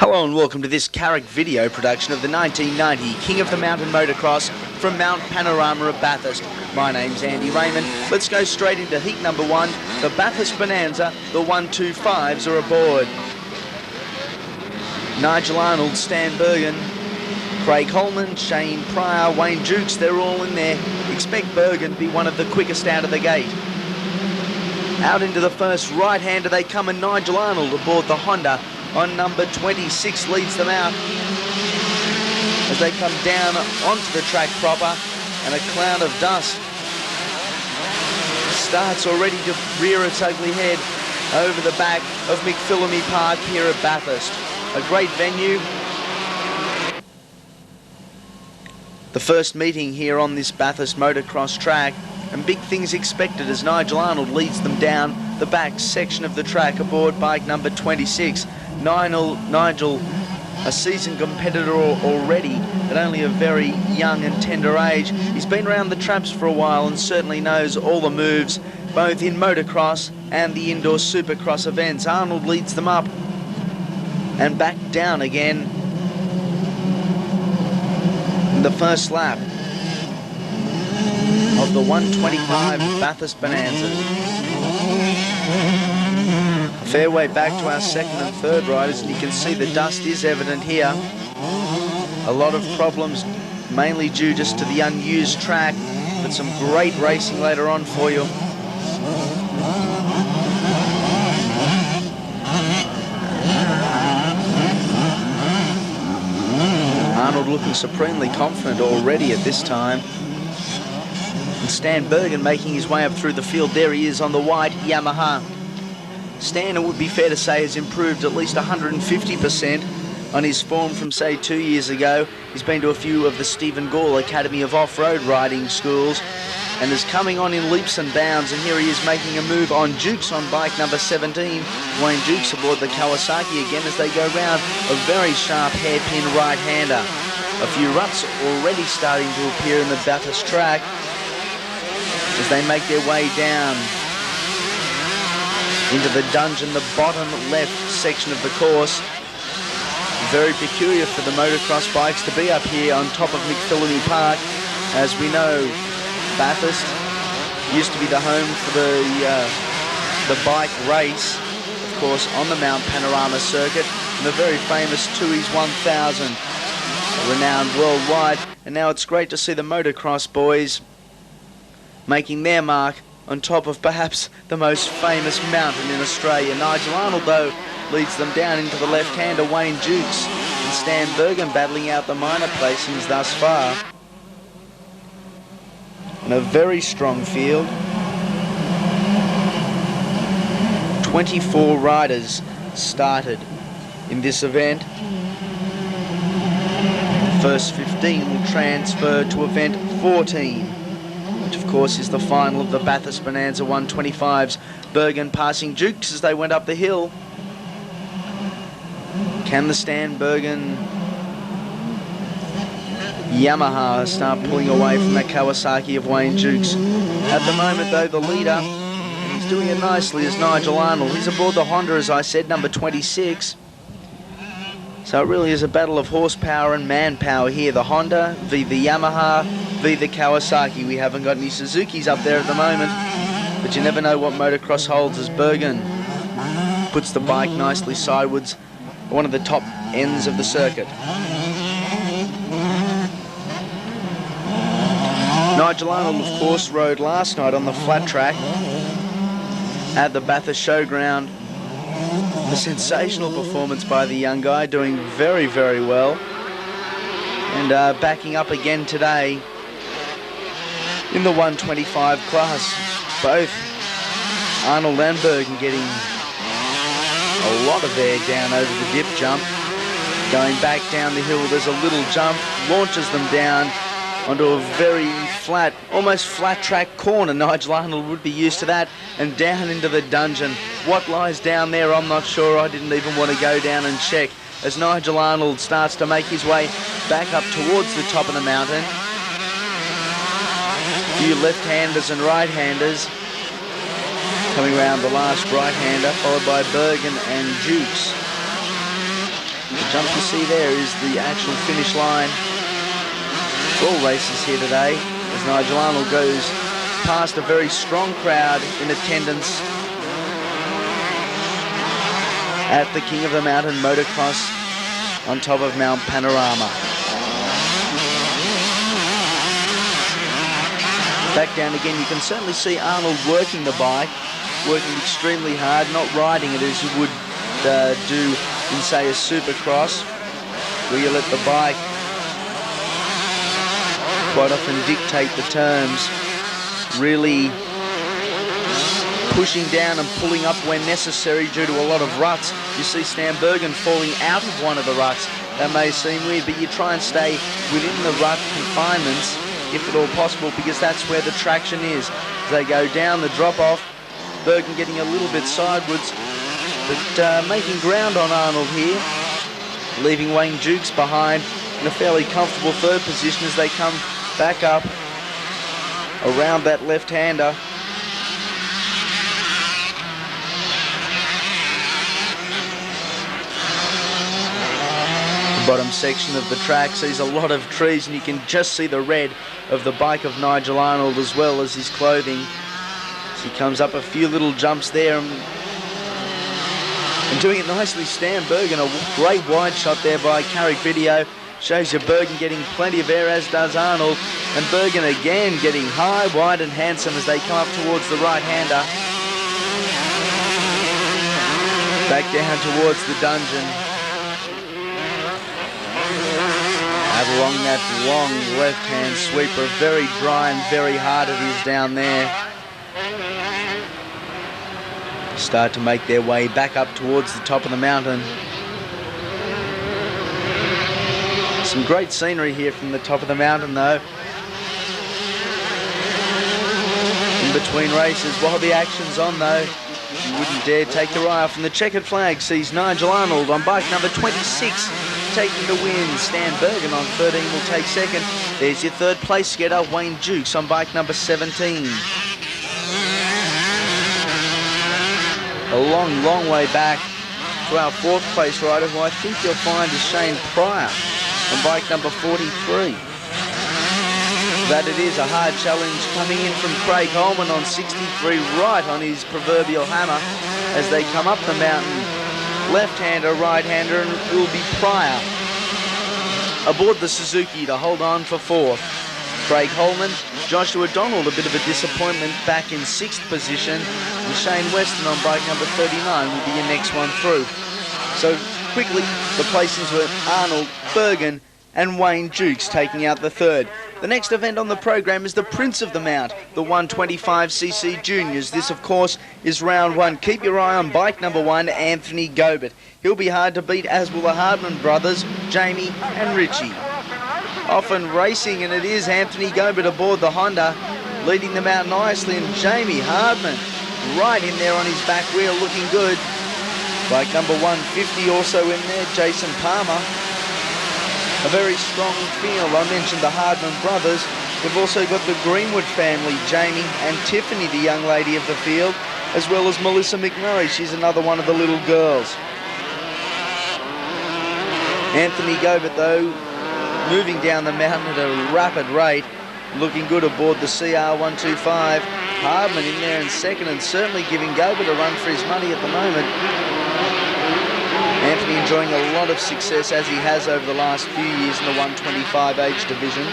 Hello and welcome to this Carrick video production of the 1990 King of the Mountain Motocross from Mount Panorama of Bathurst. My name's Andy Raymond. Let's go straight into heat number one. The Bathurst Bonanza, the 125s are aboard. Nigel Arnold, Stan Bergen, Craig Holman, Shane Pryor, Wayne Jukes, they're all in there. Expect Bergen to be one of the quickest out of the gate. Out into the first right-hander they come, and Nigel Arnold aboard the Honda on number 26 leads them out as they come down onto the track proper, and a cloud of dust starts already to rear its ugly head over the back of McPhillamy Park here at Bathurst. A great venue. The first meeting here on this Bathurst motocross track, and big things expected as Nigel Arnold leads them down the back section of the track aboard bike number 26. Nigel, a seasoned competitor already at only a very young and tender age. He's been around the traps for a while and certainly knows all the moves, both in motocross and the indoor supercross events. Arnold leads them up and back down again in the first lap of the 125 Bathurst Bonanza. A fair way back to our second and third riders, and you can see the dust is evident here. A lot of problems, mainly due just to the unused track, but some great racing later on for you. Arnold looking supremely confident already at this time. And Stan Bergen making his way up through the field. There he is on the white Yamaha. Stan, it would be fair to say, has improved at least 150% on his form from, say, 2 years ago. He's been to a few of the Stephen Gall Academy of Off-Road Riding schools and is coming on in leaps and bounds, and here he is making a move on Jukes on bike number 17. Wayne Jukes aboard the Kawasaki again as they go round a very sharp hairpin right-hander. A few ruts already starting to appear in the Bathurst track as they make their way down into the dungeon, the bottom left section of the course. Very peculiar for the motocross bikes to be up here on top of McPhillamy Park. As we know, Bathurst used to be the home for the bike race, of course, on the Mount Panorama circuit, and the very famous Tooheys 1000, renowned worldwide. And now it's great to see the motocross boys making their mark on top of perhaps the most famous mountain in Australia. Nigel Arnold, though, leads them down into the left-hander, Wayne Jukes, and Stan Bergen battling out the minor placings thus far. And a very strong field. 24 riders started in this event. The first 15 will transfer to event 14. Of course is the final of the Bathurst Bonanza 125s. Bergen passing Jukes as they went up the hill. Can the Stan Bergen Yamaha start pulling away from that Kawasaki of Wayne Jukes? At the moment though, the leader, and he's doing it nicely, is Nigel Arnold. He's aboard the Honda, as I said, number 26. So it really is a battle of horsepower and manpower here. The Honda v the Yamaha v the Kawasaki. We haven't got any Suzukis up there at the moment, but you never know what motocross holds as Bergen puts the bike nicely sideways at one of the top ends of the circuit. Nigel Arnold, of course, rode last night on the flat track at the Bathurst Showground. A sensational performance by the young guy, doing very, very well. And backing up again today in the 125 class. Both Arnold and Bergen getting a lot of air down over the dip jump. Going back down the hill, there's a little jump, launches them down onto a very flat, almost flat track corner. Nigel Arnold would be used to that, and down into the dungeon. What lies down there, I'm not sure. I didn't even want to go down and check, as Nigel Arnold starts to make his way back up towards the top of the mountain. A few left-handers and right-handers coming around the last right-hander, followed by Bergen and Jukes. jump you see there is the actual finish line for all races here today, as Nigel Arnold goes past a very strong crowd in attendance at the King of the Mountain Motocross on top of Mount Panorama. Back down again, you can certainly see Arnold working the bike, working extremely hard, not riding it as you would do in, say, a Supercross, where you let the bike quite often dictate the terms, really pushing down and pulling up when necessary due to a lot of ruts. You see Stan Bergen falling out of one of the ruts. That may seem weird, but you try and stay within the rut confinements if at all possible, because that's where the traction is. As they go down the drop-off, Bergen getting a little bit sideways, but making ground on Arnold here, leaving Wayne Dukes behind in a fairly comfortable third position as they come back up around that left-hander. The bottom section of the track sees a lot of trees, and you can just see the red of the bike of Nigel Arnold as well as his clothing. As he comes up a few little jumps there and doing it nicely, Stan Bergen. A great wide shot there by Carrick Video. Shows you Bergen getting plenty of air, as does Arnold. And Bergen again getting high, wide and handsome as they come up towards the right-hander. Back down towards the dungeon. Out along that long left-hand sweeper. Very dry and very hard it is down there. Start to make their way back up towards the top of the mountain. Some great scenery here from the top of the mountain though. In between races, while the action's on though, you wouldn't dare take your eye off. And the checkered flag sees Nigel Arnold on bike number 26 taking the win. Stan Bergen on 13 will take second. There's your third place getter, Wayne Dukes on bike number 17. A long, long way back to our fourth place rider, who I think you'll find is Shane Pryor on bike number 43. That it is a hard challenge coming in from Craig Holman on 63, right on his proverbial hammer as they come up the mountain. Left-hander, right-hander, and it will be Pryor aboard the Suzuki to hold on for fourth. Craig Holman, Joshua Donald, a bit of a disappointment back in sixth position, and Shane Weston on bike number 39 will be your next one through. So quickly, the placings were Arnold, Bergen and Wayne Dukes taking out the third. The next event on the program is the Prince of the Mount, the 125cc Juniors. This, of course, is round one. Keep your eye on bike number 1, Anthony Gobert. He'll be hard to beat, as will the Hardman brothers, Jamie and Richie. Often racing, and it is Anthony Gobert aboard the Honda, leading them out nicely, and Jamie Hardman right in there on his back wheel, looking good. Bike number 150 also in there, Jason Palmer. A very strong field. I mentioned the Hardman brothers. We've also got the Greenwood family, Jamie and Tiffany, the young lady of the field, as well as Melissa McMurray. She's another one of the little girls. Anthony Gobert, though, moving down the mountain at a rapid rate, looking good aboard the CR125. Hardman in there in second, and certainly giving Gobert a run for his money at the moment. Anthony enjoying a lot of success, as he has over the last few years in the 125 age division.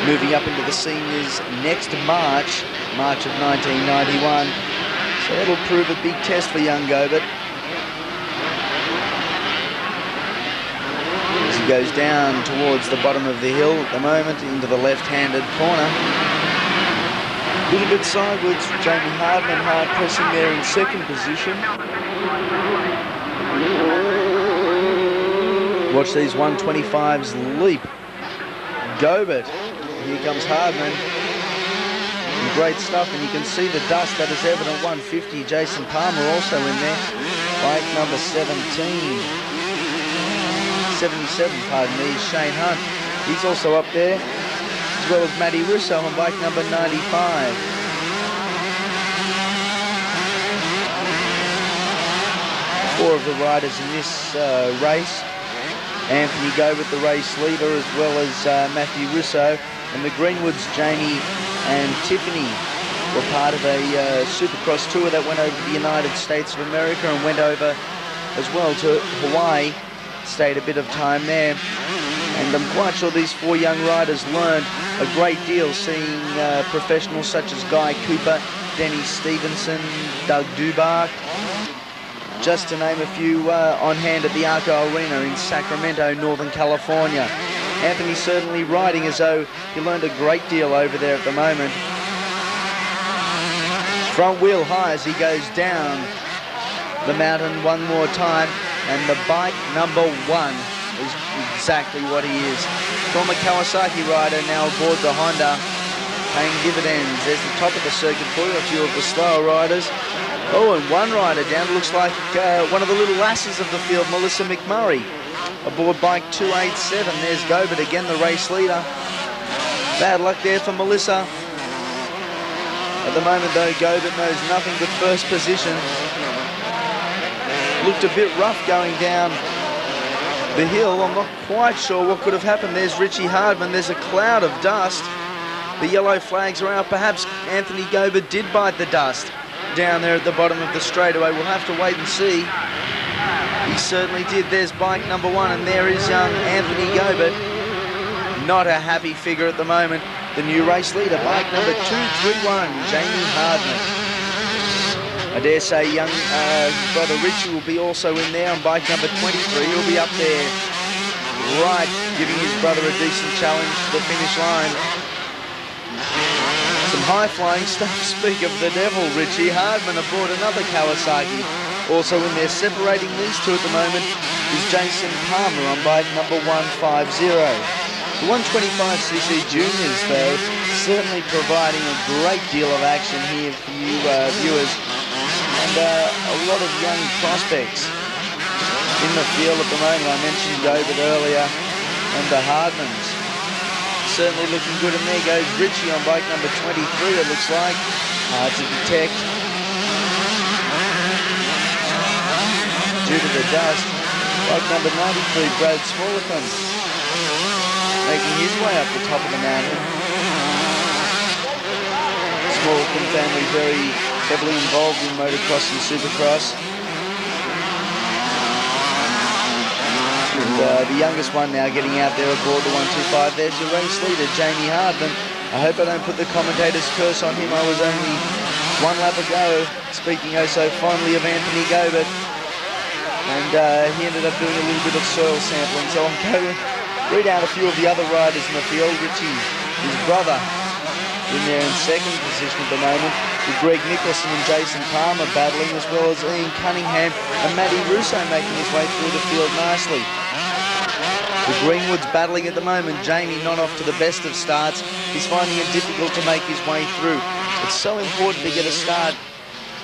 Moving up into the seniors next March of 1991. So that'll prove a big test for young Gobert. As he goes down towards the bottom of the hill at the moment, into the left-handed corner. A little bit sideways for Jamie Hardman, hard pressing there in second position. Watch these 125s leap. Gobert, here comes Hardman. And great stuff, and you can see the dust that is evident. 150, Jason Palmer also in there. Bike number 77, pardon me, Shane Hunt. He's also up there, as well as Matty Russo on bike number 95. 4 of the riders in this race. Anthony Gobert, the race leader, as well as Matthew Russo. And the Greenwoods, Jamie and Tiffany, were part of a Supercross tour that went over to the United States of America and went over as well to Hawaii. Stayed a bit of time there. And I'm quite sure these 4 young riders learned a great deal, seeing professionals such as Guy Cooper, Denny Stevenson, Doug Dubar, just to name a few, on hand at the Arco Arena in Sacramento, Northern California. Anthony certainly riding as though he learned a great deal over there at the moment. Front wheel high as he goes down the mountain one more time, and the bike number 1 is exactly what he is. Former Kawasaki rider, now aboard the Honda, paying dividends. There's the top of the circuit for you, a few of the slower riders. Oh, and one rider down, looks like one of the little lasses of the field, Melissa McMurray, aboard bike 287. There's Gobert again, the race leader. Bad luck there for Melissa. At the moment though, Gobert knows nothing but first position. Looked a bit rough going down the hill. I'm not quite sure what could have happened. There's Richie Hardman. There's a cloud of dust. The yellow flags are out. Perhaps Anthony Gobert did bite the dust down there at the bottom of the straightaway. We'll have to wait and see. He certainly did. There's bike number 1, and there is young Anthony Gobert. Not a happy figure at the moment. The new race leader, bike number 231, Jamie Hardman. I dare say young brother Richie will be also in there on bike number 23. He'll be up there, right, giving his brother a decent challenge to the finish line. Some high-flying stuff. Speak of the devil, Richie Hardman aboard another Kawasaki. Also in there, separating these two at the moment, is Jason Palmer on bike number 150. The 125cc juniors, though, certainly providing a great deal of action here for you viewers. And a lot of young prospects in the field at the moment. I mentioned Gobert earlier, and the Hardmans certainly looking good. And there goes Richie on bike number 23, it looks like. Hard to detect due to the dust. Bike number 93, Brad Smallacombe, making his way up the top of the mountain. Smallacombe family very heavily involved in motocross and supercross. And the youngest one now getting out there aboard the 125. There's your race leader, Jamie Hardman. I hope I don't put the commentator's curse on him. I was only 1 lap ago speaking oh so fondly of Anthony Gobert. And he ended up doing a little bit of soil sampling. So I'm going to read out a few of the other riders in the field. Richie, his brother, in there in 2nd position at the moment, with Greg Nicholson and Jason Palmer battling, as well as Ian Cunningham and Matty Russo making his way through the field nicely. The Greenwoods battling at the moment. Jamie not off to the best of starts. He's finding it difficult to make his way through. It's so important to get a start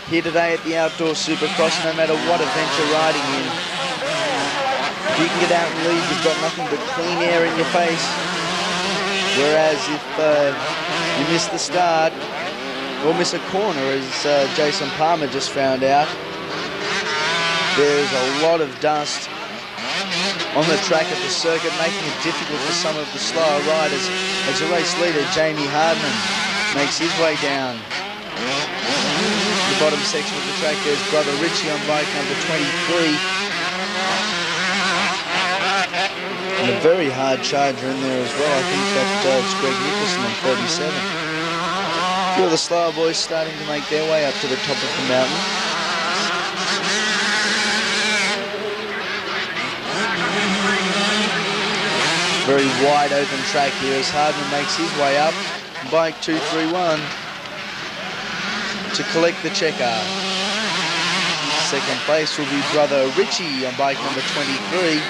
here today at the Outdoor Supercross, no matter what event you're riding in. If you can get out and lead, you've got nothing but clean air in your face. Whereas if you miss the start, or miss a corner, as Jason Palmer just found out, there's a lot of dust on the track at the circuit, making it difficult for some of the slower riders. As your race leader, Jamie Hardman, makes his way down the bottom section of the track. There's brother Richie on bike number 23. And a very hard charger in there as well. I think that's Greg Nicholson on 37. A few of the slower boys starting to make their way up to the top of the mountain. Very wide open track here as Hardman makes his way up. Bike 231 to collect the checker. 2nd place will be brother Richie on bike number 23.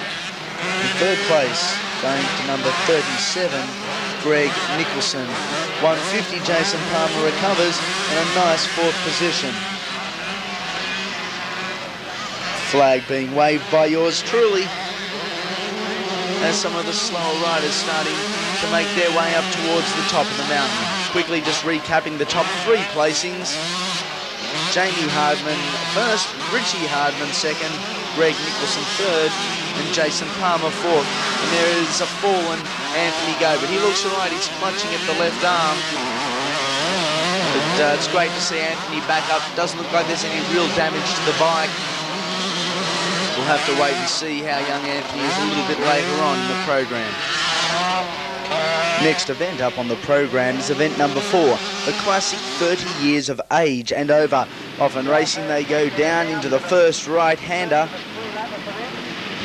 In 3rd place, going to number 37, Greg Nicholson. 150, Jason Palmer recovers, and a nice 4th position. Flag being waved by yours truly, as some of the slower riders starting to make their way up towards the top of the mountain. Quickly just recapping the top 3 placings. Jamie Hardman first, Richie Hardman second, Greg Nicholson third, and Jason Palmer fourth. And there is a fallen Anthony Gobert. He looks all right. He's clutching at the left arm. But it's great to see Anthony back up. Doesn't look like there's any real damage to the bike. We'll have to wait and see how young Anthony is a little bit later on in the program. Next event up on the program is event number 4, the classic 30 years of age and over. Off in racing they go down into the first right-hander.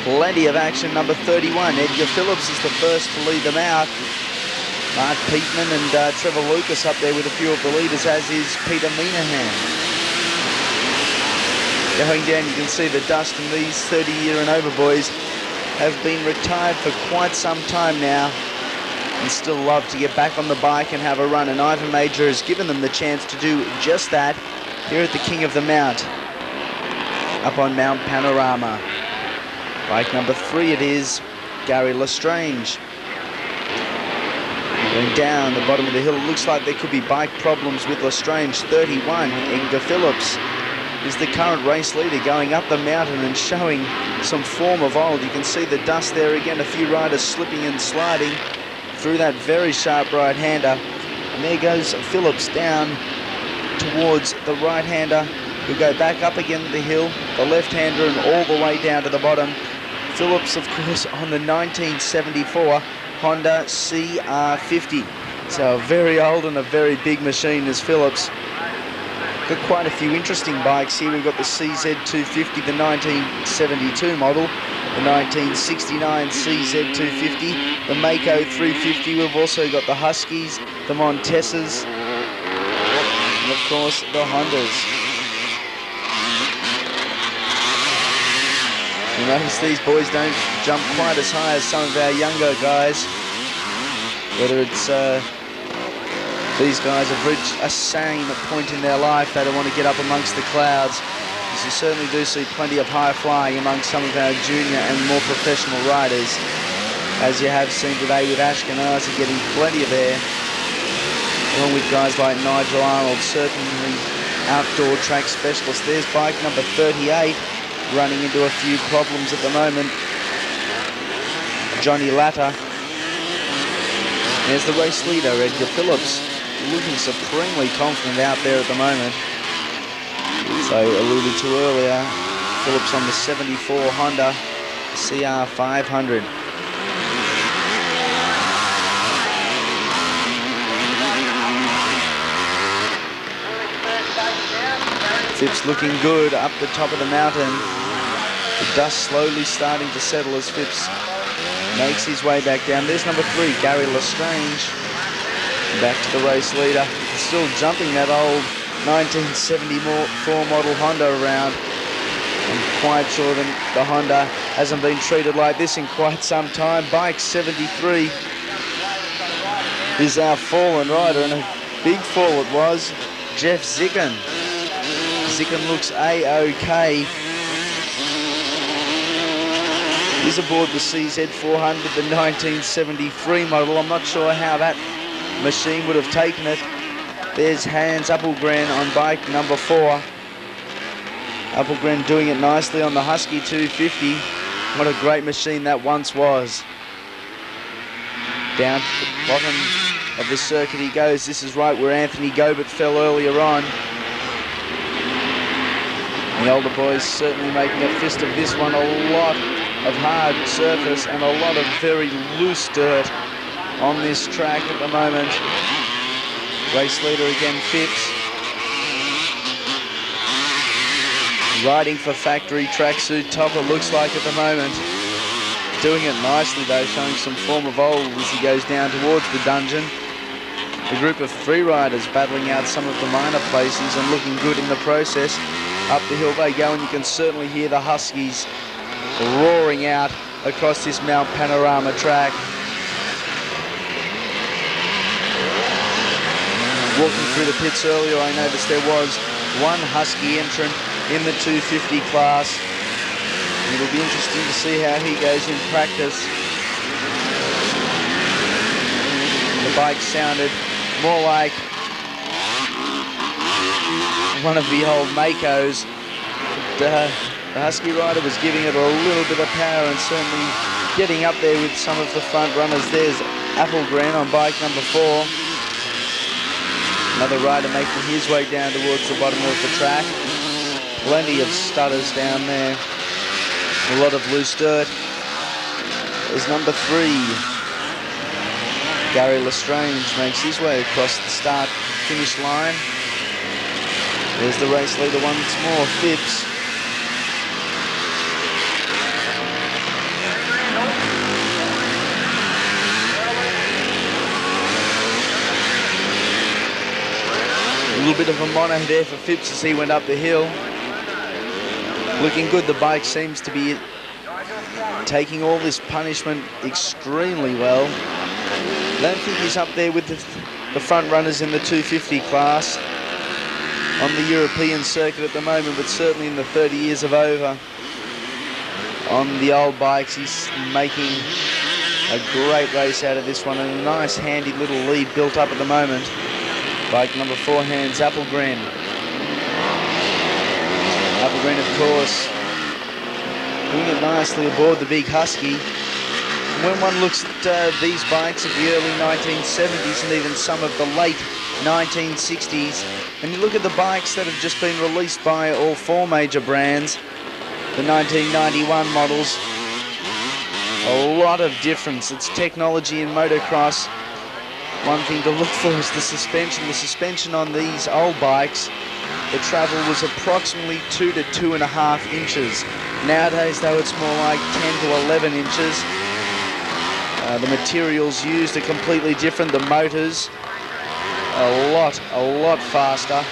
Plenty of action, number 31. Edgar Phillips is the first to lead them out. Mark Peatman and Trevor Lucas up there with a few of the leaders, as is Peter Minahan. Going down, you can see the dust, and these 30-year and over boys have been retired for quite some time now and still love to get back on the bike and have a run. And Ivan Major has given them the chance to do just that here at the King of the Mount, up on Mount Panorama. Bike number 3 it is, Gary Lestrange. Going down the bottom of the hill, it looks like there could be bike problems with Lestrange. 31, Edgar Phillips is the current race leader, going up the mountain and showing some form of old. You can see the dust there again, a few riders slipping and sliding through that very sharp right-hander. And there goes Phillips down towards the right-hander, who'll go back up again the hill, the left-hander, and all the way down to the bottom. Phillips, of course, on the 1974 Honda CR50. So a very old and a very big machine is Phillips. Got quite a few interesting bikes here. We've got the CZ250, the 1972 model, the 1969 CZ250, the Mako 350. We've also got the Huskies, the Montesas, and of course the Hondas. You notice these boys don't jump quite as high as some of our younger guys. Whether it's these guys have reached a sane point in their life. They don't want to get up amongst the clouds. You certainly do see plenty of high flying amongst some of our junior and more professional riders, as you have seen today with Ashkenazi getting plenty of air, along with guys like Nigel Arnold, certainly outdoor track specialist. There's bike number 38, running into a few problems at the moment, Johnny Latta. There's the race leader, Edgar Phillips, looking supremely confident out there at the moment. So alluded to earlier, Phillips on the 74 Honda CR500. Phipps looking good up the top of the mountain. The dust slowly starting to settle as Phipps makes his way back down. There's number 3, Gary Lestrange. Back to the race leader. Still jumping that old 1974 model Honda around. I'm quite sure that the Honda hasn't been treated like this in quite some time. Bike 73 is our fallen rider, and a big fall it was, Jeff Zicken. Zicken looks A-OK. He's aboard the CZ400, the 1973 model. I'm not sure how that machine would have taken it. There's Hans Appelgren on bike number 4. Appelgren doing it nicely on the Husky 250. What a great machine that once was. Down to the bottom of the circuit he goes. This is right where Anthony Gobert fell earlier on. The older boys certainly making a fist of this one. A lot of hard surface and a lot of very loose dirt on this track at the moment. Race leader again, Phipps. Riding for factory tracksuit top, it looks like at the moment. Doing it nicely though, showing some form of old as he goes down towards the dungeon. The group of 3 riders battling out some of the minor places and looking good in the process. Up the hill they go, and you can certainly hear the Huskies roaring out across this Mount Panorama track. Walking through the pits earlier, I noticed there was one Husky entrant in the 250 class. It'll be interesting to see how he goes in practice. The bike sounded more like one of the old Makos. But, The Husky rider was giving it a little bit of power and certainly getting up there with some of the front runners. There's Applegren on bike number 4. Another rider making his way down towards the bottom of the track. Plenty of stutters down there. A lot of loose dirt. There's number 3. Gary Lestrange makes his way across the start-finish line. There's the race leader once more, Phipps. A little bit of a mono there for Phipps as he went up the hill. Looking good. The bike seems to be taking all this punishment extremely well. Don't think he's up there with the front runners in the 250 class on the European circuit at the moment, but certainly in the 30 years of over on the old bikes, he's making a great race out of this one, and a nice handy little lead built up at the moment. Bike number 4 hands Applegren. Applegren, of course, doing it nicely aboard the big Husky. When one looks at these bikes of the early 1970s and even some of the late 1960s, and you look at the bikes that have just been released by all 4 major brands, the 1991 models, a lot of difference. It's technology in motocross. One thing to look for is the suspension. The suspension on these old bikes, the travel was approximately 2 to 2.5 inches. Nowadays, though, it's more like 10 to 11 inches. The materials used are completely different. The motors, a lot faster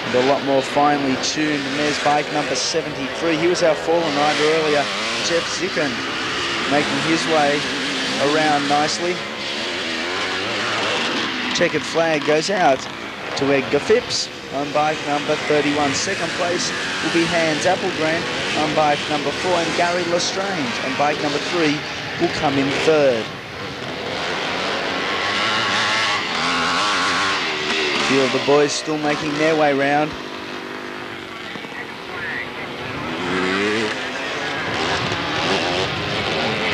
and a lot more finely tuned. And there's bike number 73. He was our fallen rider earlier, Jeff Zicken, making his way around nicely. Checkered flag goes out to Edgar Phipps on bike number 31. Second place will be Hans Applegren on bike number 4, and Gary Lestrange on bike number 3 will come in third. A few of the boys still making their way round.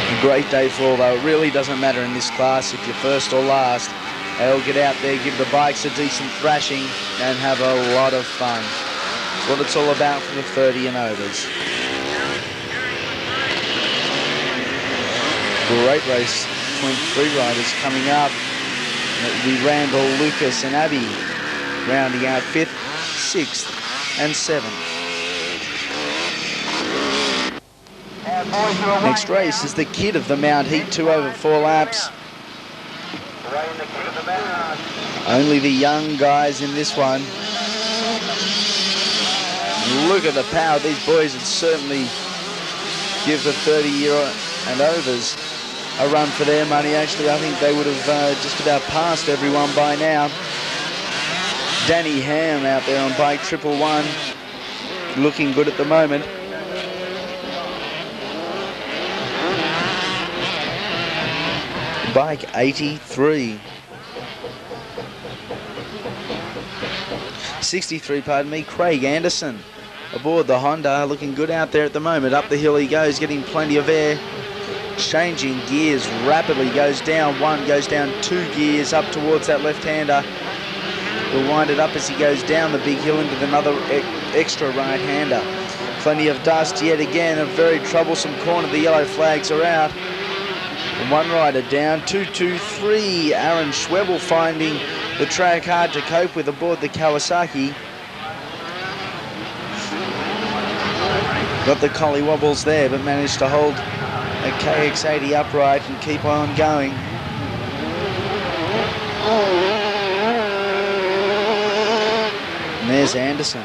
A great day for all, though. It really doesn't matter in this class if you're first or last. They'll get out there, give the bikes a decent thrashing and have a lot of fun. That's what it's all about for the 30 and overs. Great race between 3 riders coming up. It will be Randall, Lucas and Abbey rounding out 5th, 6th and 7th. Next race is the kid of the Mount Heat, 2 over 4 laps. Only the young guys in this one. Look at the power. These boys would certainly give the 30-year and overs a run for their money. Actually, I think they would have just about passed everyone by now. Danny Ham out there on bike 111, looking good at the moment. Bike 83. 63, pardon me, Craig Anderson aboard the Honda, looking good out there at the moment. Up the hill he goes, getting plenty of air. Changing gears rapidly, goes down 1, goes down 2 gears up towards that left-hander. He'll wind it up as he goes down the big hill into another extra right-hander. Plenty of dust yet again, a very troublesome corner. The yellow flags are out. And 1 rider down, 2, 2, 3. Aaron Schwebel finding the track hard to cope with aboard the Kawasaki. Got the collie wobbles there, but managed to hold a KX80 upright and keep on going. And there's Anderson.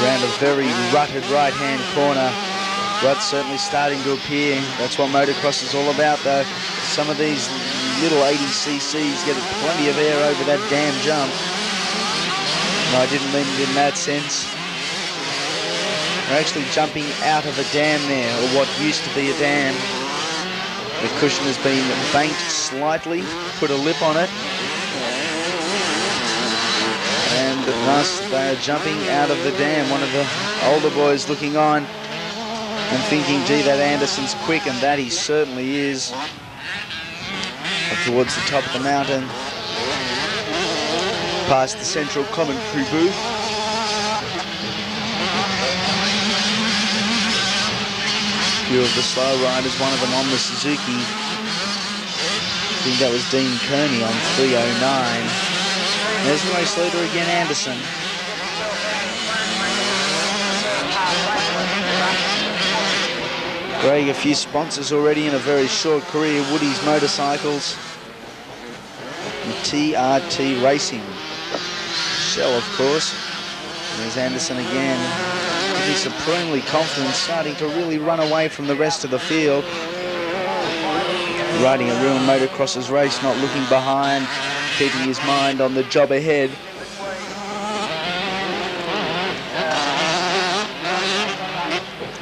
Around a very rutted right-hand corner. Rut's certainly starting to appear. That's what motocross is all about, though. Some of these little 80cc's get plenty of air over that damn jump. No, I didn't mean it in that sense. They're actually jumping out of a dam there, or what used to be a dam. The cushion has been banked slightly, put a lip on it. And thus they are jumping out of the dam. One of the older boys looking on and thinking, gee, that Anderson's quick, and that he certainly is. Up towards the top of the mountain, past the central commentary booth. A few of the slow riders, one of them on the Suzuki. I think that was Dean Kearney on 309. There's the race leader again, Anderson. Greg, a few sponsors already in a very short career. Woody's Motorcycles and TRT Racing. Shell, of course. There's Anderson again. He's supremely confident, starting to really run away from the rest of the field. Riding a real motocross's race, not looking behind, keeping his mind on the job ahead.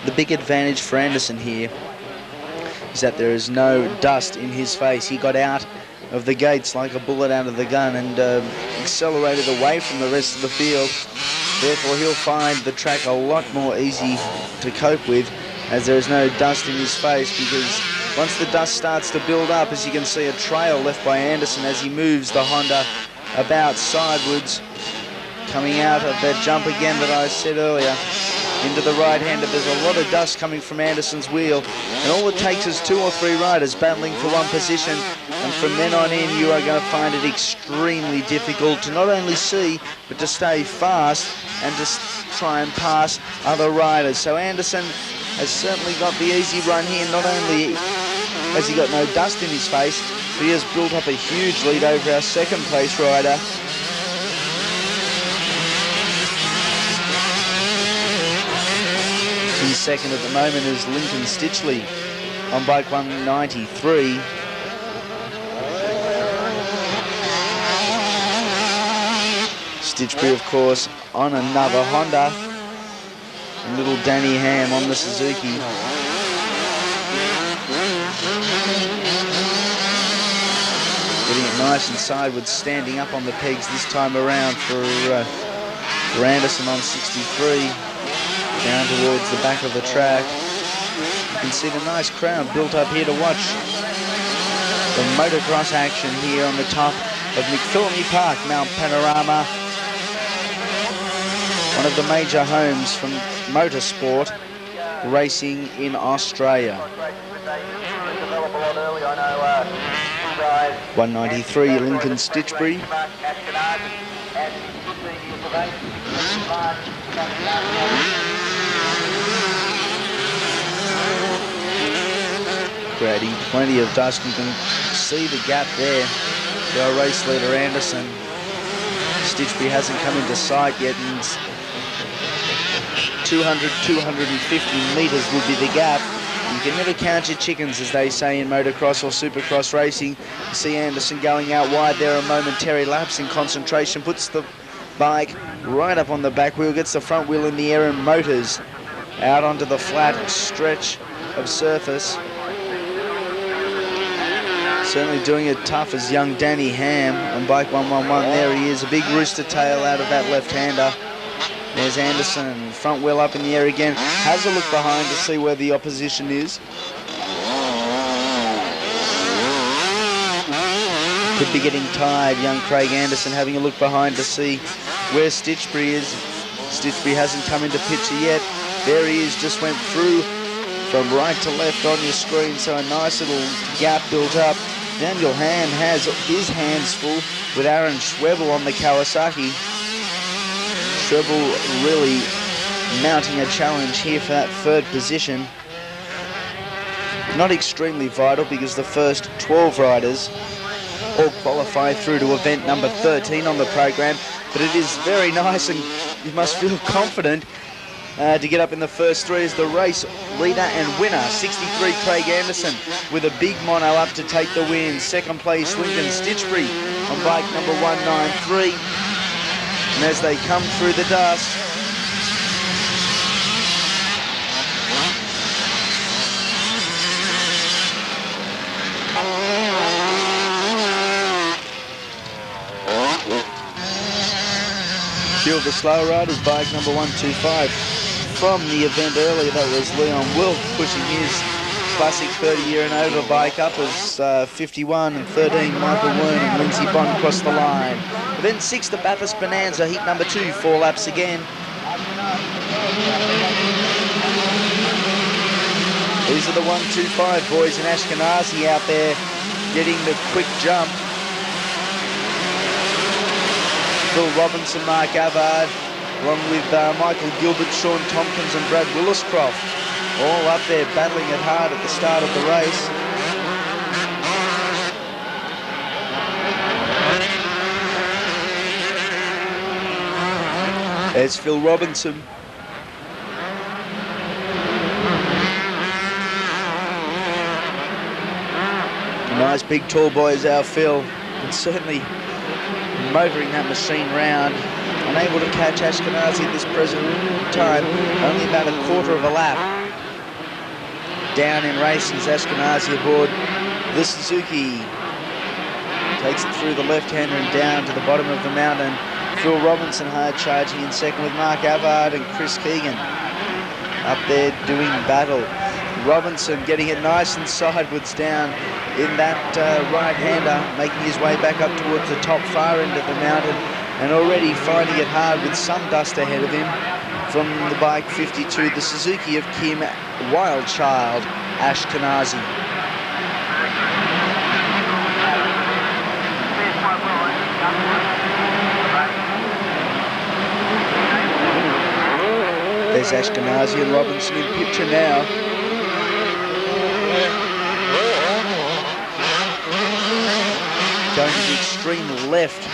The big advantage for Anderson here is that there is no dust in his face. He got out of the gates like a bullet out of the gun and accelerated away from the rest of the field. Therefore, he'll find the track a lot more easy to cope with as there is no dust in his face, because once the dust starts to build up, as you can see, a trail left by Anderson as he moves the Honda about sidewards, coming out of that jump again that I said earlier. Into the right-hander, there's a lot of dust coming from Anderson's wheel, and all it takes is 2 or 3 riders battling for one position, and from then on in you are going to find it extremely difficult to not only see, but to stay fast and to try and pass other riders. So Anderson has certainly got the easy run here. Not only has he got no dust in his face, but he has built up a huge lead over our second place rider. In second at the moment is Lincoln Stitchley on bike 193. Stitchbury, of course, on another Honda. And little Danny Ham on the Suzuki. Getting it nice and sideways, standing up on the pegs this time around for Anderson on 63. Down towards the back of the track. You can see the nice crowd built up here to watch the motocross action here on the top of McPhillamy Park, Mount Panorama. One of the major homes from motorsport racing in Australia. 193 Lincoln Stitchbury. Creating plenty of dust. You can see the gap there for our race leader Anderson. Stitchbury hasn't come into sight yet, and 200-250 metres would be the gap. You can never count your chickens, as they say in motocross or supercross racing. You see Anderson going out wide there, a momentary lapse in concentration, puts the bike right up on the back wheel, gets the front wheel in the air and motors out onto the flat stretch of surface. Certainly doing it tough as young Danny Ham on bike 111. There he is, a big rooster tail out of that left-hander. There's Anderson, front wheel up in the air again. Has a look behind to see where the opposition is. Could be getting tired, young Craig Anderson, having a look behind to see where Stitchbury is. Stitchbury hasn't come into picture yet. There he is, just went through from right to left on your screen, so a nice little gap built up. Daniel Ham has his hands full with Aaron Schwebel on the Kawasaki. Schwebel really mounting a challenge here for that third position. Not extremely vital because the first 12 riders all qualify through to event number 13 on the program, but it is very nice and you must feel confident to get up in the first 3 as the race leader and winner, 63 Craig Anderson, with a big mono up to take the win. Second place Lincoln Stitchbury on bike number 193. And as they come through the dust, of the slow riders, bike number 125 from the event earlier. That was Leon Wilk pushing his classic 30-year and over bike up as 51 and 13 Michael Wern and Lindsay Bond cross the line. Event 6, the Bathurst Bonanza, heat number 2, 4 laps again. These are the 125 boys in Ashkenazi out there getting the quick jump. Phil Robinson, Mark Avard, along with Michael Gilbert, Sean Tompkins and Brad Williscroft, all up there battling it hard at the start of the race. There's Phil Robinson. A nice big tall boy is our Phil, and certainly motoring that machine round. Unable to catch Ashkenazi at this present time, only about a quarter of a lap down in racing's Ashkenazi aboard the Suzuki. Takes it through the left-hander and down to the bottom of the mountain. Phil Robinson hard charging in second with Mark Avard and Chris Keegan up there doing battle. Robinson getting it nice and sidewards down in that right-hander, making his way back up towards the top far end of the mountain, and already finding it hard with some dust ahead of him from the bike 52, the Suzuki of Kim Wildchild Ashkenazi. There's Ashkenazi and Robinson in picture now. Going to the extreme left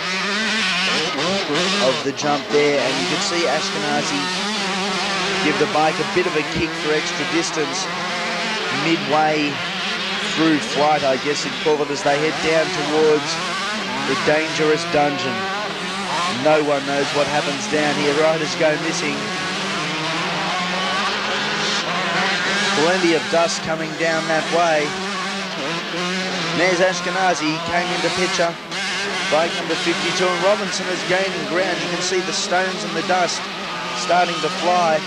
of the jump there, and you can see Ashkenazi give the bike a bit of a kick for extra distance midway through flight, I guess you'd call it, as they head down towards the dangerous dungeon. No one knows what happens down here. Riders go missing. Plenty of dust coming down that way. There's Ashkenazi, came into picture. Bike number 52, and Robinson is gaining ground. You can see the stones and the dust starting to fly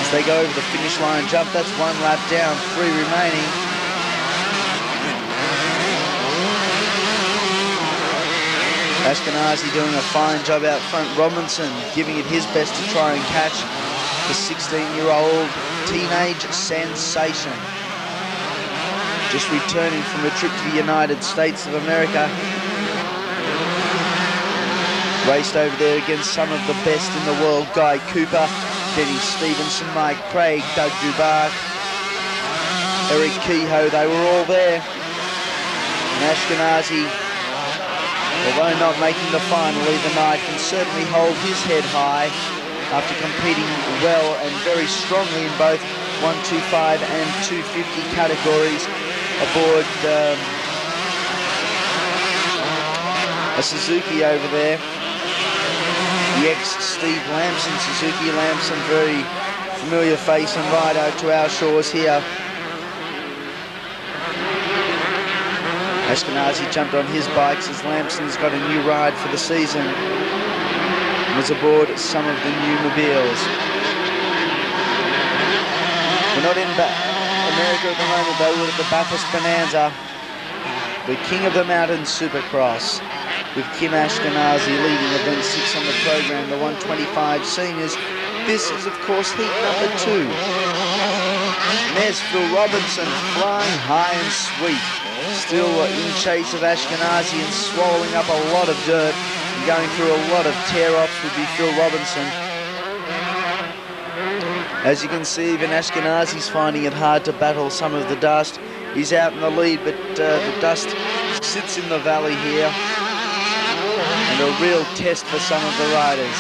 as they go over the finish line jump. That's 1 lap down, 3 remaining. Ashkenazi doing a fine job out front. Robinson giving it his best to try and catch the 16-year-old teenage sensation. Just returning from a trip to the United States of America. Raced over there against some of the best in the world. Guy Cooper, Denny Stevenson, Mike Craig, Doug Dubar, Eric Kehoe, they were all there. And Ashkenazi, although not making the final either night, can certainly hold his head high after competing well and very strongly in both 125 and 250 categories aboard a Suzuki over there. The ex-Steve Lamson Suzuki. Lamson, very familiar face and rider to our shores here. Ashkenazi jumped on his bikes as Lamson's got a new ride for the season and was aboard some of the new mobiles. We're not in America at the moment though. We're at the Bathurst Bonanza, the King of the Mountain Supercross, with Kim Ashkenazi leading event 6 on the program, the 125 seniors. This is of course heat number 2. And there's Phil Robinson flying high and sweet, still in chase of Ashkenazi and swallowing up a lot of dirt and going through a lot of tear-offs would be Phil Robinson. As you can see, even Ashkenazi's finding it hard to battle some of the dust. He's out in the lead, but the dust sits in the valley here, and a real test for some of the riders.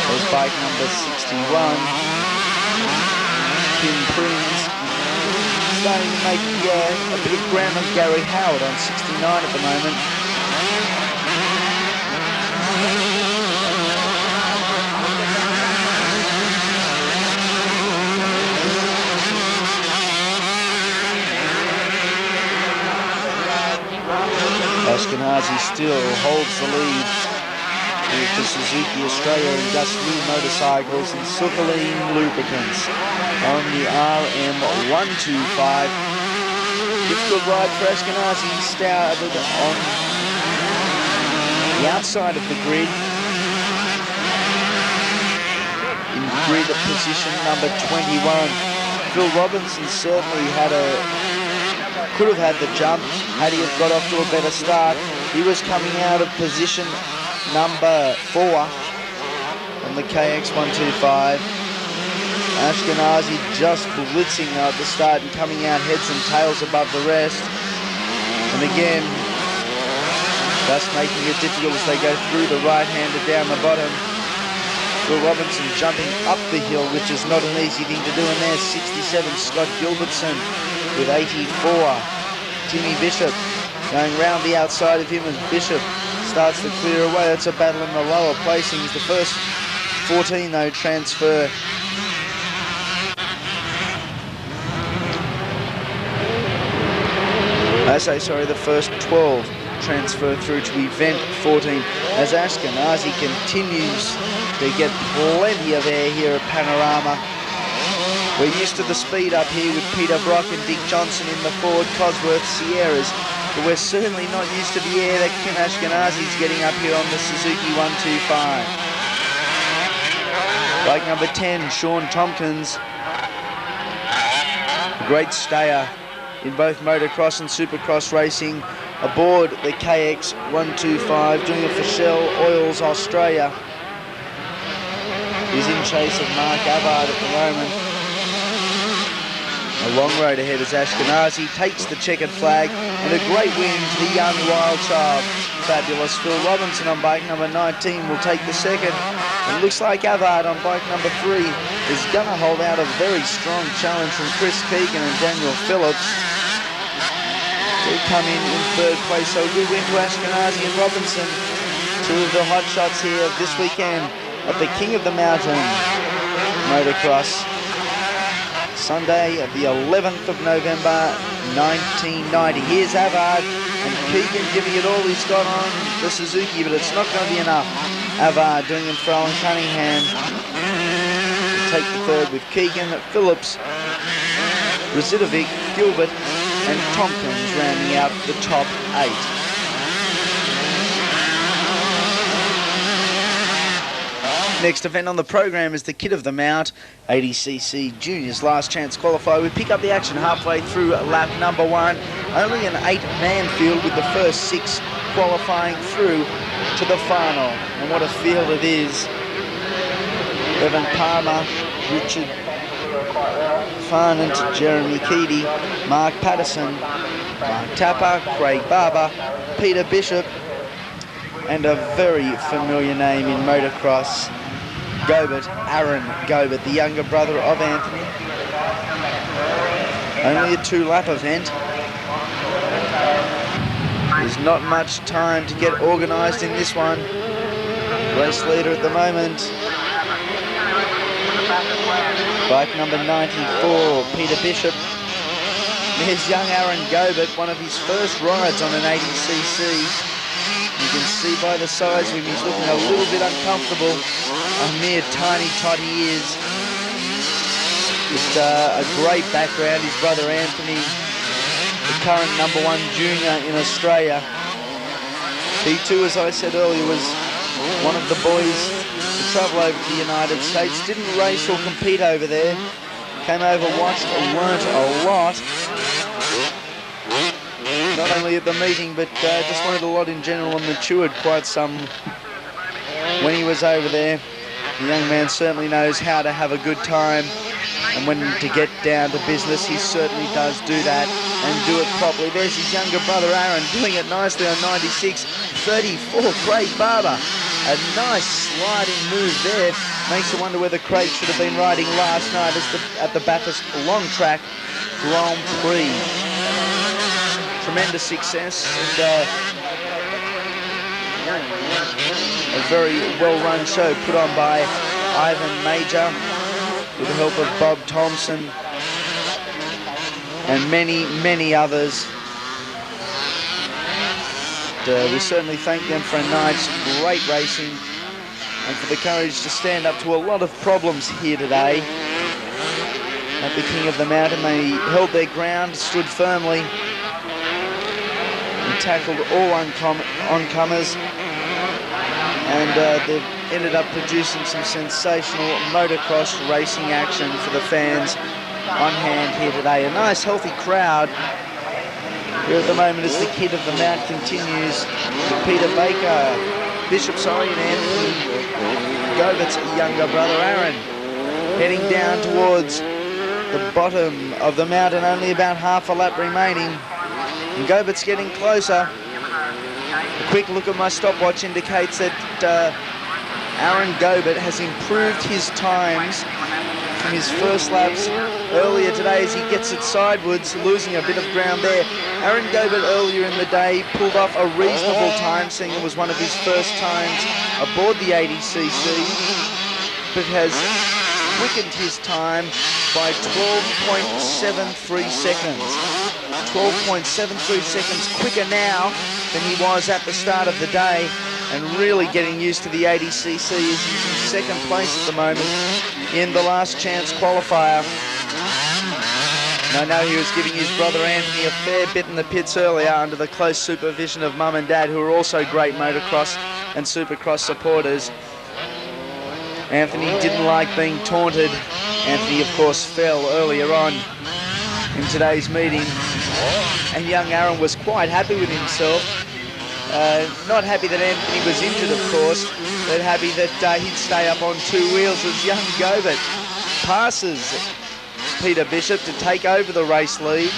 There's bike number 61, Kim Prinz, starting to make a bit of ground on Gary Howard on 69 at the moment. Ashkenazi Ashkenazi still holds the lead with the Suzuki Australia and Just New Motorcycles and Sukaleen Lubricants on the RM125. Difficult ride for Ashkenazi, started on the outside of the grid. In grid position number 21. Phil Robinson certainly could have had the jump had he have got off to a better start. He was coming out of position number 4 on the KX125. Ashkenazi just blitzing at the start and coming out heads and tails above the rest. And again, thus making it difficult as they go through the right-hander down the bottom. Phil Robinson jumping up the hill, which is not an easy thing to do. And there's 67 Scott Gilbertson with 84. Timmy Bishop going round the outside of him as Bishop starts to clear away. That's a battle in the lower placings. The first 14 though transfer. The first 12 transfer through to event 14 as Ashkenazi continues to get plenty of air here at Panorama. We're used to the speed up here with Peter Brock and Dick Johnson in the Ford Cosworth Sierras, but we're certainly not used to the air that Kim Ashkenazi's getting up here on the Suzuki 125. Bike number 10, Sean Tompkins, a great stayer in both motocross and supercross racing, aboard the KX125, doing it for Shell Oils Australia. He's in chase of Mark Avard at the moment. A long road ahead as Ashkenazi takes the checkered flag, and a great win to the young wild child. Fabulous Phil Robinson on bike number 19 will take the second. It looks like Avard on bike number 3 is going to hold out a very strong challenge from Chris Keegan and Daniel Phillips. They come in third place, so a good win to Ashkenazi and Robinson. Two of the hot shots here this weekend at the King of the Mountain Motocross. Sunday of the 11th of November 1990. Here's Avard and Keegan giving it all he's got on the Suzuki, but it's not going to be enough. Avard doing it for Alan Cunningham. Take the third with Keegan, Phillips, Razidovic, Gilbert and Tompkins rounding out the top 8. Next event on the program is the Kid of the Mount, 80cc Juniors Last Chance Qualifier. We pick up the action halfway through lap number 1. Only an 8-man field with the first 6 qualifying through to the final. And what a field it is. Evan Palmer, Richard Farnant, Jeremy Keedy, Mark Patterson, Mark Tapper, Craig Barber, Peter Bishop, and a very familiar name in motocross, Gobert, Aaron Gobert, the younger brother of Anthony. Only a 2-lap event. There's not much time to get organised in this one. Race leader at the moment. Bike number 94, Peter Bishop. There's young Aaron Gobert, one of his first rides on an 80cc. You can see by the size of him, he's looking a little bit uncomfortable. A mere tiny tot he is. With a great background, his brother Anthony, the current #1 junior in Australia. He too, as I said earlier, was one of the boys to travel over to the United States. Didn't race or compete over there. Came over, watched, learnt a lot. Not only at the meeting, but just learned a lot in general and matured quite some when he was over there. The young man certainly knows how to have a good time, and when to get down to business, he certainly does do that and do it properly. There's his younger brother Aaron doing it nicely on 96. 34, Craig Barber. A nice sliding move there. Makes you wonder whether Craig should have been riding last night at the Bathurst Long Track Grand Prix. Tremendous success and a very well-run show put on by Ivan Major with the help of Bob Thompson and many, many others. we certainly thank them for a night's great racing and for the courage to stand up to a lot of problems here today. At the King of the Mountain, they held their ground, stood firmly, and tackled all oncomers. And they've ended up producing some sensational motocross racing action for the fans on hand here today. A nice, healthy crowd here at the moment as the Kid of the Mount continues with Peter Bishop, and Anthony Gobert's younger brother, Aaron, heading down towards the bottom of the mountain, only about half a lap remaining. And Gobert's getting closer. A quick look at my stopwatch indicates that Aaron Gobert has improved his times from his first laps earlier today as he gets it sidewards, losing a bit of ground there. Aaron Gobert earlier in the day pulled off a reasonable time, seeing it was one of his first times aboard the 80cc, but has quickened his time by 12.73 seconds. 12.73 seconds quicker now than he was at the start of the day, and really getting used to the 80cc as he's in second place at the moment in the last chance qualifier. And I know he was giving his brother Anthony a fair bit in the pits earlier under the close supervision of Mum and Dad, who are also great motocross and supercross supporters. Anthony didn't like being taunted. Anthony, of course, fell earlier on in today's meeting, and young Aaron was quite happy with himself. Not happy that Anthony was injured, of course, but happy that he'd stay up on two wheels as young Gobert passes Peter Bishop to take over the race lead.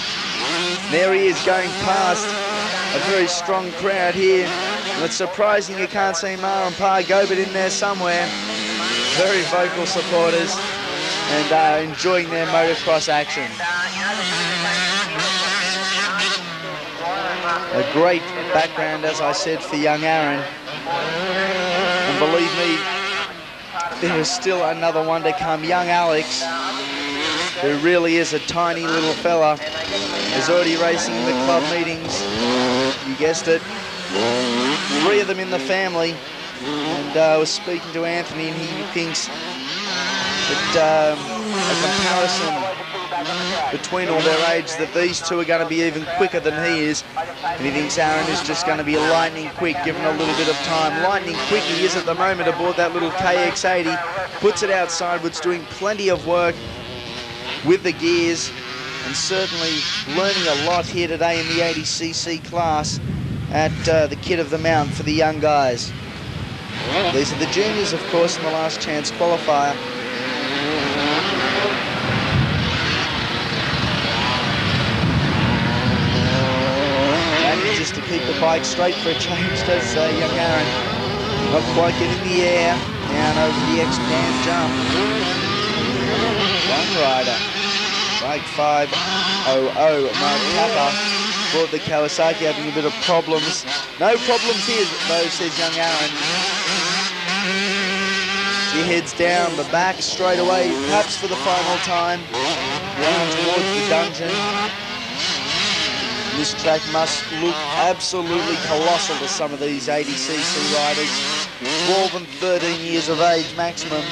There he is going past a very strong crowd here, and it's surprising you can't see Ma and Pa Gobert in there somewhere. Very vocal supporters and enjoying their motocross action. A great background, as I said, for young Aaron. And believe me, there is still another one to come. Young Alex, who really is a tiny little fella, is already racing in the club meetings. You guessed it. 3 of them in the family. And I was speaking to Anthony, and he thinks that a comparison between all their age, that these two are going to be even quicker than he is. And he thinks Aaron is just going to be lightning quick, given a little bit of time. Lightning quick he is at the moment aboard that little KX80. Puts it out sideways, doing plenty of work with the gears, and certainly learning a lot here today in the 80cc class at the Kid of the Mountain for the young guys. These are the juniors, of course, in the last chance qualifier. Manages to keep the bike straight for a change, does young Aaron. Not quite getting the air down over the X-Pan jump. One rider, bike 500, Mark Tapper, aboard the Kawasaki, having a bit of problems. No problems here, though, says young Aaron. He heads down the back straight away, perhaps for the final time, down towards the dungeon. This track must look absolutely colossal to some of these 80cc riders. 12 and 13 years of age maximum.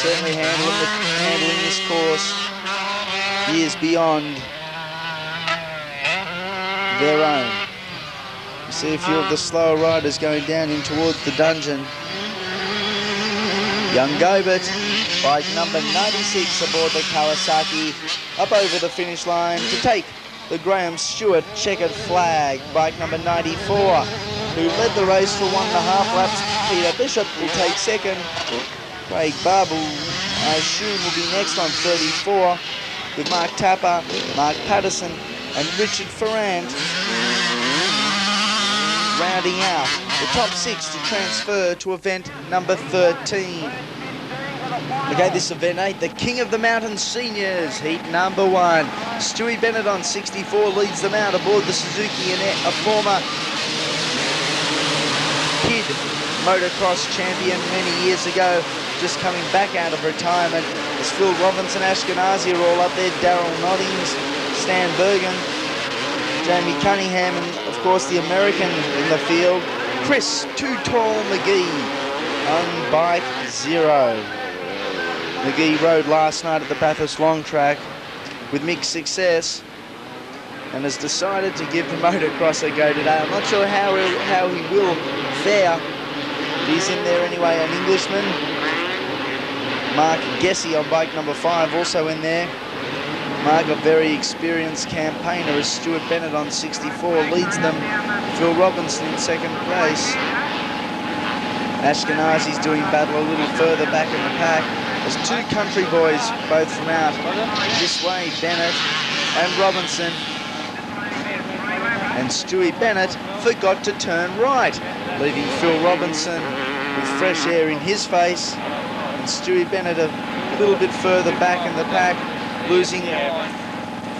Certainly handling this course years beyond their own. You see a few of the slower riders going down in towards the dungeon. Young Gobert, bike number 96 aboard the Kawasaki, up over the finish line to take the Graham Stewart checkered flag. Bike number 94, who led the race for 1.5 laps. Peter Bishop will take second. Craig Babu, I assume, will be next on 34, with Mark Tapper, Mark Patterson, and Richard Ferrand rounding out the top 6 to transfer to event number 13. Okay, this event 8, the King of the Mountain Seniors, heat number 1. Stewie Bennett on 64 leads them out aboard the Suzuki, and a former Kid motocross champion many years ago, just coming back out of retirement. As Phil Robinson, Ashkenazi are all up there, Darryl Noddings, Stan Bergen, Jamie Cunningham, and of course, the American in the field, Chris Too Tall McGee on bike 0. McGee rode last night at the Bathurst Long Track with mixed success and has decided to give the motocross a go today. I'm not sure how he will fare. He's in there anyway, an Englishman. Mark Gessie on bike number 5 also in there. Mark, a very experienced campaigner, as Stuart Bennett on 64 leads them. Phil Robinson in second place. Ashkenazi's doing battle a little further back in the pack. There's 2 country boys, both from out this way, Bennett and Robinson. And Stewie Bennett forgot to turn right, leaving Phil Robinson with fresh air in his face. And Stewie Bennett a little bit further back in the pack, losing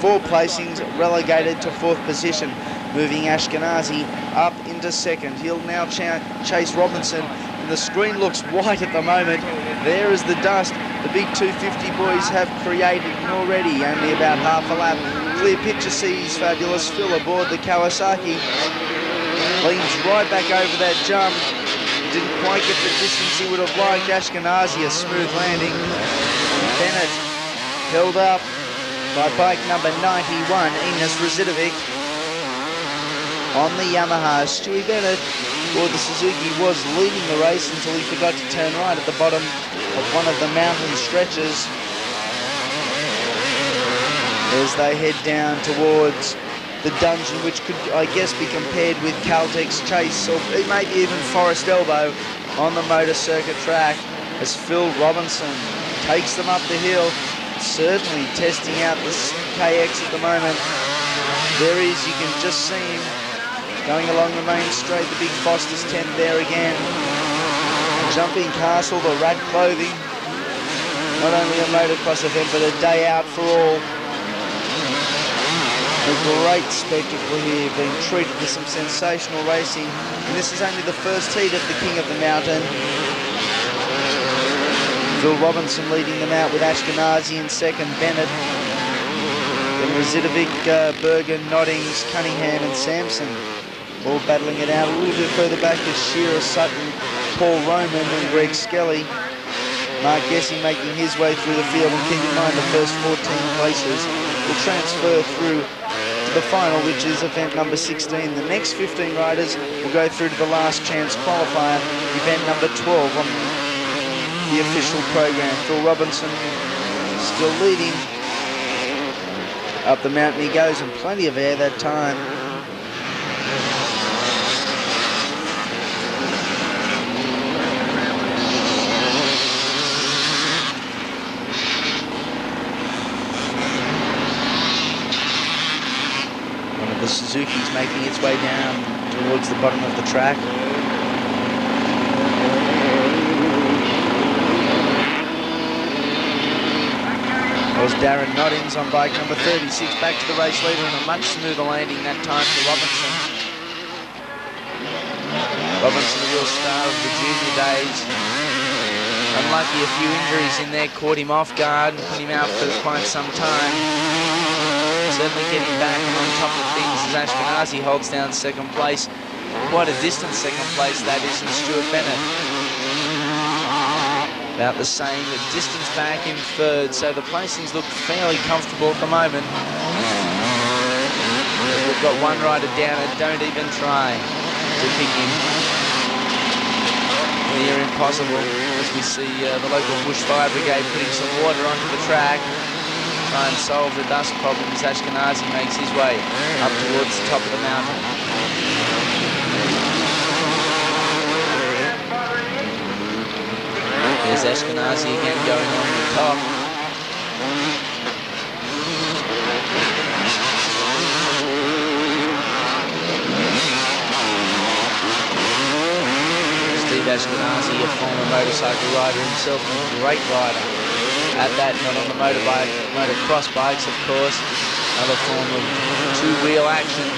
4 placings, relegated to 4th position, moving Ashkenazi up into 2nd. He'll now chase Robinson, and the screen looks white at the moment. There is the dust the big 250 boys have created already, only about half a lap. Clear picture sees fabulous Phil aboard the Kawasaki. Leans right back over that jump. Didn't quite get the distance he would have liked. Ashkenazi, a smooth landing. Bennett held up by bike number 91, Enos Razidovic. On the Yamaha, Stewie Bennett, or the Suzuki, was leading the race until he forgot to turn right at the bottom of one of the mountain stretches as they head down towards the dungeon, which could, I guess, be compared with Caltech's Chase, or maybe even Forest Elbow on the motor circuit track, as Phil Robinson takes them up the hill, certainly testing out the KX at the moment. There he is, you can just see him going along the main straight, the big Foster's tent there again. Jumping Castle, the rat clothing. Not only a motocross event, but a day out for all. A great spectacle here, being treated with some sensational racing. And this is only the first heat of the King of the Mountain. Phil Robinson leading them out with Ashkenazi in 2nd, Bennett. Then Razidovic, Bergen, Noddings, Cunningham and Sampson all battling it out. A little bit further back is Shearer, Sutton, Paul Roman and Greg Skelly. Mark Gessie making his way through the field, and keep in mind the first 14 places will transfer through to the final, which is event number 16. The next 15 riders will go through to the last chance qualifier, event number 12 on the official program. Phil Robinson still leading. Up the mountain he goes, and plenty of air that time. The Suzuki's making its way down towards the bottom of the track. That was Darren Noddings on bike number 36, back to the race leader, and a much smoother landing that time for Robinson. Robinson, the real star of the junior days. Unlucky, a few injuries in there caught him off guard and put him out for quite some time. Certainly getting back on top of things as Ashkenazi holds down 2nd place. Quite a distant 2nd place that is, and Stuart Bennett about the same, a distance back in 3rd, so the placings look fairly comfortable at the moment. We've got one rider down and don't even try to pick him. Near impossible, as we see the local bushfire brigade putting some water onto the track. Try and solve the dust problem as Ashkenazi makes his way up towards the top of the mountain. There's Ashkenazi again going on the top. Steve Ashkenazi, a former motorcycle rider himself, and a great rider at that, not on the motorbike, motocross bikes, of course. Another form of 2-wheel action.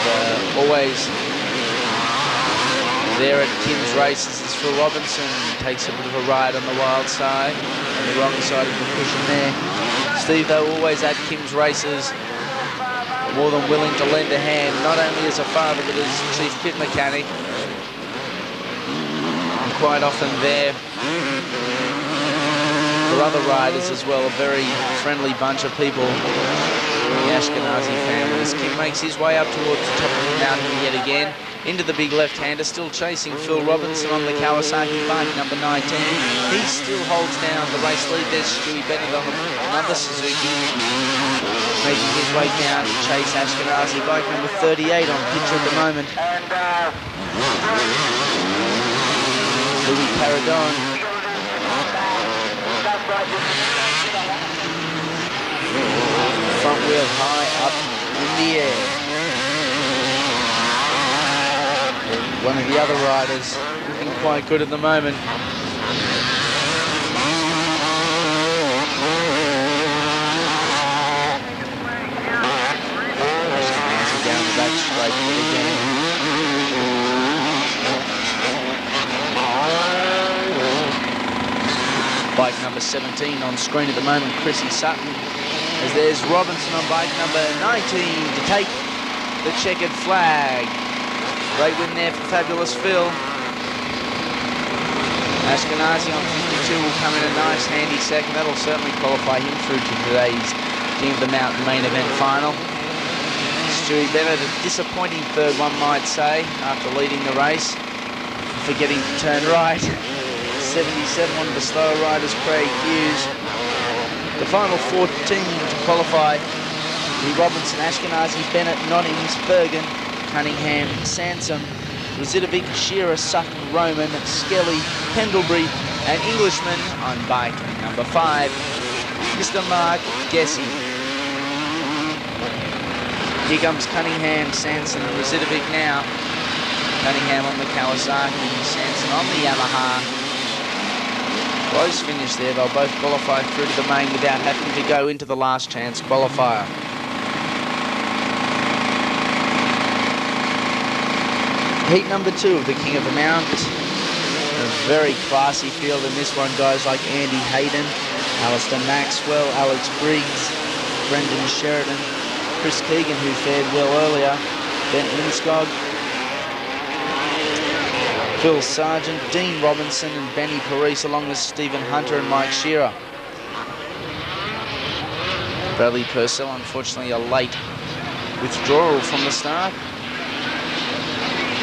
And, always there at Kim's races is Phil Robinson. Takes a bit of a ride on the wild side, on the wrong side of the cushion there. Steve, though, always at Kim's races, more than willing to lend a hand, not only as a father but as chief pit mechanic. And quite often there for other riders as well, a very friendly bunch of people, the Ashkenazi family. As Kim makes his way up towards the top of the mountain yet again, into the big left-hander, still chasing Phil Robinson on the Kawasaki bike, number 19. He still holds down the race lead. There's Stewie Bennett on another Suzuki, making his way down to chase Ashkenazi, bike number 38 on picture at the moment. Louis Paradon. Front wheel high up in the air. One of the other riders looking quite good at the moment. Down the back straight again. Bike number 17 on screen at the moment, Chrissy Sutton. As there's Robinson on bike number 19 to take the checkered flag. Great win there for Fabulous Phil. Ashkenazi on 52 will come in a nice handy second. That'll certainly qualify him through to today's King of the Mountain main event final. Stewie Bennett, a disappointing third, one might say, after leading the race, forgetting to turn right. 77 on the slower riders, Craig Hughes. The final 14 to qualify: the Robinson, Ashkenazi, Bennett, Noddings, Bergen, Cunningham, Sansom, Razidovic, Shearer, Sutton, Roman, Skelly, Pendlebury, and Englishman on bike number 5, Mr. Mark Gessie. Here comes Cunningham, Sansom, and Razidovic now. Cunningham on the Kawasaki, Sansom on the Yamaha. Close finish there. They'll both qualify through to the main without having to go into the last chance qualifier. Heat number 2 of the King of the Mountain. A very classy field in this one. Guys like Andy Hayden, Alistair Maxwell, Alex Briggs, Brendan Sheridan, Chris Keegan, who fared well earlier, Ben Inskog, Phil Sargent, Dean Robinson and Benny Parise, along with Stephen Hunter and Mike Shearer. Bradley Purcell, unfortunately a late withdrawal from the start.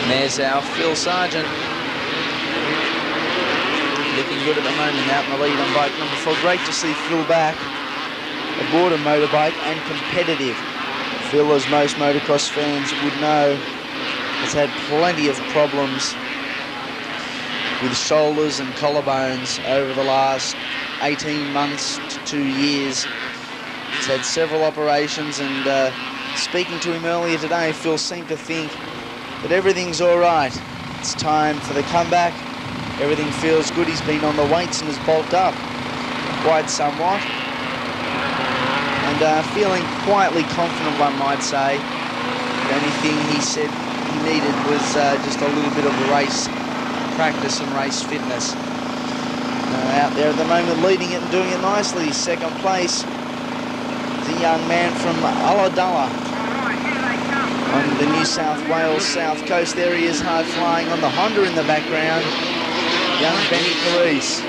And there's our Phil Sargent. Looking good at the moment, out in the lead on bike number 4. Great to see Phil back aboard a motorbike and competitive. Phil, as most motocross fans would know, has had plenty of problems with shoulders and collarbones over the last 18 months to 2 years. He's had several operations, and speaking to him earlier today, Phil seemed to think that everything's all right. It's time for the comeback. Everything feels good. He's been on the weights and has bulked up quite somewhat. And feeling quietly confident, one might say. The only thing he said he needed was just a little bit of race practice and race fitness. Out there at the moment, leading it and doing it nicely. Second place, the young man from Ulladulla on the New South Wales South Coast. There he is, high flying on the Honda in the background. Young Benny Parise.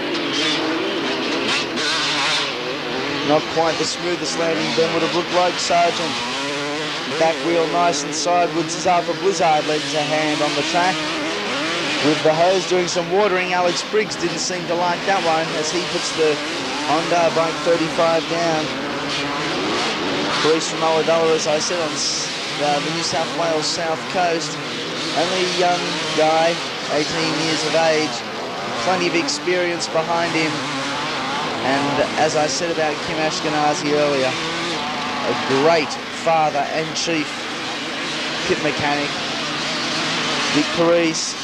Not quite the smoothest landing Ben would have looked like. Sargent, back wheel nice and sideways. Zafa Blizzard lends a hand on the track with the hose, doing some watering. Alex Briggs didn't seem to like that one as he puts the Honda bike 35 down. Parise from Ulladulla, as I said, on the New South Wales South Coast. Only a young guy, 18 years of age, plenty of experience behind him. And as I said about Kim Ashkenazi earlier, a great father and chief pit mechanic. Dick Parise,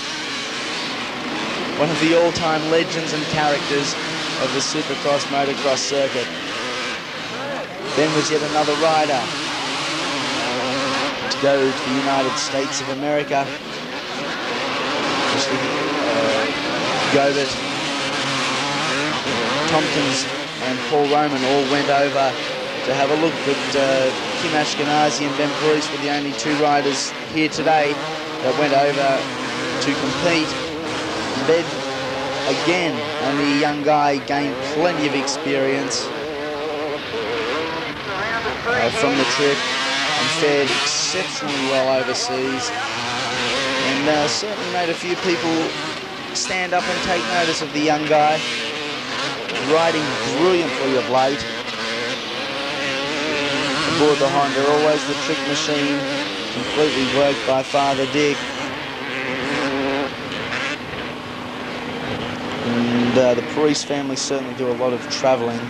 one of the all-time legends and characters of the Supercross motocross circuit. Ben was yet another rider to go to the United States of America. Gobert, Tompkins and Paul Roman all went over to have a look at Kim Ashkenazi and Ben Bruce were the only two riders here today that went over to compete. Ben, again, only a young guy, gained plenty of experience from the trip and fared exceptionally well overseas, and certainly made a few people stand up and take notice of the young guy, riding brilliantly of late. Aboard the Honda, always the trick machine, completely worked by Father Dick. And the Parise family certainly do a lot of travelling.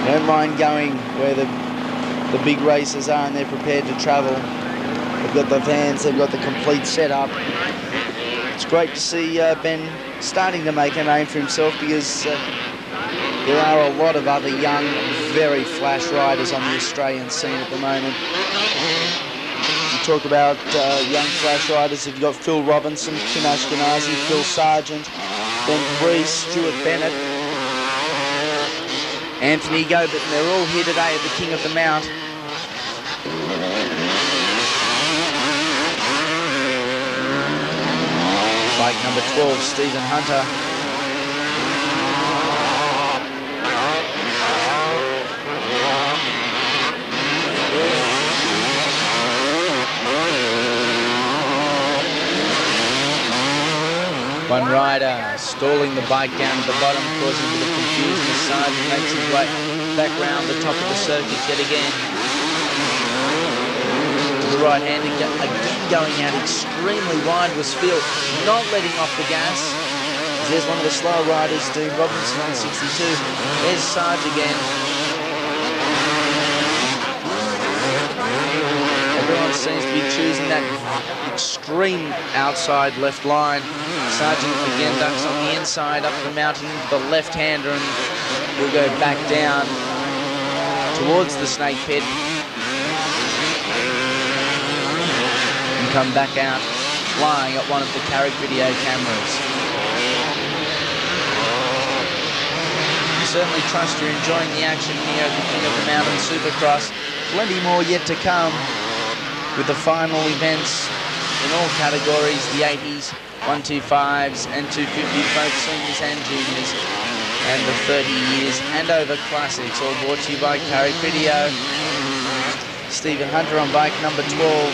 They don't mind going where the big races are, and they're prepared to travel. They've got the vans, they've got the complete setup. It's great to see Ben starting to make a name for himself, because there are a lot of other young, very flash riders on the Australian scene at the moment. You talk about young flash riders, you've got Phil Robinson, Kim Ashkenazi, Phil Sargent, Ben Priest, Stuart Bennett, Anthony Gobert, and they're all here today at the King of the Mount. Bike number 12, Stephen Hunter. One rider stalling the bike down at the bottom, causing a bit of confusion as Sargent makes his way back round the top of the circuit yet again. The right-hander again going out extremely wide was Phil, not letting off the gas. There's one of the slow riders, Dean Robinson on 62. There's Sarge again. Everyone seems to be choosing that extreme outside left line. Sargent again ducks on the inside up the mountain, the left-hander, and will go back down towards the snake pit and come back out flying at one of the Carrick video cameras. Certainly trust you're enjoying the action here at the King of the Mountain Supercross. Plenty more yet to come, with the final events in all categories, the 80s, 125s and 250s, both seniors and juniors, and the 30 years and over classics, all brought to you by Carrick Video. Stephen Hunter on bike number 12.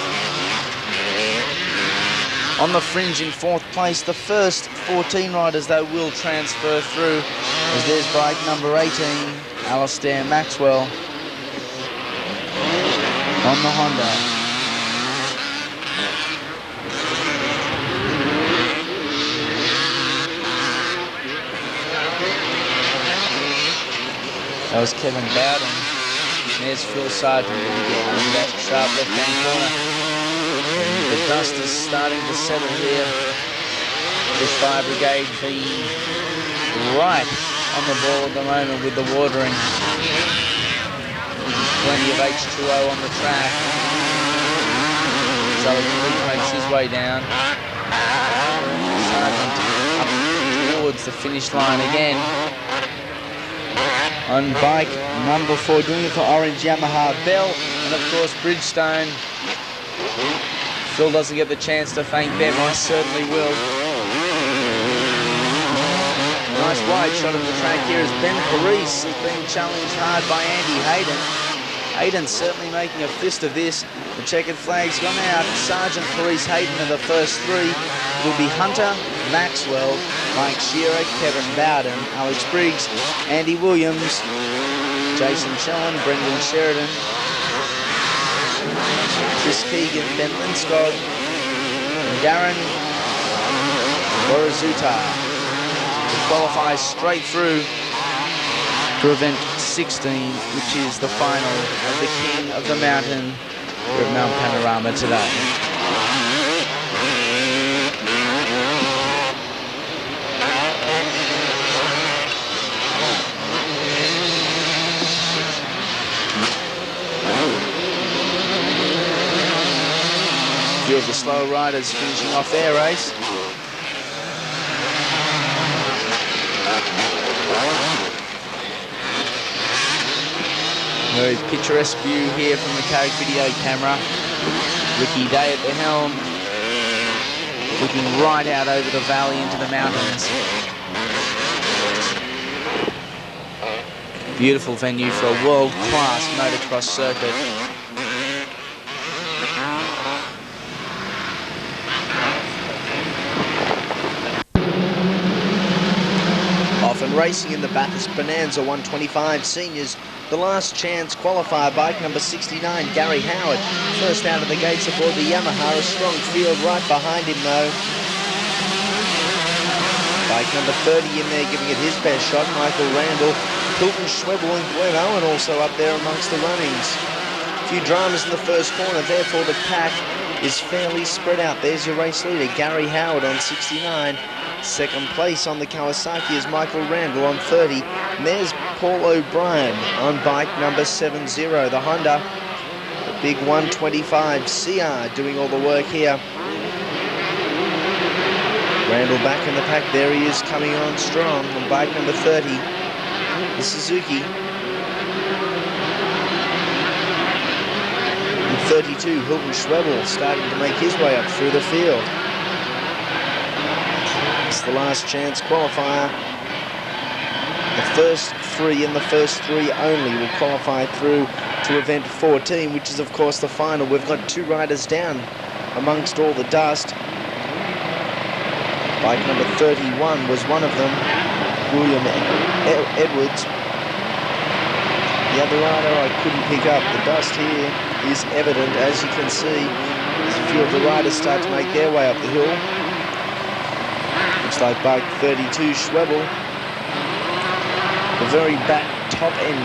On the fringe in 4th place, the first 14 riders that will transfer through, as there's bike number 18, Alistair Maxwell on the Honda. That was Kevin Bowden. There's Phil Sargent in that sharp left-hand corner. The dust is starting to settle here. This fire brigade being right on the ball at the moment with the watering. Plenty of H2O on the track. So he makes his way down. Sargent up towards the finish line again. On bike number 4, doing it for Orange Yamaha, Bell, and of course Bridgestone. Phil doesn't get the chance to thank them, I certainly will. Nice wide shot of the track here as Ben Parise is being challenged hard by Andy Hayden. Hayden certainly making a fist of this. The checkered flag's gone out. Sargent, Parise, Hayden are the first three. It'll be Hunter, Maxwell, Mike Shearer, Kevin Bowden, Alex Briggs, Andy Williams, Jason Chillen, Brendan Sheridan, Chris Keegan, Ben Linscott, and Darren Borozuta to qualify straight through to event 16, which is the final of the King of the Mountain here at Mount Panorama today. Few of the slow riders finishing off their race. Very picturesque view here from the Carrick video camera. Ricky Day at the helm, looking right out over the valley into the mountains. Beautiful venue for a world-class motocross circuit. Often racing in the Bathurst Bonanza 125 Seniors, the last chance qualifier bike number 69, Gary Howard. First out of the gates aboard the Yamaha, a strong field right behind him though. Bike number 30 in there giving it his best shot, Michael Randall. Hilton Schwebel and Glenn Owen also up there amongst the runnings. A few dramas in the first corner, therefore the pack is fairly spread out. There's your race leader, Gary Howard on 69. Second place on the Kawasaki is Michael Randall on 30. And there's Paul O'Brien on bike number 70, the Honda. The big 125 CR doing all the work here. Randall back in the pack. There he is coming on strong on bike number 30. The Suzuki. And 32, Hilton Schwebel starting to make his way up through the field. It's the last chance qualifier. The first three and the first three only will qualify through to event 14, which is of course the final. We've got two riders down amongst all the dust. Bike number 31 was one of them, William Edwards. The other rider I couldn't pick up. The dust here is evident, as you can see, as a few of the riders start to make their way up the hill. Looks like bike 32, Schwebel. The very back top end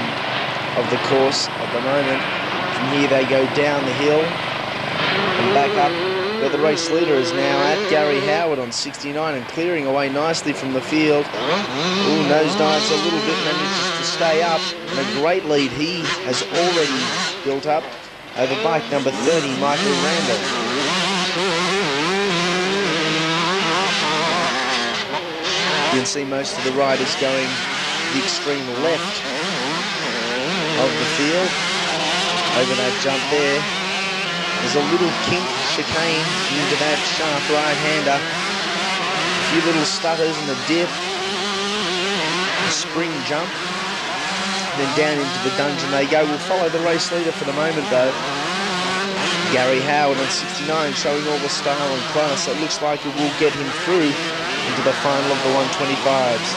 of the course at the moment. From here they go down the hill and back up where the race leader is now at, Gary Howard on 69, and clearing away nicely from the field. Ooh, nosedives a little bit, manages to stay up, and a great lead he has already built up over bike number 30, Michael Randall. You can see most of the riders going the extreme left of the field over that jump there. There's a little kink chicane into that sharp right-hander. A few little stutters and a dip. A spring jump. Then down into the dungeon they go. We'll follow the race leader for the moment though. Gary Howard on 69 showing all the style and class. It looks like it will get him through into the final of the 125s.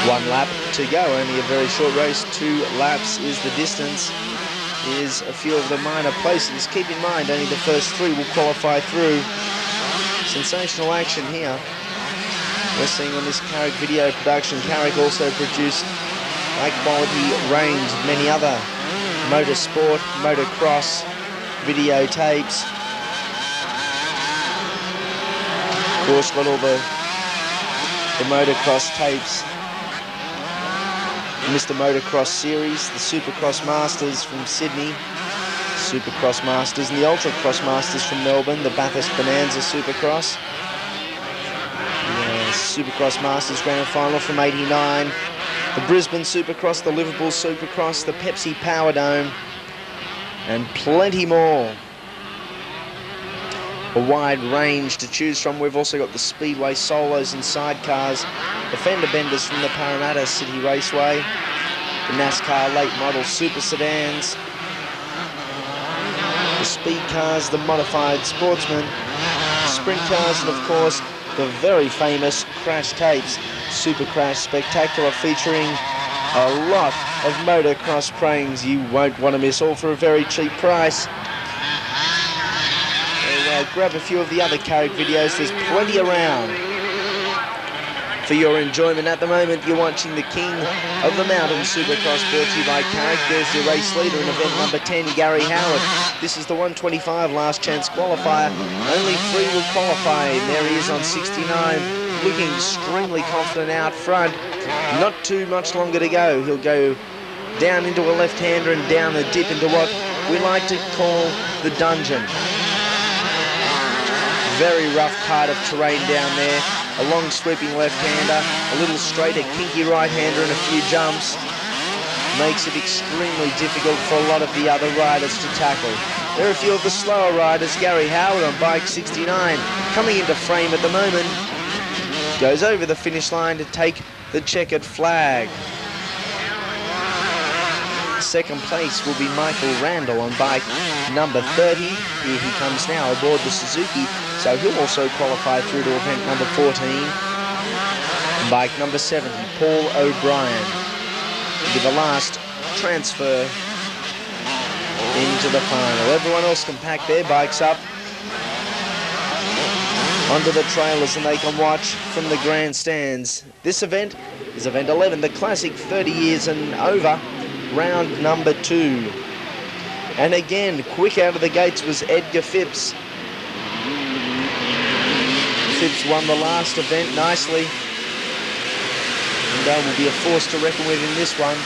1 lap to go, only a very short race. 2 laps is the distance. Here's a few of the minor places. Keep in mind, only the first 3 will qualify through. Sensational action here. We're seeing on this Carrick video production. Carrick also produced high-quality range of many other motorsport, motocross videotapes. Of course, got all the motocross tapes. Mr. Motocross series, the Supercross Masters from Sydney, Supercross Masters, and the Ultracross Masters from Melbourne, the Bathurst Bonanza Supercross, the Supercross Masters Grand Final from '89, the Brisbane Supercross, the Liverpool Supercross, the Pepsi Power Dome, and plenty more. A wide range to choose from. We've also got the Speedway solos and sidecars, the fender benders from the Parramatta City Raceway, the NASCAR late model super sedans, the speed cars, the modified sportsmen, sprint cars, and of course the very famous crash tapes. Super Crash Spectacular, featuring a lot of motocross pranks you won't want to miss, all for a very cheap price. Grab a few of the other Carrick videos, there's plenty around for your enjoyment. At the moment you're watching the King of the Mountain Supercross, brought to you by Carrick. There's your race leader in event number 10, Gary Howard. This is the 125 last chance qualifier. Only 3 will qualify, and there he is on 69, looking extremely confident out front. Not too much longer to go. He'll go down into a left-hander and down the dip into what we like to call the dungeon. Very rough part of terrain down there. a long sweeping left-hander, a little straighter, kinky right-hander and a few jumps. Makes it extremely difficult for a lot of the other riders to tackle. There are a few of the slower riders. Gary Howard on bike 69 coming into frame at the moment. Goes over the finish line to take the checkered flag. Second place will be Michael Randall on bike number 30. Here he comes now aboard the Suzuki, so he'll also qualify through to event number 14. Bike number 70, Paul O'Brien, will be the last transfer into the final. Everyone else can pack their bikes up onto the trailers and they can watch from the grandstands. This event is event 11, the Classic 30 years and over, round number 2. And again, quick out of the gates was Edgar Phipps. Phipps won the last event nicely, and will be a force to reckon with in this one.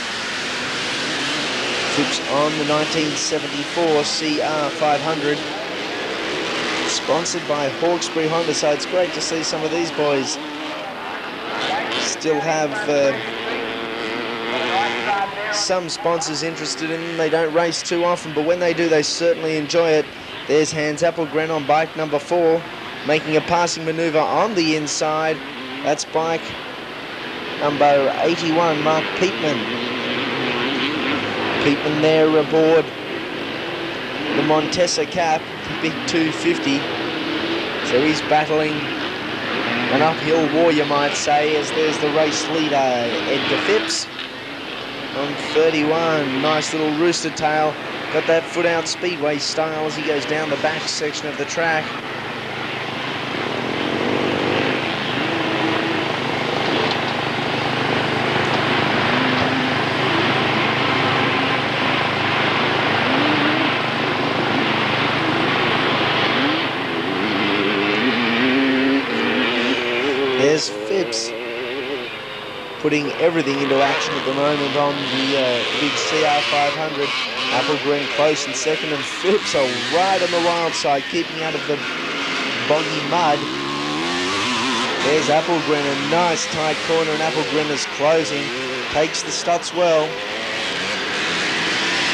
Phipps on the 1974 CR 500, sponsored by Hawkesbury Honda, so it's great to see some of these boys still have some sponsors interested in them. They don't race too often, but when they do, they certainly enjoy it. There's Hans Appelgren on bike number 4, making a passing manoeuvre on the inside. That's bike number 81, Mark Peatman. Peatman there aboard the Montesa Cap, the big 250. So he's battling an uphill war, you might say, as there's the race leader, Edgar Phipps on 31. Nice little rooster tail. Got that foot out speedway style as he goes down the back section of the track. There's Phipps putting everything into action at the moment on the big CR 500. Appelgren close in second, and Phipps are right on the wild side, keeping out of the boggy mud. There's Appelgren, a nice tight corner, and Appelgren is closing. Takes the Stutz well. A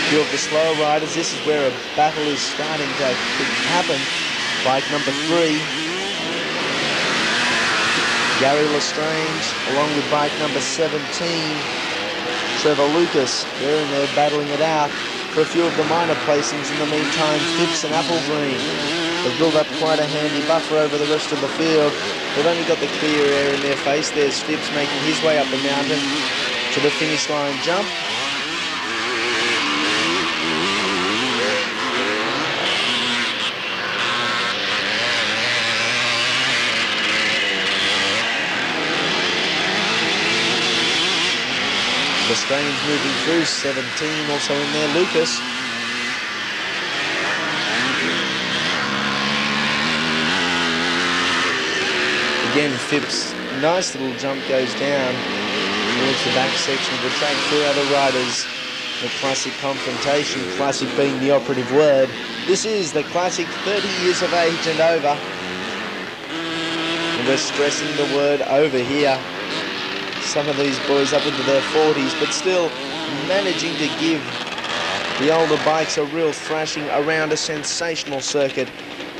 few of the slower riders, this is where a battle is starting to happen. Bike number 3. Gary Lestrange, along with bike number 17, Trevor Lucas. They're in there battling it out for a few of the minor placings. In the meantime, Phipps and Appelgren have built up quite a handy buffer over the rest of the field. They've only got the clear air in their face. There's Phipps making his way up the mountain to the finish line jump. Lestrange moving through, 17 also in there, Lucas. Again, Phipps, nice little jump goes down towards the back section of the track. 2 other riders, the Classic confrontation, Classic being the operative word. This is the Classic 30 years of age and over. And we're stressing the word over here. Some of these boys up into their 40s, but still managing to give the older bikes a real thrashing around a sensational circuit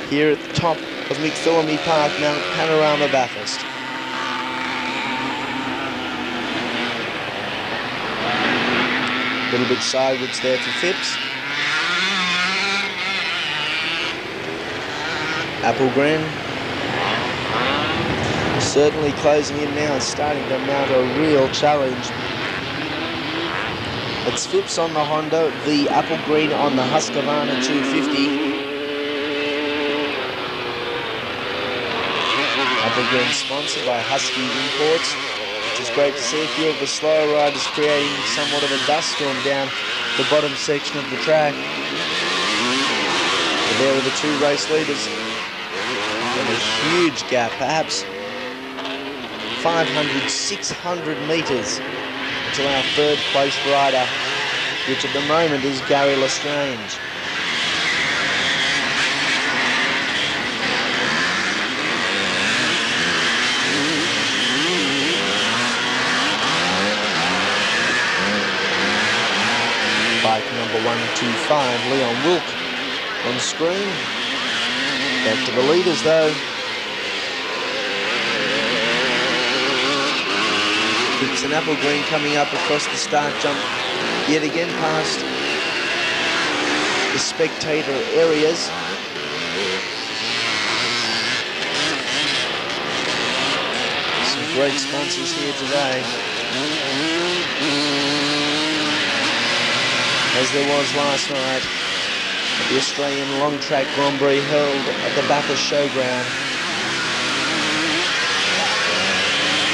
here at the top of McPhillamy Park, Mount Panorama, Bathurst. A little bit sideways there for Phipps. Appelgren certainly closing in now and starting to mount a real challenge. It's Phipps on the Honda, the Appelgren on the Husqvarna 250. Appelgren sponsored by Husky Imports, which is great to see. A few of the slower riders creating somewhat of a dust storm down the bottom section of the track. And there are the 2 race leaders. And a huge gap, perhaps 500, 600 metres to our 3rd place rider, which at the moment is Gary Lestrange. 2.25. Leon Wilk on screen. Back to the leaders though. It's an apple green coming up across the start jump yet again past the spectator areas. Some great sponsors here today, as there was last night at the Australian Long Track Grand Prix held at the Bathurst Showground.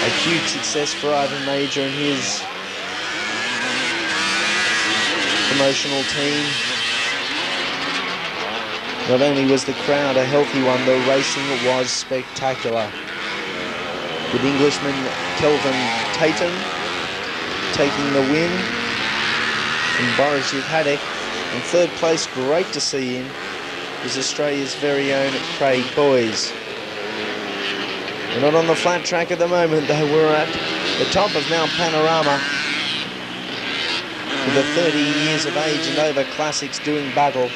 A huge success for Ivan Major and his promotional team. Not only was the crowd a healthy one, the racing was spectacular, with Englishman Kelvin Tatum taking the win from Boris Haddock. In third place, great to see him, was Australia's very own Craig Boys. We're not on the flat track at the moment, though. We're at the top of Mount Panorama, with the 30 years of age and over classics doing battle.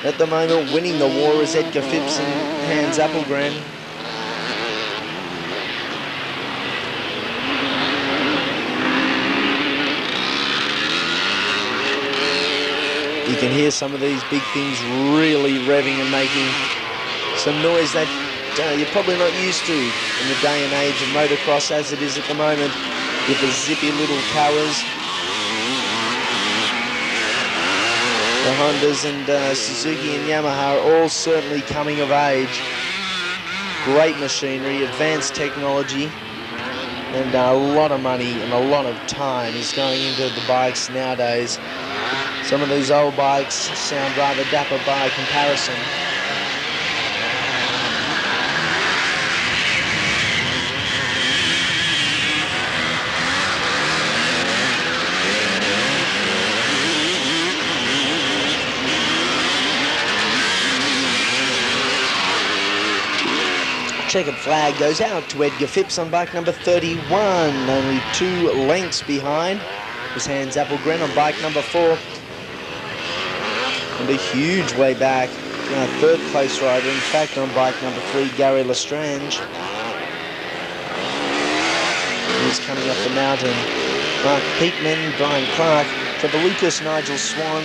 At the moment, winning the war is Edgar Phipps and Hans Appelgren. You can hear some of these big things really revving and making some noise that you're probably not used to in the day and age of motocross as it is at the moment, with the zippy little colours. The Hondas and Suzuki and Yamaha are all certainly coming of age. Great machinery, advanced technology, and a lot of money and a lot of time is going into the bikes nowadays. Some of these old bikes sound rather dapper by comparison. Checkered flag goes out to Edgar Phipps on bike number 31, only 2 lengths behind was Hans Appelgren on bike number 4. And a huge way back, third place rider, in fact, on bike number 3, Gary Lestrange. He's coming up the mountain. Mark Peakman, Brian Clark, Trevor Lucas, Nigel Swan,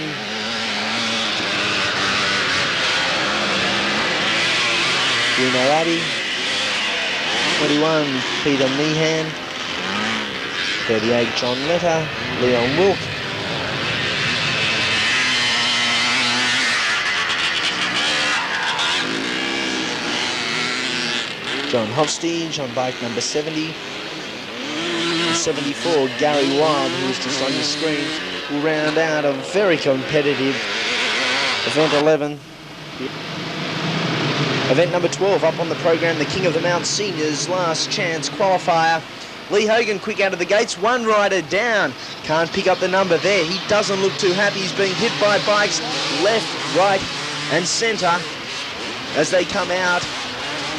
Bruno Addy, 21, Peter Meehan, 38, John Letta, Leon Wilk, John Hofstige on bike number 70, 74, Gary Wild, who is just on your screen, will round out a very competitive event 11. Event number 12 up on the program, the King of the Mount Seniors last chance qualifier. Lee Hogan quick out of the gates, one rider down. Can't pick up the number there. He doesn't look too happy. He's being hit by bikes left, right and centre as they come out.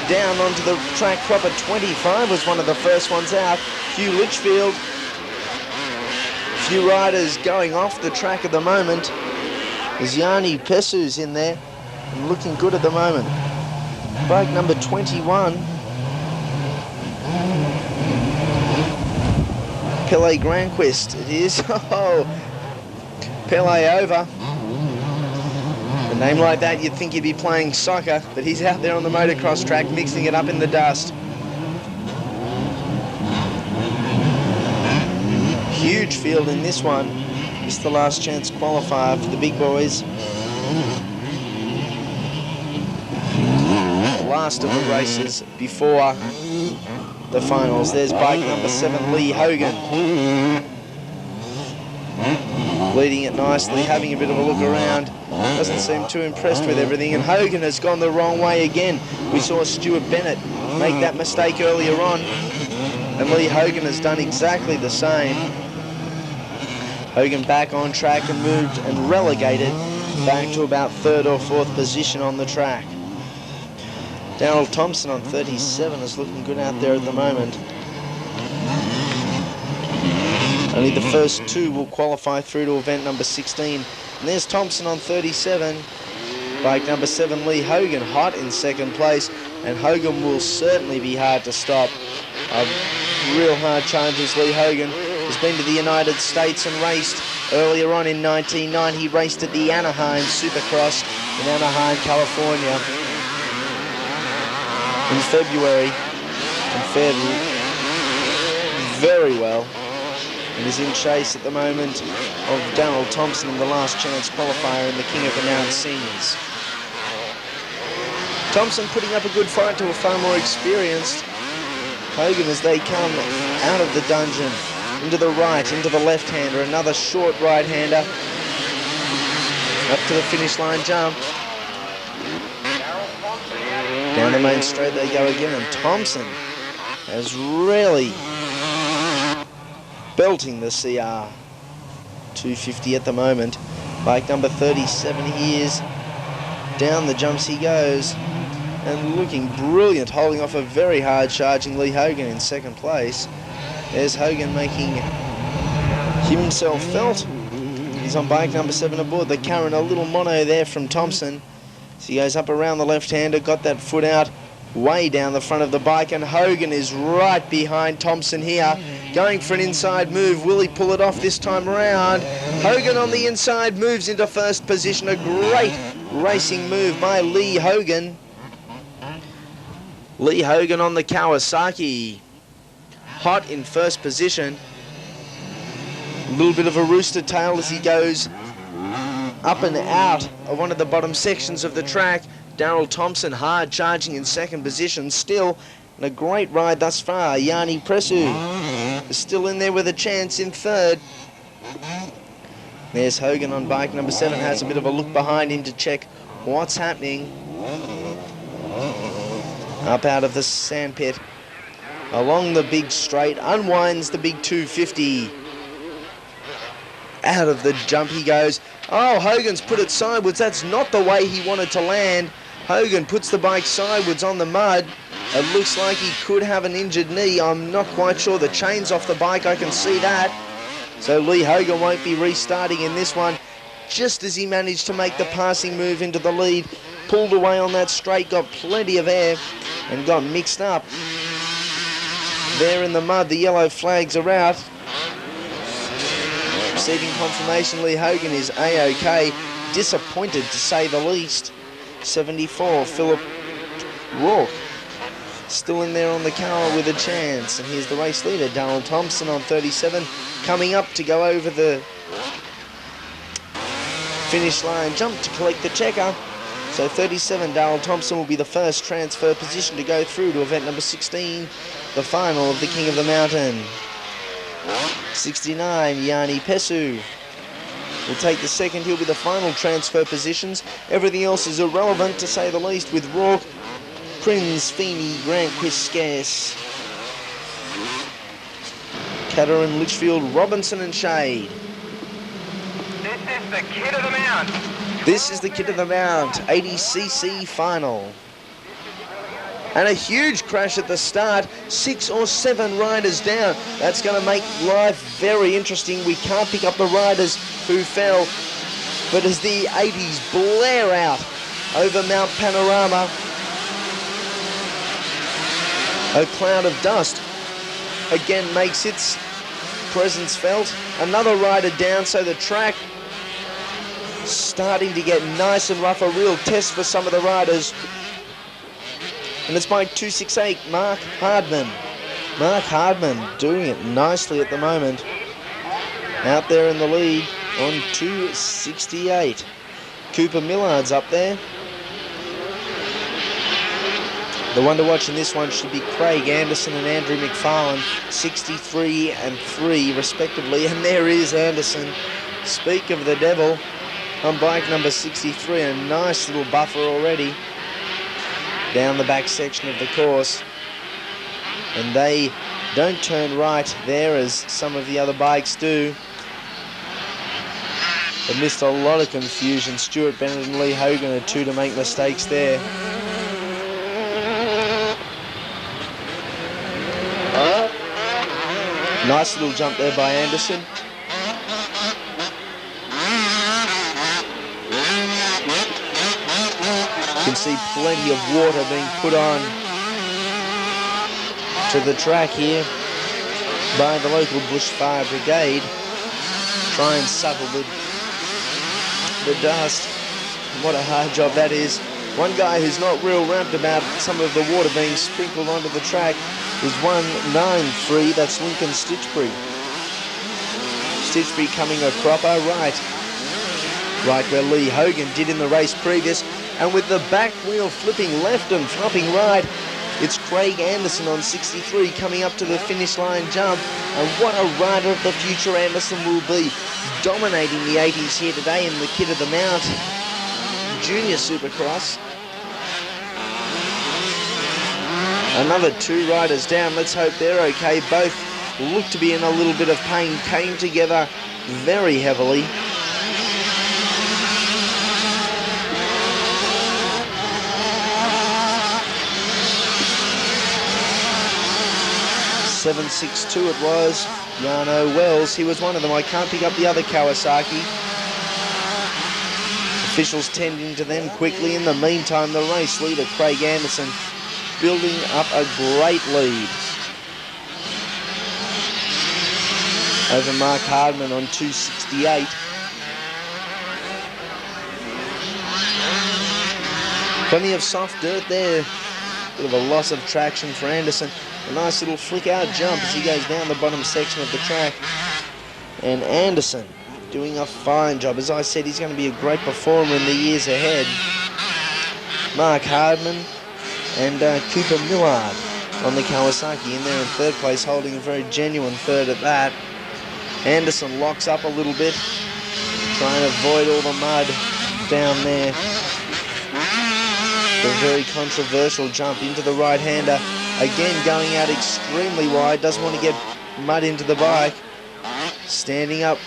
Down onto the track proper. 25 was one of the first ones out. Hugh Litchfield. A few riders going off the track at the moment. There's Yanni Pessu's in there and looking good at the moment. Bike number 21. Pele Granquist, it is. Oh, Pele over. A name like that, you'd think he'd be playing soccer, but he's out there on the motocross track mixing it up in the dust. Huge field in this one. It's the last chance qualifier for the big boys. Last of the races before the finals. There's bike number 7, Lee Hogan. Leading it nicely, having a bit of a look around. Doesn't seem too impressed with everything. And Hogan has gone the wrong way again. We saw Stuart Bennett make that mistake earlier on. And Lee Hogan has done exactly the same. Hogan back on track and moved and relegated back to about 3rd or 4th position on the track. Darrell Thompson on 37 is looking good out there at the moment. Only the first 2 will qualify through to event number 16. And there's Thompson on 37. Bike number 7, Lee Hogan, hot in second place. And Hogan will certainly be hard to stop. A real hard challenges. Lee Hogan has been to the United States and raced earlier on in 1990. He raced at the Anaheim Supercross in Anaheim, California in February and fared very well, and is in chase at the moment of Darryl Thompson in the last chance qualifier in the King of the Mountain Seniors. Thompson putting up a good fight to a far more experienced Hogan as they come out of the dungeon, into the right, into the left-hander, another short right-hander, up to the finish line jump. Down the main straight they go again, and Thompson is really belting the CR 250 at the moment. Bike number 37 here, down the jumps he goes, and looking brilliant, holding off a very hard charging Lee Hogan in second place. There's Hogan making himself felt. He's on bike number 7 aboard the Karen, a little mono there from Thompson. So he goes up around the left-hander, got that foot out way down the front of the bike, and Hogan is right behind Thompson here, going for an inside move. Will he pull it off this time around? Hogan on the inside moves into first position. A great racing move by Lee Hogan. Lee Hogan on the Kawasaki, hot in first position. A little bit of a rooster tail as he goes up and out of one of the bottom sections of the track. Darryl Thompson hard charging in second position still, and a great ride thus far. Yanni Presu is still in there with a chance in third. There's Hogan on bike number 7, has a bit of a look behind him to check what's happening. Up out of the sandpit, along the big straight, unwinds the big 250. Out of the jump he goes. Oh, Hogan's put it sideways. That's not the way he wanted to land. Hogan puts the bike sideways on the mud. It looks like he could have an injured knee. I'm not quite sure. The chain's off the bike, I can see that. So Lee Hogan won't be restarting in this one. Just as he managed to make the passing move into the lead, pulled away on that straight, got plenty of air, and got mixed up. There in the mud, the yellow flags are out. Receiving confirmation, Lee Hogan is A-OK. Disappointed, to say the least. 74, Philip Rourke, still in there on the car with a chance. And here's the race leader, Darryl Thompson on 37, coming up to go over the finish line jump to collect the checker. So 37, Darryl Thompson will be the first transfer position to go through to event number 16, the final of the King of the Mountain. 69, Yanni Presu will take the second. He'll be the final transfer positions. Everything else is irrelevant, to say the least, with Rourke, Prinz, Feeney, Grant, Scarce, Caterin, Litchfield, Robinson and Shade. This is the Kid of the Mount. This is the Kid of the Mount, 80cc final. And a huge crash at the start, 6 or 7 riders down. That's going to make life very interesting. We can't pick up the riders who fell, but as the 80s blare out over Mount Panorama, a cloud of dust again makes its presence felt. Another rider down, so the track starting to get nice and rough, a real test for some of the riders. And it's bike 268, Mark Hardman. Mark Hardman doing it nicely at the moment. Out there in the lead on 268. Cooper Millard's up there. The one to watch in this one should be Craig Anderson and Andrew McFarlane, 63 and 3 respectively. And there is Anderson. Speak of the devil, on bike number 63, a nice little buffer already down the back section of the course, and they don't turn right there as some of the other bikes do. They missed a lot of confusion. Stuart Bennett and Lee Hogan are two to make mistakes there. Nice little jump there by Anderson. see plenty of water being put on to the track here by the local bushfire brigade. Try and settle the dust. What a hard job that is. One guy who's not real ramped about some of the water being sprinkled onto the track is 193, that's Lincoln Stitchbury. Stitchbury coming a cropper right where Lee Hogan did in the race previous, and with the back wheel flipping left and flopping right, it's Craig Anderson on 63 coming up to the finish line jump, and what a rider of the future Anderson will be, dominating the 80s here today in the Kid of the Mount Junior Supercross. Another 2 riders down. Let's hope they're okay. Both look to be in a little bit of pain. Came together very heavily. .762 it was. Yano Wells, he was one of them. I can't pick up the other Kawasaki. Officials tending to them quickly. In the meantime, the race leader, Craig Anderson, building up a great lead over Mark Hardman on 268. Plenty of soft dirt there. Bit of a loss of traction for Anderson. A nice little flick out jump as he goes down the bottom section of the track. And Anderson doing a fine job. As I said, he's going to be a great performer in the years ahead. Mark Hardman and Cooper Millard on the Kawasaki in there in third place, holding a very genuine third at that. Anderson locks up a little bit, trying to avoid all the mud down there. The very controversial jump into the right-hander. Again, going out extremely wide, doesn't want to get mud into the bike. Standing up.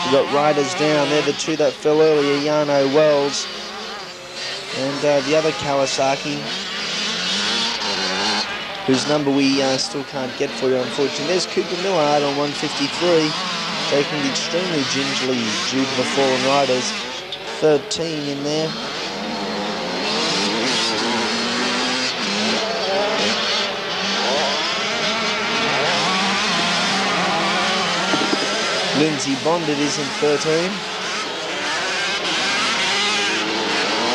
We've got riders down. They're the 2 that fell earlier, Yano Wells and the other Kawasaki, whose number we still can't get for you, unfortunately. There's Cooper Millard on 153, taking it extremely gingerly due to the fallen riders. 13 in there. Lindsay Bonded is in 13.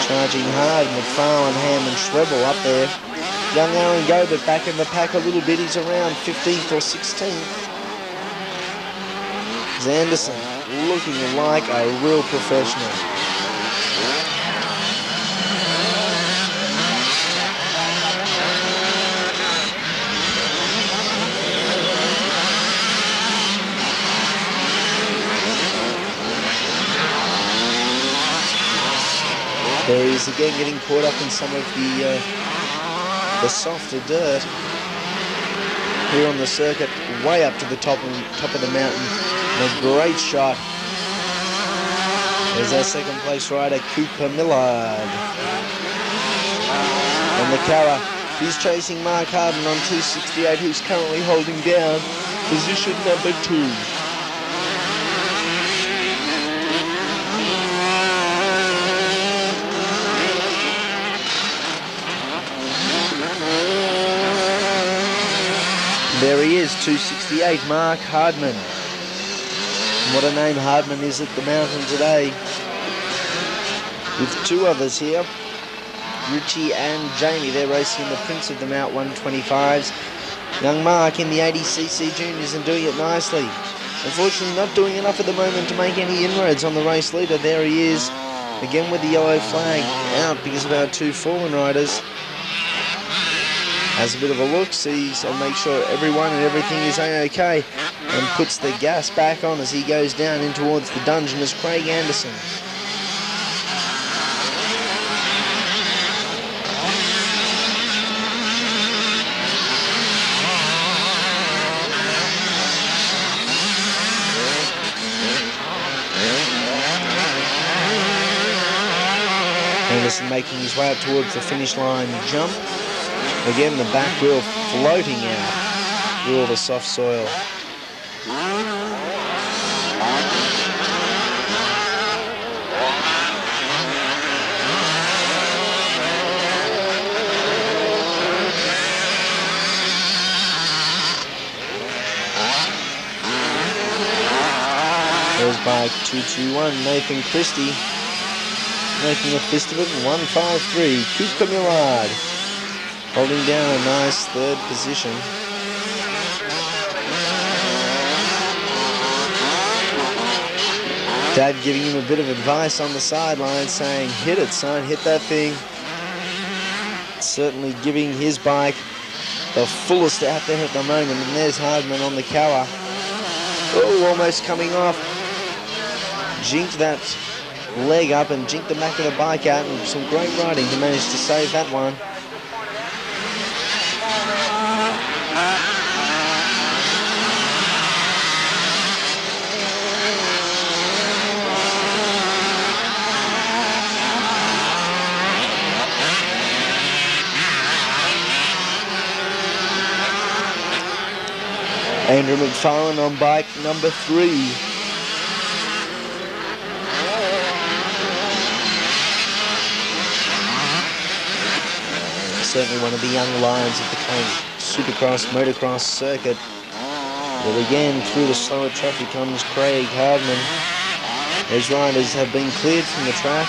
Charging hard, McFarlane, Ham and Schrebel up there. Young Aaron Gobert back in the pack a little bit. He's around 15th or 16th. Anderson looking like a real professional. There he is again, getting caught up in some of the softer dirt here on the circuit, way up to the top of the mountain. And a great shot. There's our second place rider, Cooper Millard. On the Cara, he's chasing Mark Hardman on 268, who's currently holding down position number 2. There he is, 268, Mark Hardman. What a name Hardman is at the mountain today. With 2 others here, Richie and Jamie. They're racing in the Prince of the Mount 125s. Young Mark in the 80cc juniors and doing it nicely. Unfortunately not doing enough at the moment to make any inroads on the race leader. There he is, again with the yellow flag out because of our 2 fallen riders. Has a bit of a look, sees and makes sure everyone and everything is okay, and puts the gas back on as he goes down in towards the dungeon as Craig Anderson. Anderson making his way up towards the finish line jump. Again, the back wheel floating out through all the soft soil. bike 221, Nathan Christie, making a fist of it, 153. Kuka Millard holding down a nice third position. Dad giving him a bit of advice on the sideline, saying, hit it, son, hit that thing. Certainly giving his bike the fullest out there at the moment. And there's Hardman on the cower. Oh, almost coming off. Jinked that leg up and jinked the back of the bike out, and some great riding to manage to save that one. Andrew McFarlane on bike number 3. Certainly one of the young lions of the current Supercross, Motocross circuit. But again, through the slower traffic comes Craig Hardman. Those riders have been cleared from the track.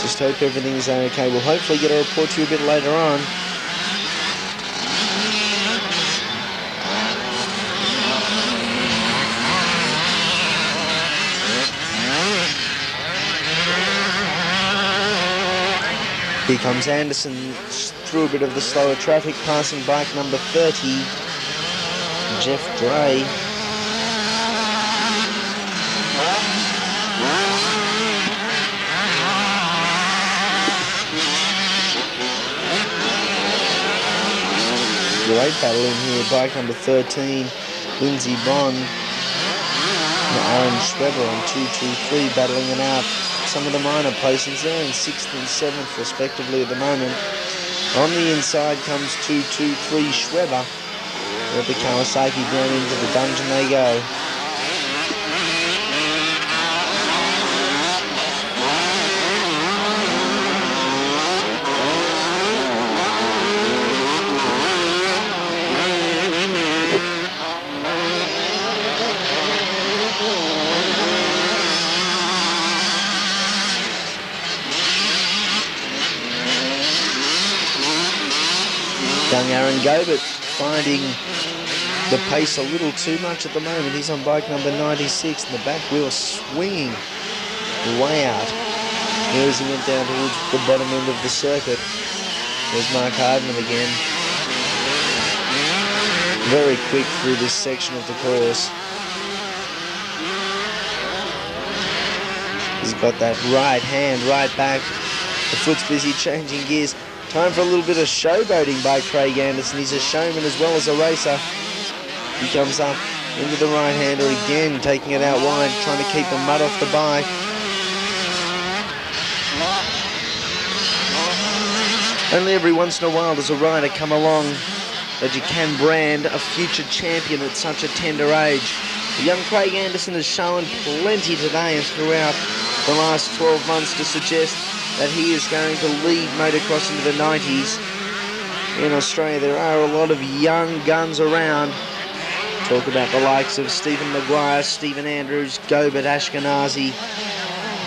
Just hope everything's okay. We'll hopefully get a report to you a bit later on. Here comes Anderson through a bit of the slower traffic, passing bike number 30, Jeff Dray. Great battle in here, bike number 13, Lindsay Bond and Aaron Schweber on 223, battling it out. Some of the minor placings there in 6th and 7th respectively at the moment. On the inside comes 223 Schweber. With the Kawasaki down into the dungeon they go. Young Aaron Gobert finding the pace a little too much at the moment. He's on bike number 96 and the back wheel swinging way out. Here as he went down towards the bottom end of the circuit. There's Mark Hardman again. Very quick through this section of the course. He's got that right hand right back. The foot's busy changing gears. Time for a little bit of showboating by Craig Anderson. He's a showman as well as a racer. He comes up into the right-hander again, taking it out wide, trying to keep the mud off the bike. Only every once in a while does a rider come along that you can brand a future champion at such a tender age. The young Craig Anderson has shown plenty today and throughout the last 12 months to suggest that he is going to lead motocross into the 90s. In Australia, there are a lot of young guns around. Talk about the likes of Stephen Maguire, Stephen Andrews, Gobert, Ashkenazi,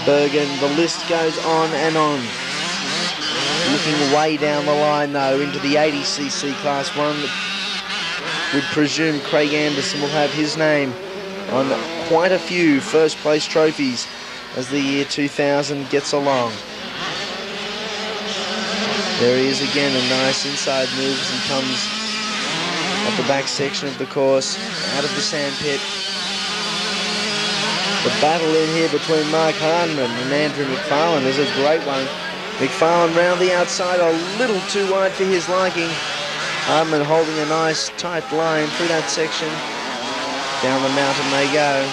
Bergen. The list goes on and on. Looking way down the line, though, into the 80cc Class 1, would presume Craig Anderson will have his name on quite a few first-place trophies as the year 2000 gets along. There he is again, a nice inside move as he comes up the back section of the course, out of the sandpit. The battle in here between Mark Hardman and Andrew McFarlane is a great one. McFarlane round the outside, a little too wide for his liking. Hardman holding a nice tight line through that section. Down the mountain they go.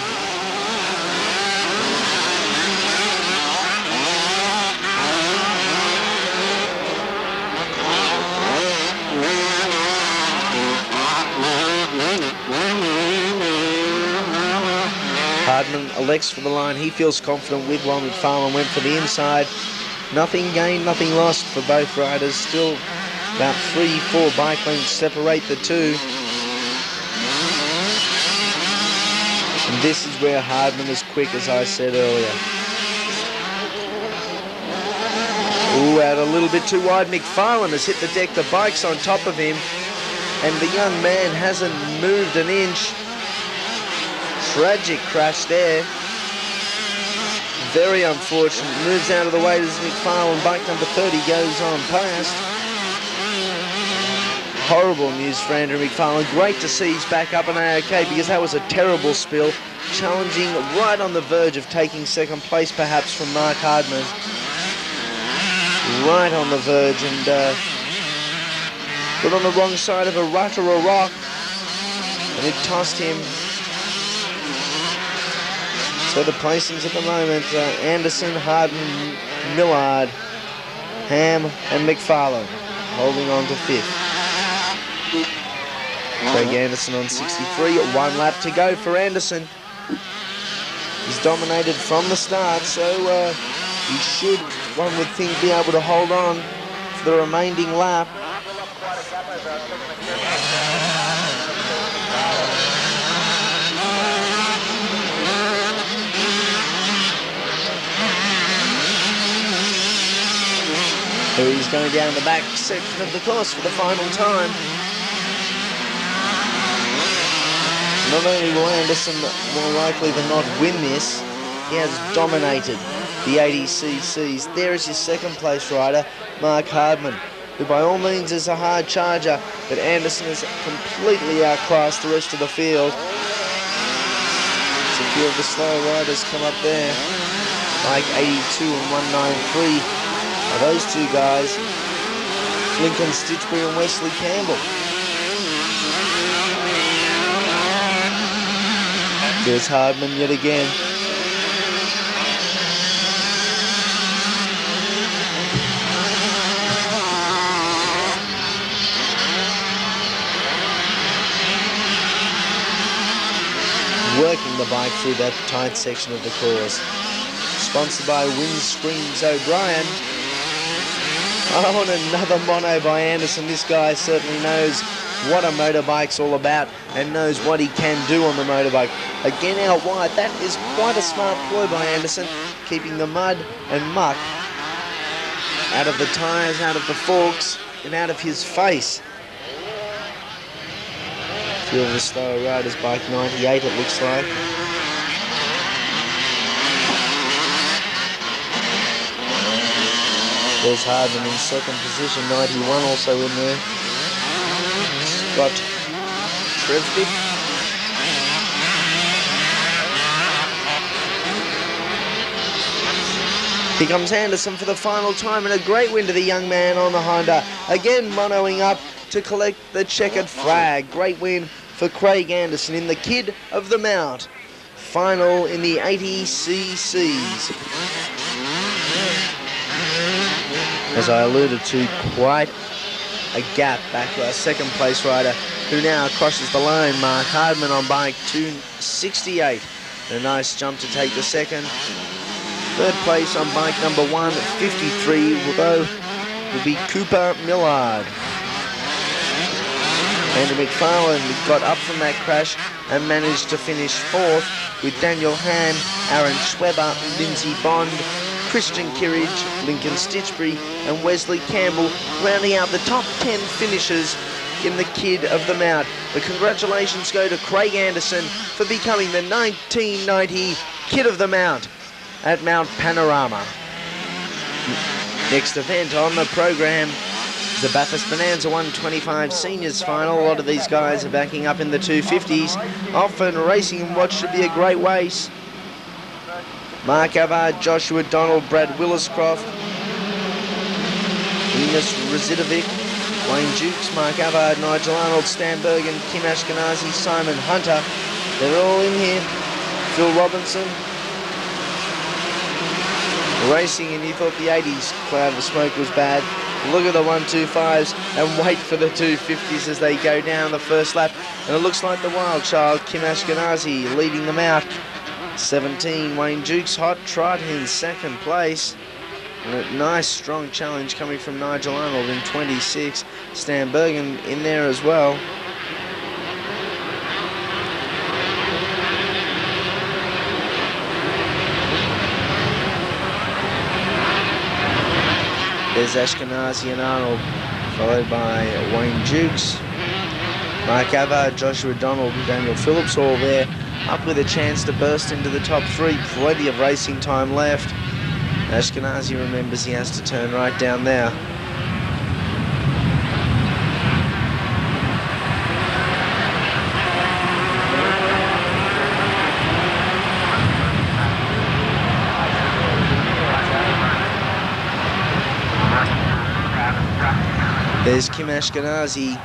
Hardman elects for the line he feels confident with, while McFarlane went for the inside. Nothing gained, nothing lost for both riders. Still about 3-4 bike lengths separate the two. This is where Hardman is quick, as I said earlier. Ooh, out a little bit too wide. McFarlane has hit the deck. The bike's on top of him. And the young man hasn't moved an inch. Tragic crash there. Very unfortunate. Moves out of the way as McFarlane. Bike number 30 goes on past. Horrible news for Andrew McFarlane. Great to see he's back up and A-OK, because that was a terrible spill. Challenging right on the verge of taking second place perhaps from Mark Hardman. Right on the verge, and got on the wrong side of a rut or a rock, and it tossed him. So the placings at the moment, Anderson, Hardman, Millard, Ham and McFarlane holding on to 5th. Craig Anderson on 63, 1 lap to go for Anderson. He's dominated from the start, so he should, one would think, be able to hold on for the remaining lap. Here he's going down the back section of the course for the final time. Not only will Anderson more likely than not win this, he has dominated the 80cc's. There is his second place rider, Mark Hardman, who by all means is a hard charger, but Anderson has completely outclassed the rest of the field. So a few of the slow riders come up there, like 82 and 193 are those two guys, Lincoln Stitchbury and Wesley Campbell. There's Hardman yet again. Working the bike through that tight section of the course. Sponsored by Windscreens O'Brien. Oh, and another mono by Anderson. This guy certainly knows what a motorbike's all about and knows what he can do on the motorbike. Again out wide. That is quite a smart ploy by Anderson, keeping the mud and muck out of the tyres, out of the forks, and out of his face. A few of the slower riders, bike 98 it looks like. There's Hardman in second position, 91 also in there. Got Trevdick. Here comes Anderson for the final time, and a great win to the young man on the Honda. Again monoing up to collect the checkered flag. Great win for Craig Anderson in the Kid of the Mount. Final in the 80cc's. As I alluded to, quite a gap back to our second place rider, who now crosses the line. Mark Hardman on bike 268. A nice jump to take the second. Third place on bike number 153 will be Cooper Millard. Andrew McFarlane got up from that crash and managed to finish 4th, with Daniel Ham, Aaron Schweber, Lindsay Bond, Christian Kirridge, Lincoln Stitchbury and Wesley Campbell rounding out the top 10 finishers in the Kid of the Mount. But congratulations go to Craig Anderson for becoming the 1990 Kid of the Mount at Mount Panorama. Next event on the program is the Bathurst Bonanza 125 Seniors Final. A lot of these guys are backing up in the 250s, often racing in what should be a great race. Mark Avard, Joshua Donald, Brad Williscroft, Linus Rezidovic, Wayne Jukes, Mark Avard, Nigel Arnold, Stan Bergen, Kim Ashkenazi, Simon Hunter. They're all in here. Phil Robinson. Racing, and you thought the 80s cloud of smoke was bad. Look at the 125s and wait for the 250s as they go down the first lap. And it looks like the wild child, Kim Ashkenazi, leading them out. 17, Wayne Jukes, hot trot in second place. And a nice strong challenge coming from Nigel Arnold in 26. Stan Bergen in there as well. There's Ashkenazi and Arnold, followed by Wayne Jukes, Mark Avard, Joshua Donald and Daniel Phillips all there, up with a chance to burst into the top three. Plenty of racing time left. Ashkenazi remembers he has to turn right down there. There's Kim Ashkenazi,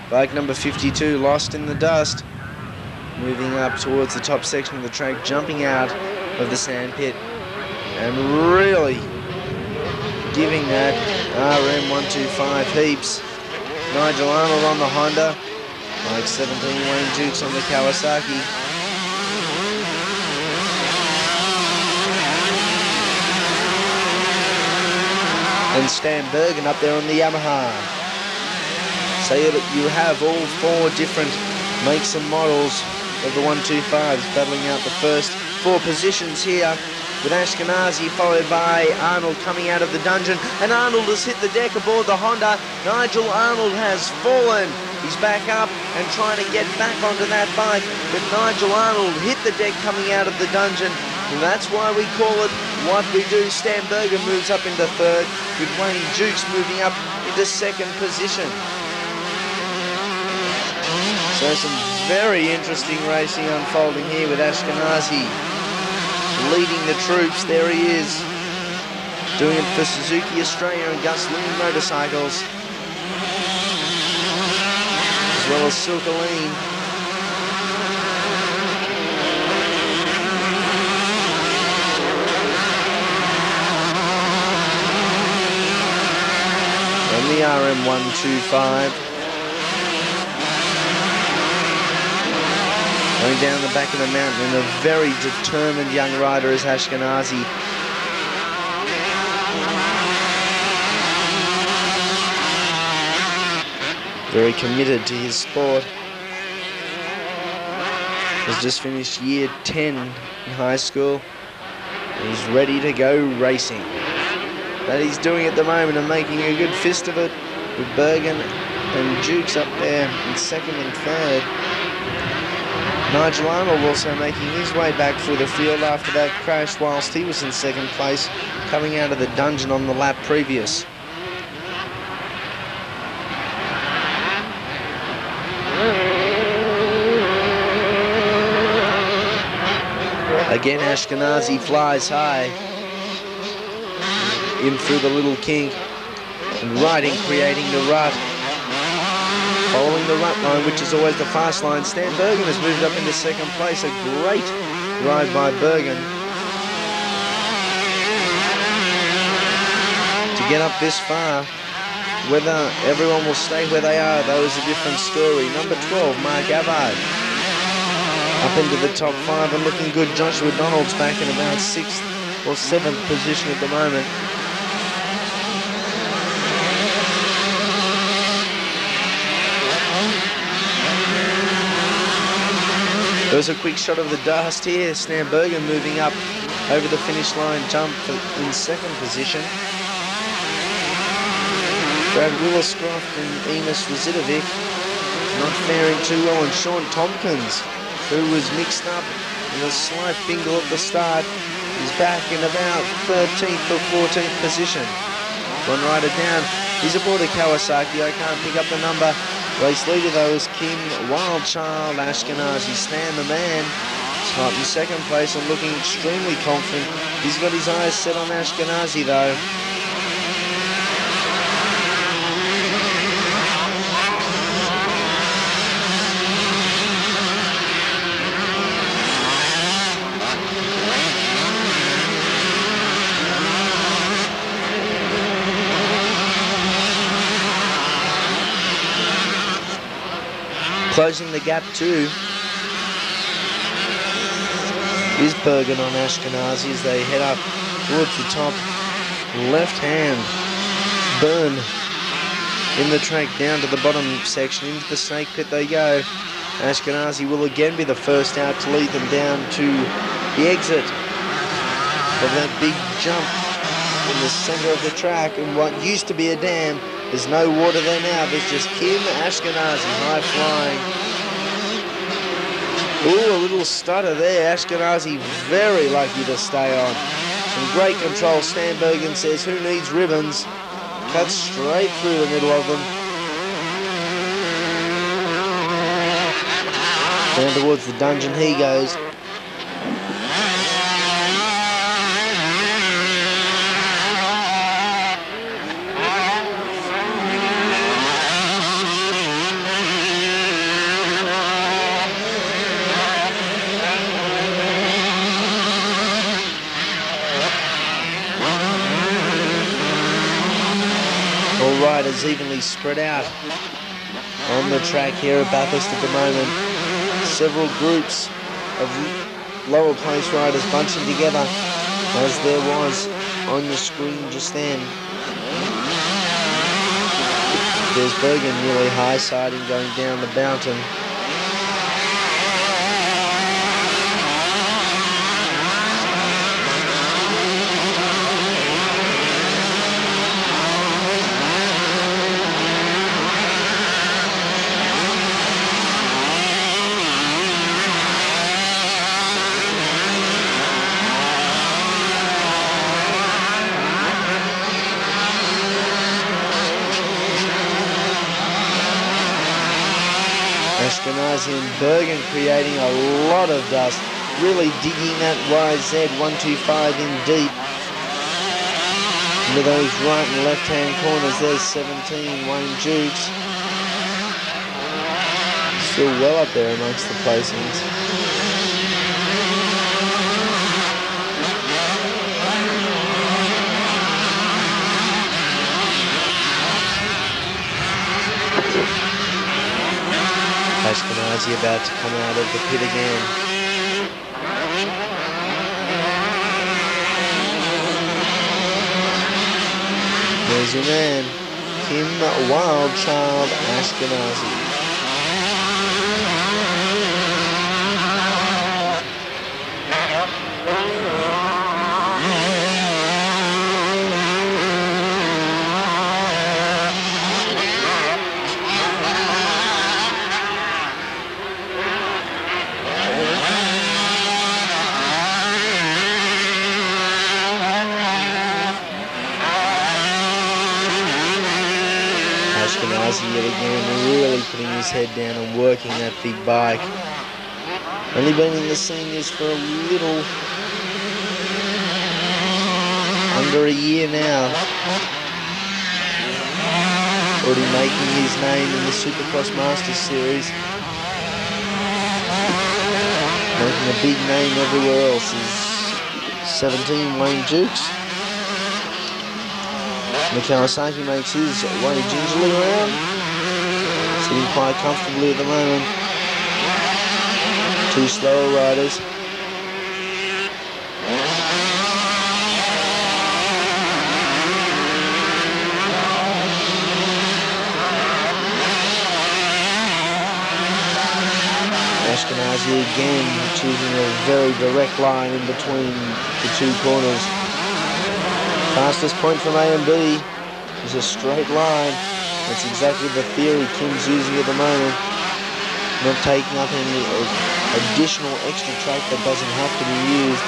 bike number 52, lost in the dust. Moving up towards the top section of the track, jumping out of the sand pit and really giving that RM125 heaps. Nigel Arnold on the Honda, bike 17, Wayne Jukes on the Kawasaki. And Stan Bergen up there on the Yamaha. So you have all four different makes and models of the 125s battling out the first four positions here, with Ashkenazi followed by Arnold coming out of the dungeon, and Arnold has hit the deck aboard the Honda. Nigel Arnold has fallen. He's back up and trying to get back onto that bike, but Nigel Arnold hit the deck coming out of the dungeon, and that's why we call it What We Do. Stan Bergen moves up into third, with Wayne Jukes moving up into second position. So some very interesting racing unfolding here with Ashkenazi leading the troops. There he is, doing it for Suzuki Australia and Gus Ling Motorcycles, as well as Silkaleen. And the RM125. Going down the back of the mountain, and a very determined young rider is Ashkenazi. Very committed to his sport. Has just finished year 10 in high school. He's ready to go racing. That he's doing at the moment and making a good fist of it, with Bergen and Jukes up there in second and third. Nigel Arnold also making his way back through the field after that crash whilst he was in second place, coming out of the dungeon on the lap previous. Again, Ashkenazi flies high in through the little kink and riding, creating the rut. Following the rut line, which is always the fast line, Stan Bergen has moved up into second place. A great ride by Bergen to get up this far. Whether everyone will stay where they are, though, is a different story. Number 12, Mark Avard, up into the top 5 and looking good. Joshua Donald's back in about 6th or 7th position at the moment. There's a quick shot of the dust here. Stan Bergen moving up over the finish line, jump in second position. Brad Williscroft and Enos Razidovic not faring too well, and Sean Tompkins, who was mixed up in a slight bingle at the start, is back in about 13th or 14th position. One rider down. He's aboard a Kawasaki. I can't pick up the number. Race leader, though, is Kim Wildchild Ashkenazi. Stan the man, not in second place and looking extremely confident. He's got his eyes set on Ashkenazi, though. Closing the gap too is Bergen on Ashkenazi as they head up towards the top left hand burn in the track down to the bottom section. Into the snake pit they go. Ashkenazi will again be the first out to lead them down to the exit of that big jump in the centre of the track, and what used to be a dam, there's no water there now. There's just Kim Ashkenazi, high flying. Ooh, a little stutter there. Ashkenazi very lucky to stay on. Some great control. Stan Bergen says, who needs ribbons? Cuts straight through the middle of them. Down towards the dungeon he goes. All riders evenly spread out on the track here at Bathurst at the moment. Several groups of lower place riders bunching together, as there was on the screen just then. There's Bergen nearly high-siding going down the mountain. Ashkenazi and Bergen creating a lot of dust, really digging that YZ 125 in deep. Into those right and left hand corners, there's 17, Wayne Jukes. Still well up there amongst the placings. Ashkenazi about to come out of the pit again. There's your man, Kim Wildchild Ashkenazi. Ashkenazi yet again really putting his head down and working that big bike. Only been in the seniors for a little under a year now. Already making his name in the Supercross Masters Series. Making a big name everywhere else is 17 Wayne Jukes. Kawasaki makes his way gingerly around, sitting quite comfortably at the moment. Two slower riders. Ashkenazi again choosing a very direct line in between the two corners. Fastest point from A and B is a straight line. That's exactly the theory Kim's using at the moment. Not taking up any additional extra track that doesn't have to be used.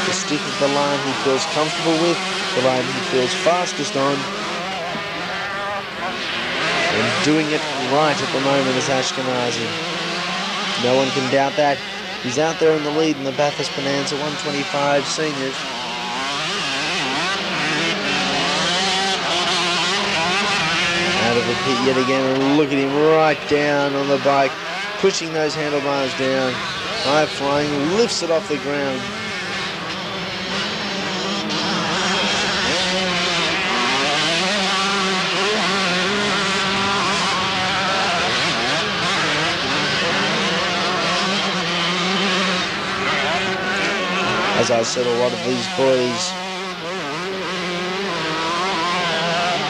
To stick with the line he feels comfortable with, the line he feels fastest on. And doing it right at the moment is Ashkenazi. No one can doubt that. He's out there in the lead in the Bathurst Bonanza 125 seniors. Out of the pit yet again, and look at him right down on the bike, pushing those handlebars down. High flying, lifts it off the ground. As I said, a lot of these boys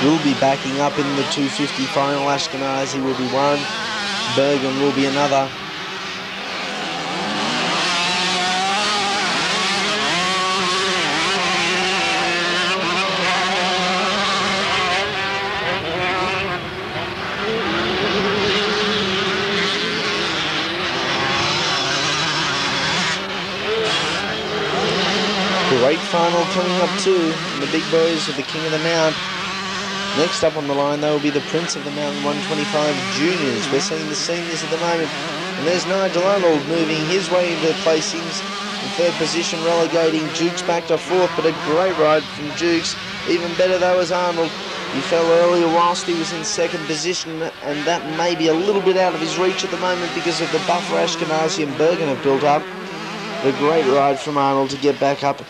will be backing up in the 250 final. Ashkenazi will be one, Bergen will be another. coming up too. And the big boys with the King of the Mount. Next up on the line, though, will be the Prince of the Mountain 125 Juniors. We're seeing the seniors at the moment. And there's Nigel Arnold moving his way into placings. In third position, relegating Jukes back to fourth, but a great ride from Jukes. Even better, though, as Arnold. He fell earlier whilst he was in second position, and that may be a little bit out of his reach at the moment because of the buffer Ashkenazi and Bergen have built up. But a great ride from Arnold to get back up.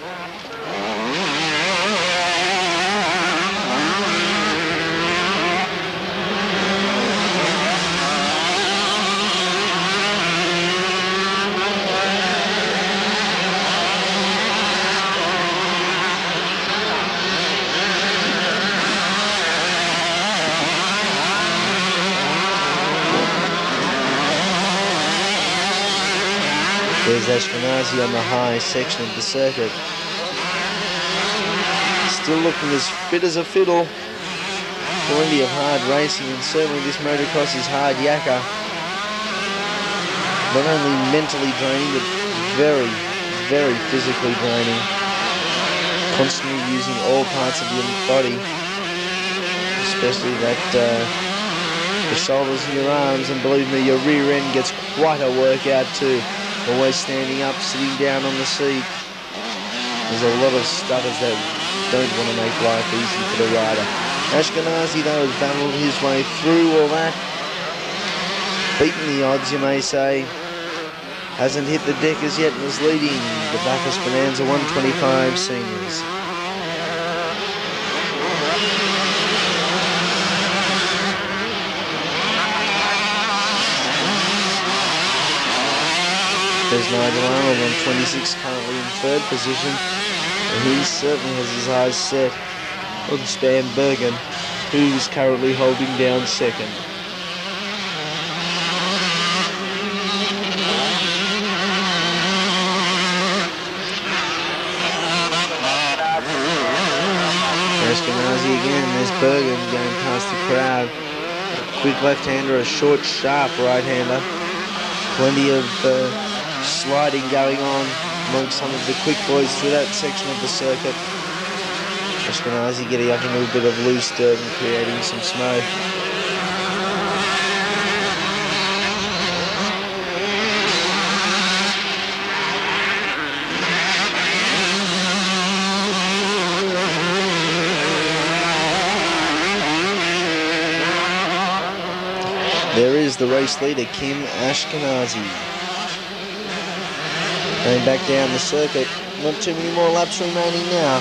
There's Ashkenazi on the high section of the circuit. Still looking as fit as a fiddle. Plenty of hard racing, and certainly this motocross is hard yakka. Not only mentally draining, but very, very physically draining. Constantly using all parts of your body, especially that the shoulders and your arms, and believe me, your rear end gets quite a workout too. Always standing up, sitting down on the seat. There's a lot of stutters that don't want to make life easy for the rider. Ashkenazi, though, has battled his way through all that. Beaten the odds, you may say. Hasn't hit the deck as yet and is leading the Bathurst Bonanza 125 seniors. There's Nigel Arnold on 26, currently in third position. And he certainly has his eyes set on Stan Bergen, who is currently holding down second. Ashkenazi again, there's Bergen going past the crowd. A quick left-hander, a short, sharp right-hander. Plenty of sliding going on amongst some of the quick boys through that section of the circuit. Ashkenazi getting up in a little bit of loose dirt and creating some smoke. There is the race leader, Kim Ashkenazi. Going back down the circuit. Not too many more laps remaining now.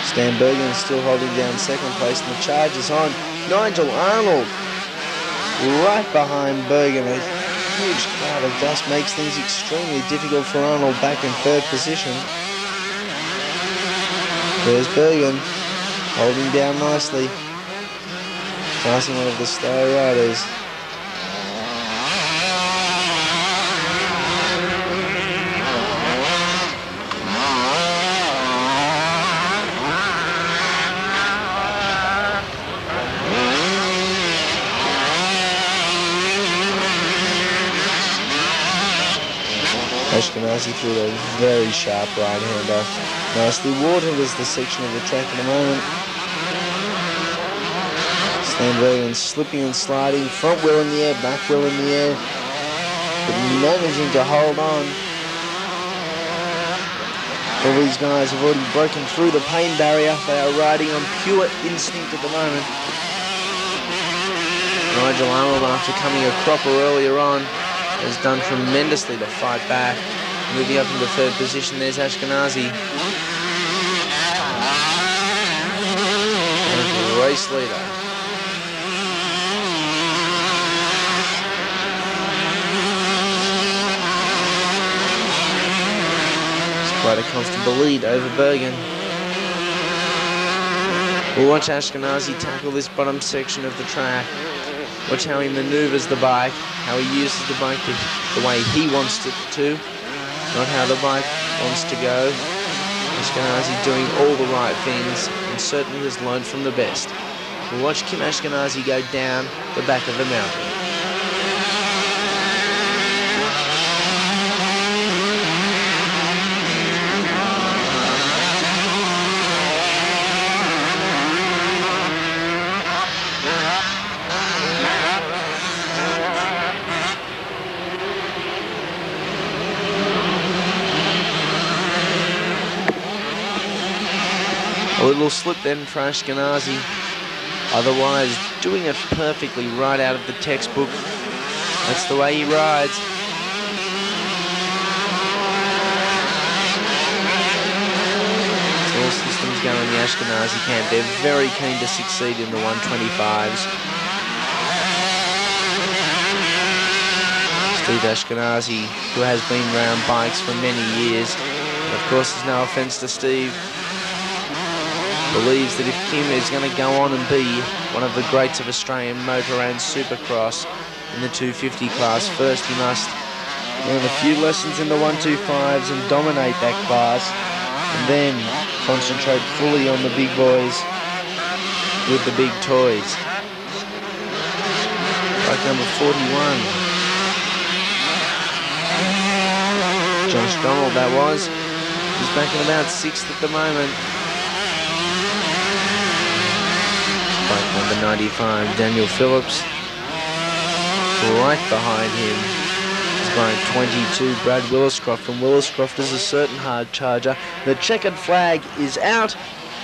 Stan Bergen still holding down second place, and the charge is on. Nigel Arnold right behind Bergen. A huge cloud of dust makes things extremely difficult for Arnold back in third position. There's Bergen holding down nicely, passing one of the star riders. Ashkenazi through a very sharp right-hander. Nicely watered is the section of the track at the moment. Stan Bergen slipping and sliding, front wheel in the air, back wheel in the air, but managing to hold on. All these guys have already broken through the pain barrier. They are riding on pure instinct at the moment. Nigel Arnold, after coming a cropper earlier on, has done tremendously to fight back. Moving up into third position, there's Ashkenazi. And the race leader. It's quite a comfortable lead over Bergen. We'll watch Ashkenazi tackle this bottom section of the track. Watch how he maneuvers the bike, how he uses the bike the way he wants it to, not how the bike wants to go. Ashkenazi doing all the right things and certainly has learned from the best. We'll watch Kim Ashkenazi go down the back of the mountain. A little slip then for Ashkenazi. Otherwise, doing it perfectly right out of the textbook. That's the way he rides. It's all systems go in the Ashkenazi camp. They're very keen to succeed in the 125s. Steve Ashkenazi, who has been around bikes for many years, and of course there's no offence to Steve, believes that if Kim is going to go on and be one of the greats of Australian motor and supercross in the 250 class, first he must learn a few lessons in the 125s and dominate that class, and then concentrate fully on the big boys with the big toys. Bike number 41. Josh Donald, that was. He's back in about 6th at the moment. Bike number 95, Daniel Phillips. Right behind him is bike 22, Brad Williscroft. And Williscroft is a certain hard charger. The checkered flag is out.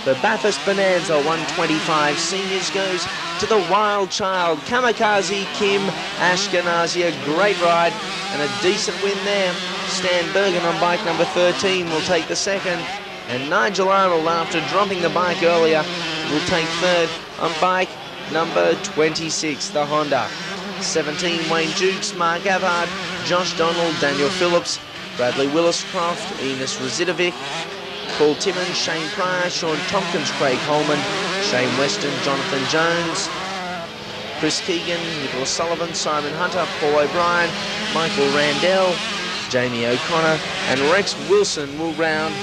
The Bathurst Bonanza 125 Seniors goes to the wild child, Kamikaze Kim Ashkenazi. A great ride and a decent win there. Stan Bergen on bike number 13 will take the second. And Nigel Arnold, after dropping the bike earlier, will take third on bike number 26, the Honda. 17, Wayne Jukes, Mark Avard, Josh Donald, Daniel Phillips, Bradley Williscroft, Enos Razidovic, Paul Timmons, Shane Pryor, Sean Tompkins, Craig Holman, Shane Weston, Jonathan Jones, Chris Keegan, Nicholas Sullivan, Simon Hunter, Paul O'Brien, Michael Randell, Jamie O'Connor, and Rex Wilson will round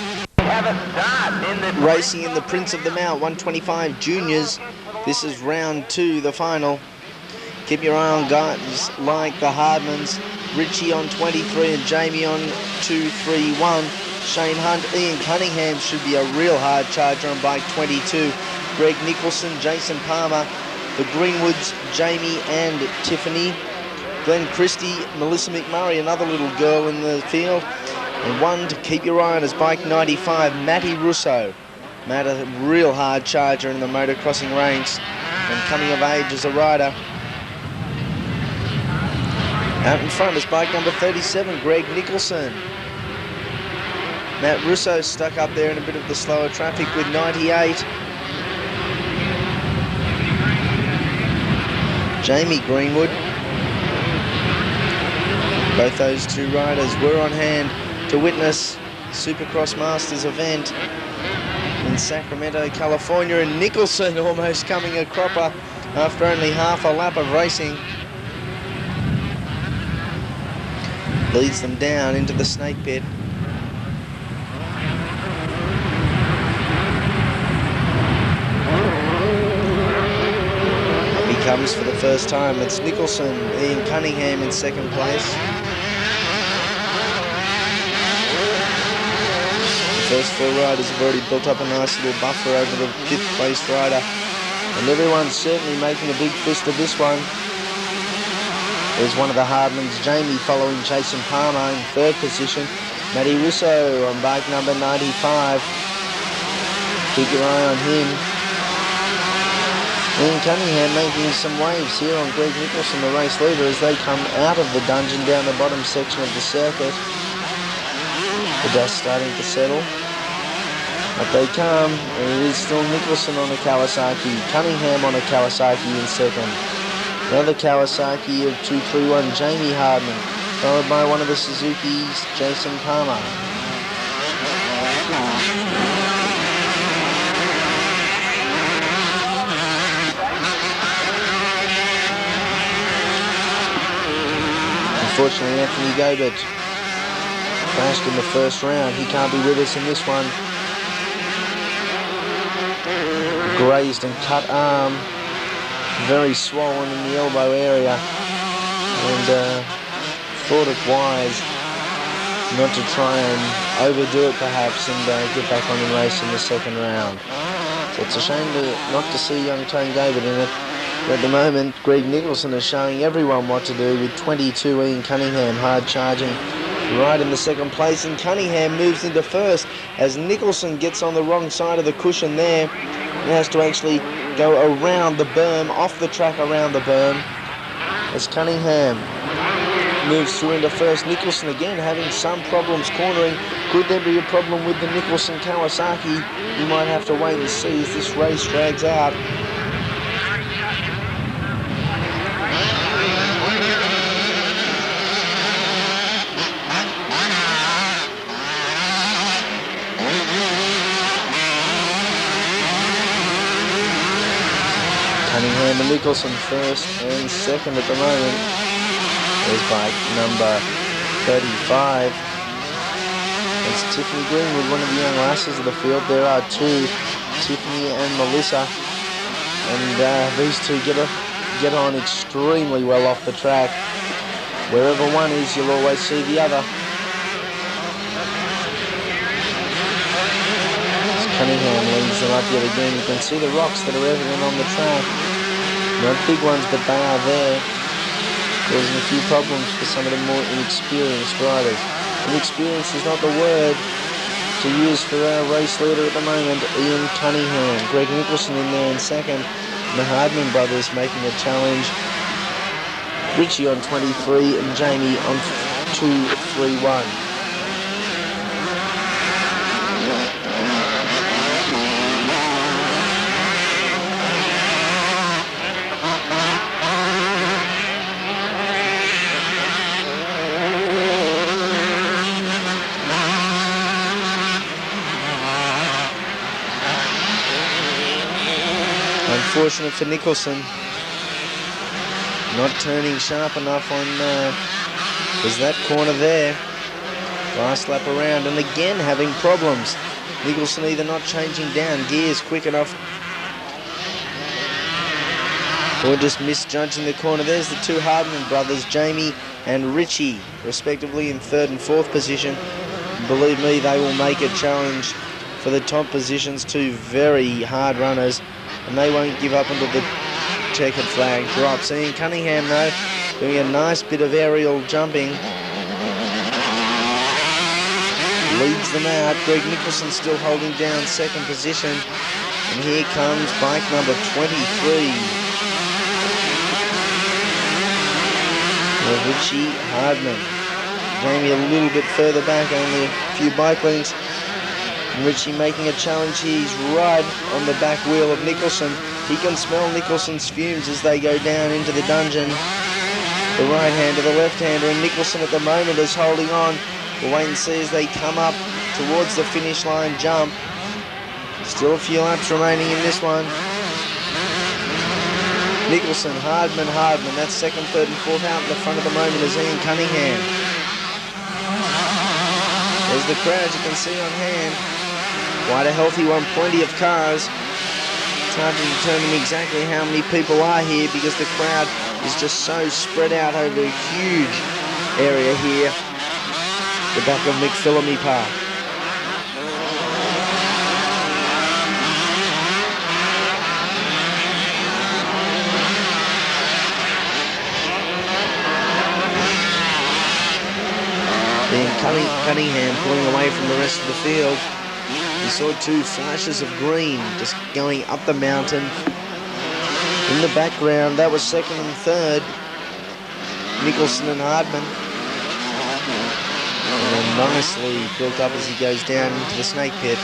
racing in the Prince of the Mount 125 Juniors. This is round 2, the final. Keep your eye on guys like the Hardmans, Richie on 23 and Jamie on 231. Shane Hunt, Ian Cunningham should be a real hard charger on bike 22. Greg Nicholson, Jason Palmer, the Greenwoods, Jamie and Tiffany. Glenn Christie, Melissa McMurray, another little girl in the field. And one to keep your eye on is bike 95, Matty Russo. Matt, a real hard charger in the motocrossing ranks and coming of age as a rider. Out in front is bike number 37, Greg Nicholson. Matt Russo stuck up there in a bit of the slower traffic with 98. Jamie Greenwood. Both those two riders were on hand to witness Supercross Masters event in Sacramento, California, and Nicholson almost coming a cropper after only half a lap of racing. Leads them down into the snake pit. Up he comes for the first time. It's Nicholson, Ian Cunningham in second place. The first four riders have already built up a nice little buffer over the 5th place rider. And everyone's certainly making a big fist of this one. There's one of the Hardmans, Jamie, following Jason Palmer in 3rd position. Matty Russo on bike number 95. Keep your eye on him. Ian Cunningham making some waves here on Greg Nicholson, the race leader, as they come out of the dungeon down the bottom section of the circuit. The dust starting to settle. Up they come, and it is still Nicholson on a Kawasaki, Cunningham on a Kawasaki in second. Another Kawasaki of 231, Jamie Hardman, followed by one of the Suzuki's, Jason Palmer. Unfortunately, Anthony Gobert crashed in the first round. He can't be with us in this one. Grazed and cut arm, very swollen in the elbow area, and thought it wise not to try and overdo it perhaps and get back on the race in the second round. So it's a shame not to see young Tone Gobert in it. But at the moment, Greg Nicholson is showing everyone what to do with 22, Ian Cunningham hard charging right in the second place, and Cunningham moves into first as Nicholson gets on the wrong side of the cushion there and has to actually go around the berm, off the track around the berm, as Cunningham moves through into first. Nicholson again having some problems cornering. Could there be a problem with the Nicholson Kawasaki? You might have to wait and see as this race drags out. Cunningham and Nicholson first and second at the moment. There's bike number 35. It's Tiffany Greenwood, one of the young lasses of the field. There are two, Tiffany and Melissa, and these two get on extremely well off the track. Wherever one is, you'll always see the other. As Cunningham leads them up yet again. You can see the rocks that are evident on the track. Not big ones, but they are there, causing a few problems for some of the more inexperienced riders. Inexperience is not the word to use for our race leader at the moment, Ian Cunningham. Greg Nicholson in there in second. The Hardman brothers making a challenge. Richie on 23 and Jamie on 2-3-1. Unfortunate for Nicholson, not turning sharp enough on was that corner there. Last lap around, and again having problems. Nicholson either not changing down gears quick enough or just misjudging the corner. There's the two Hardman brothers, Jamie and Richie, respectively in third and fourth position. Believe me, they will make a challenge for the top positions. Two very hard runners, and they won't give up until the checkered flag drops. Ian Cunningham, though, doing a nice bit of aerial jumping, leads them out. Greg Nicholson still holding down second position, and here comes bike number 23. Richie Hardman. Jamie a little bit further back, only a few bike lengths. Richie making a challenge. He's right on the back wheel of Nicholson. He can smell Nicholson's fumes as they go down into the dungeon. The right hand to the left hander, and Nicholson at the moment is holding on. We'll wait and see as they come up towards the finish line jump. Still a few laps remaining in this one. Nicholson, Hardman. That's second, third and fourth. Out in the front at the moment is Ian Cunningham. There's the crowd you can see on hand. Quite a healthy one, plenty of cars. It's hard to determine exactly how many people are here because the crowd is just so spread out over a huge area here, the back of McPhillamy Park. Cunningham pulling away from the rest of the field. We saw two flashes of green just going up the mountain. In the background, that was second and third, Nicholson and Hardman. And nicely built up as he goes down into the snake pit.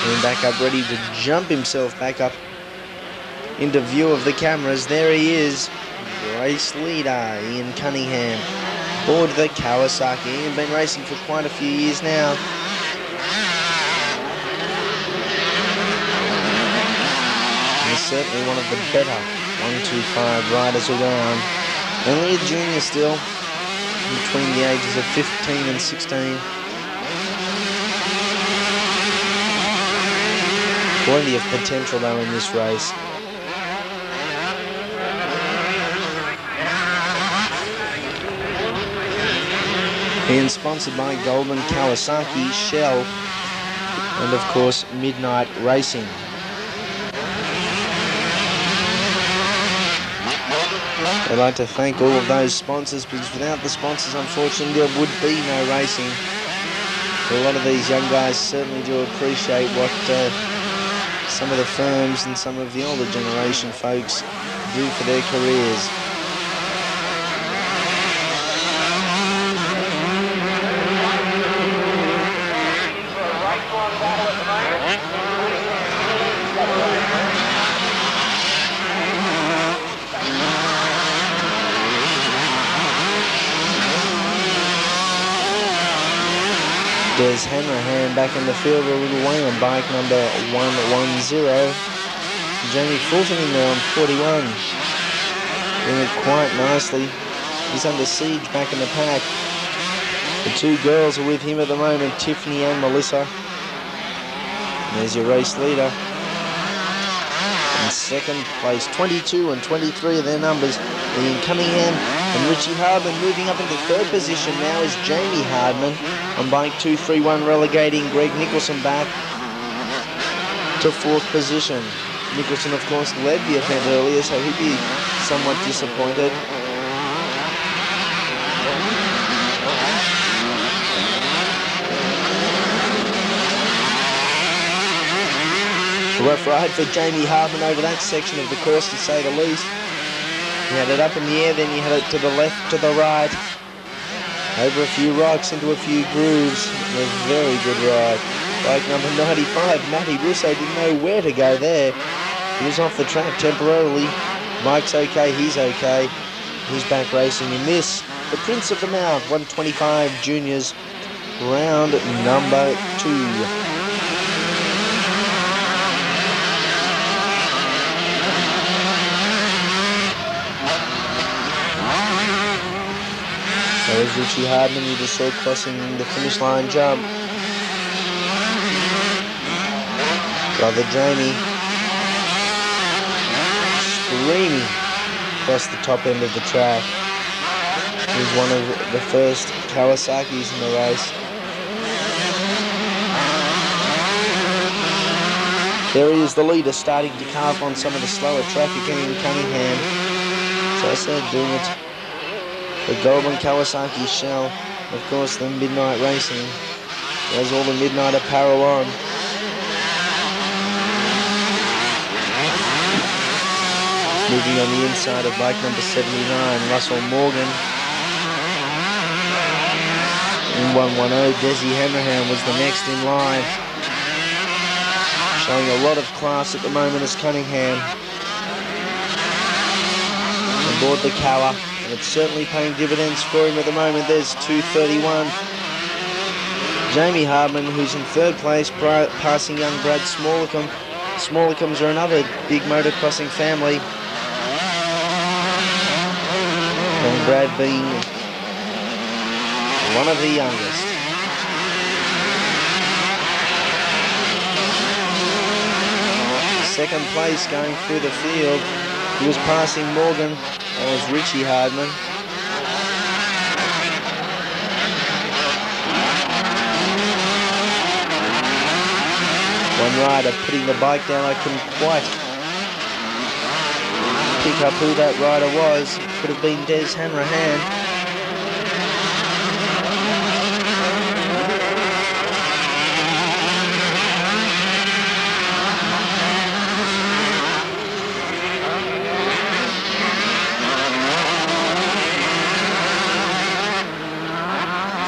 And back up, ready to jump himself back up into view of the cameras. There he is, race leader Ian Cunningham, aboard the Kawasaki. He's been racing for quite a few years now. He's certainly one of the better 125 riders around. Only a junior still, between the ages of 15 and 16. Plenty of potential though in this race. Being sponsored by Goldman, Kawasaki, Shell, and of course Midnight Racing. I'd like to thank all of those sponsors, because without the sponsors, unfortunately, there would be no racing. A lot of these young guys certainly do appreciate what some of the firms and some of the older generation folks do for their careers. Des Hanrahan back in the field, a little way on bike number 110. Jamie Fulton in there on 41. Doing it quite nicely. He's under siege back in the pack. The two girls are with him at the moment, Tiffany and Melissa. And there's your race leader. In second place, 22 and 23 of their numbers. Ian Cunningham and Richie Hardman. Moving up into third position now is Jamie Hardman on bike 231, relegating Greg Nicholson back to fourth position. Nicholson, of course, led the event earlier, so he'd be somewhat disappointed. A rough ride for Jamie Hardman over that section of the course, to say the least. You had it up in the air, then you had it to the left, to the right, over a few rocks, into a few grooves. A very good ride. Bike number 95, Matty Russo, didn't know where to go there. He was off the track temporarily. Mike's okay, he's okay. He's back racing in this. The Prince of the Mount, 125 Juniors, round number 2. There's Richie Hardman, you just saw crossing the finish line jump. Brother Jamie screaming across the top end of the track. He's one of the first Kawasaki's in the race. There he is, the leader, starting to carve on some of the slower traffic, Ian Cunningham. So I said, doing it. The Goldman Kawasaki shell, of course, the midnight racing. There's all the midnight apparel on. Moving on the inside of bike number 79, Russell Morgan. In 110, Desi Hanrahan was the next in line. Showing a lot of class at the moment is Cunningham. Aboard the Kawa. It's certainly paying dividends for him at the moment. There's 2:31. Jamie Hardman, who's in third place, passing young Brad Smallacombe. Smallacombe's are another big motocrossing family. And Brad being one of the youngest. Second place going through the field. He was passing Morgan. That was Richie Hardman. One rider putting the bike down. I couldn't quite pick up who that rider was. It could have been Des Hanrahan.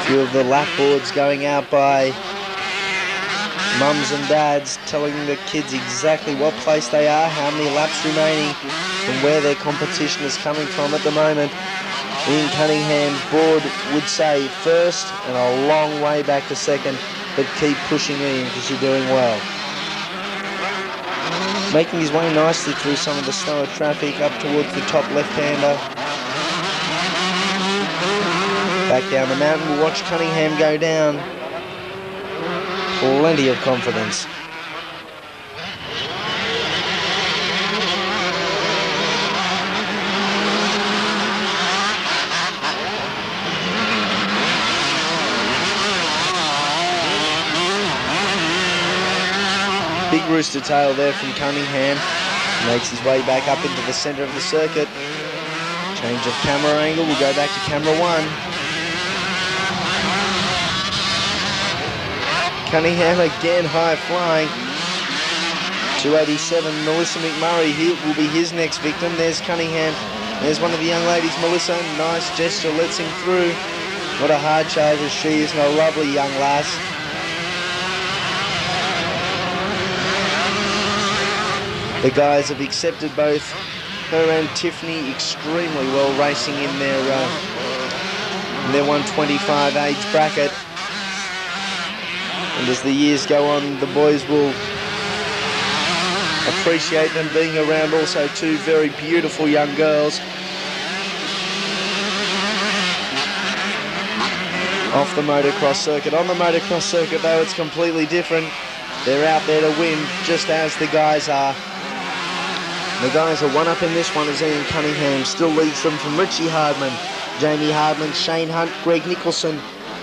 Few of the lap boards going out by mums and dads, telling the kids exactly what place they are, how many laps remaining, and where their competition is coming from at the moment. Ian Cunningham's board would say first and a long way back to second, but keep pushing in because you're doing well. Making his way nicely through some of the slower traffic up towards the top left-hander. Back down the mountain, we'll watch Cunningham go down. Plenty of confidence. Big rooster tail there from Cunningham. Makes his way back up into the centre of the circuit. Change of camera angle, we'll go back to camera 1. Cunningham again high flying. 287, Melissa McMurray here will be his next victim. There's Cunningham. There's one of the young ladies, Melissa. Nice gesture, lets him through. What a hard charger she is, and a lovely young lass. The guys have accepted both her and Tiffany extremely well, racing in their 125 age bracket. And as the years go on, the boys will appreciate them being around. Also, two very beautiful young girls. Off the motocross circuit. On the motocross circuit, though, it's completely different. They're out there to win, just as the guys are. The guys are one up in this one as Ian Cunningham still leads them from Richie Hardman, Jamie Hardman, Shane Hunt, Greg Nicholson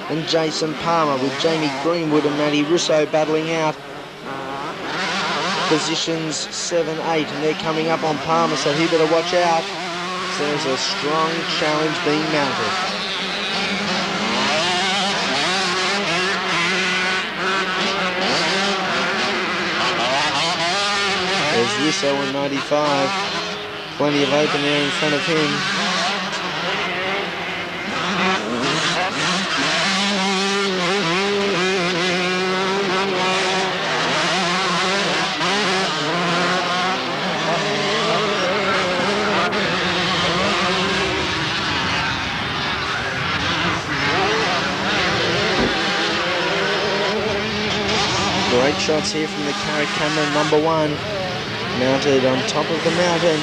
and Jason Palmer, with Jamie Greenwood and Matty Russo battling out positions 7, 8, and they're coming up on Palmer, so he better watch out. So there's a strong challenge being mounted. There's Russo in 95. Plenty of open air in front of him. Great shots here from the camera number 1. Mounted on top of the mountain.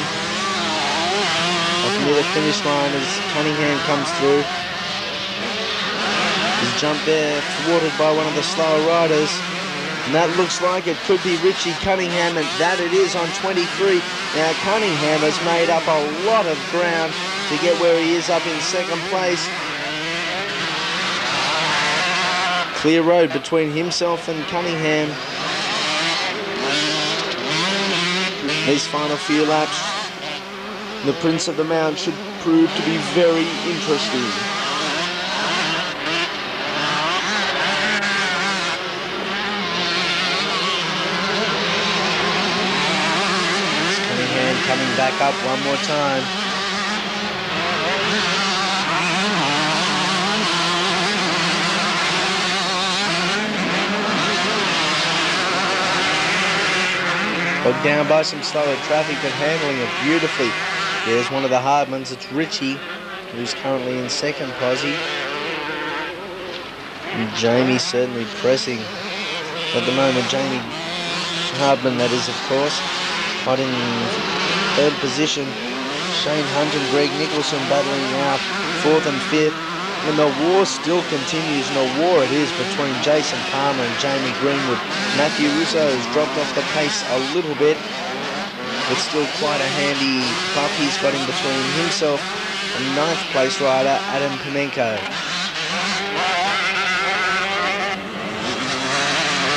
Up near the finish line as Cunningham comes through. His jump there thwarted by one of the slower riders. And that looks like it could be Richie Cunningham, and that it is on 23. Now Cunningham has made up a lot of ground to get where he is up in second place. Clear road between himself and Cunningham. These final few laps, the Prince of the Mount should prove to be very interesting. Cunningham coming back up one more time. Bogged down by some slower traffic, but handling it beautifully. There's one of the Hardmans, it's Richie, who's currently in second posse. And Jamie certainly pressing at the moment. Jamie Hardman, that is, of course, hot in third position. Shane Hunt and Greg Nicholson battling out fourth and fifth. And the war still continues, and a war it is between Jason Palmer and Jamie Greenwood. Matthew Russo has dropped off the pace a little bit, but still quite a handy buff he's got in between himself and ninth place rider Adam Pimenko.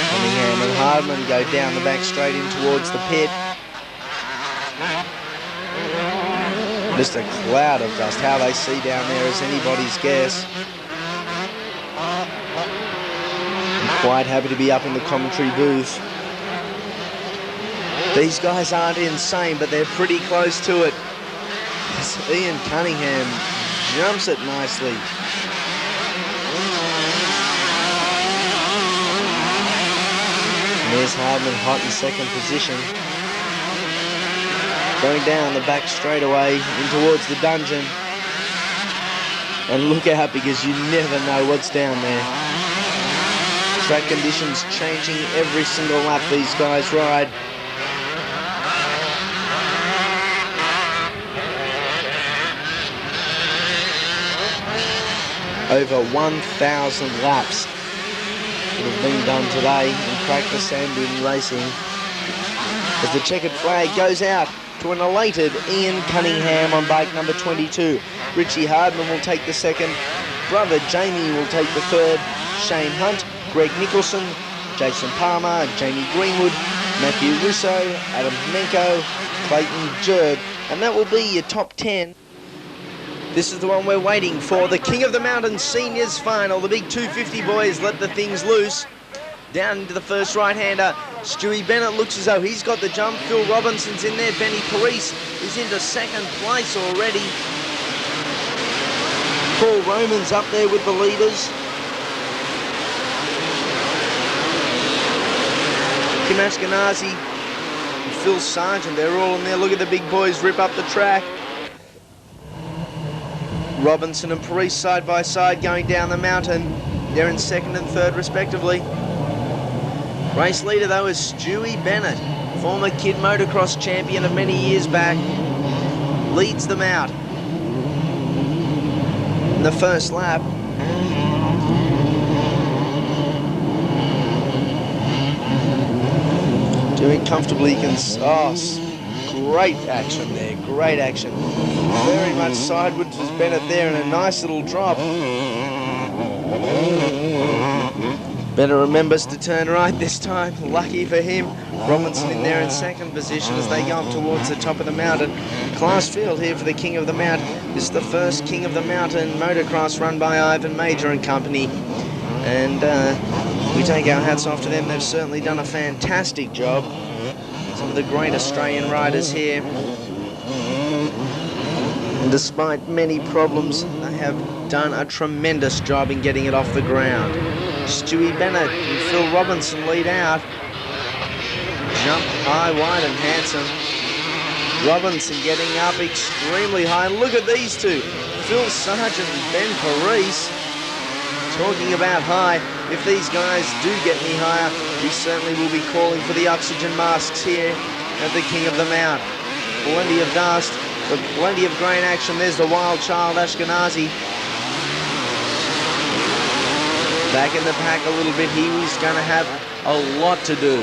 Cunningham and Hardman go down the back straight in towards the pit. Just a cloud of dust. How they see down there is anybody's guess. I'm quite happy to be up in the commentary booth. These guys aren't insane, but they're pretty close to it. As Ian Cunningham jumps it nicely. And there's Hardman hot in second position. Going down the back straightaway in towards the dungeon. And look out, because you never know what's down there. Track conditions changing every single lap these guys ride. Over 1,000 laps that have been done today in practice and in racing. As the checkered flag goes out to an elated Ian Cunningham on bike number 22. Richie Hardman will take the second. Brother Jamie will take the third. Shane Hunt, Greg Nicholson, Jason Palmer, Jamie Greenwood, Matthew Russo, Adam Pimenko, Clayton Jurg. And that will be your top 10. This is the one we're waiting for, the King of the Mountain Seniors Final. The big 250 boys let the things loose. Down into the first right-hander. Stewie Bennett looks as though he's got the jump. Phil Robinson's in there. Benny Parise is into second place already. Paul Roman's up there with the leaders. Kim Ashkenazi and Phil Sargent, they're all in there. Look at the big boys rip up the track. Robinson and Parise side by side going down the mountain. They're in second and third respectively. Race leader though is Stewie Bennett, former kid motocross champion of many years back. Leads them out in the first lap. Doing comfortably, great action there, great action. Very much sideways was Bennett there, and a nice little drop. Bennett remembers to turn right this time, lucky for him. Robinson in there in second position as they go up towards the top of the mountain. Class field here for the King of the Mountain. This is the first King of the Mountain motocross run by Ivan Major and company. And we take our hats off to them. They've certainly done a fantastic job. Some of the great Australian riders here. And despite many problems, they have done a tremendous job in getting it off the ground. Stewie Bennett and Phil Robinson lead out. Jump high, wide and handsome. Robinson getting up extremely high. Look at these two, Phil Sargent and Ben Parise. Talking about high, if these guys do get any higher, we certainly will be calling for the oxygen masks here at the King of the Mount. Plenty of dust, but plenty of grain action. There's the wild child Ashkenazi. Back in the pack a little bit. He was going to have a lot to do.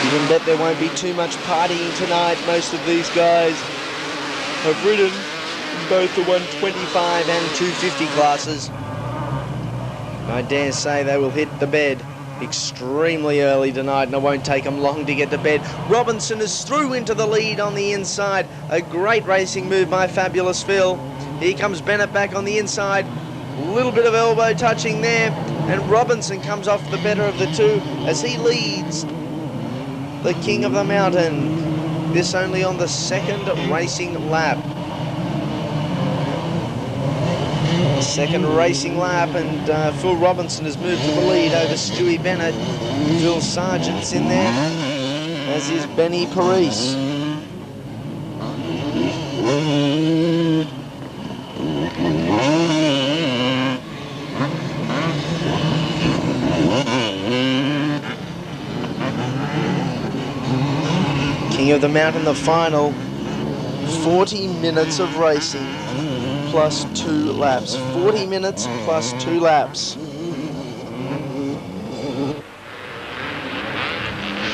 You can bet there won't be too much partying tonight. Most of these guys have ridden in both the 125 and 250 classes. I dare say they will hit the bed extremely early tonight, and it won't take them long to get to bed. Robinson is through into the lead on the inside. A great racing move by Fabulous Phil. Here comes Bennett back on the inside. A little bit of elbow touching there, and Robinson comes off the better of the two as he leads the King of the Mountain. This only on the second racing lap. Second racing lap, and Phil Robinson has moved to the lead over Stewie Bennett. Phil Sargent's in there, as is Benny Parise. King of the Mountain, the final 40 minutes of racing plus 2 laps. 40 minutes plus 2 laps.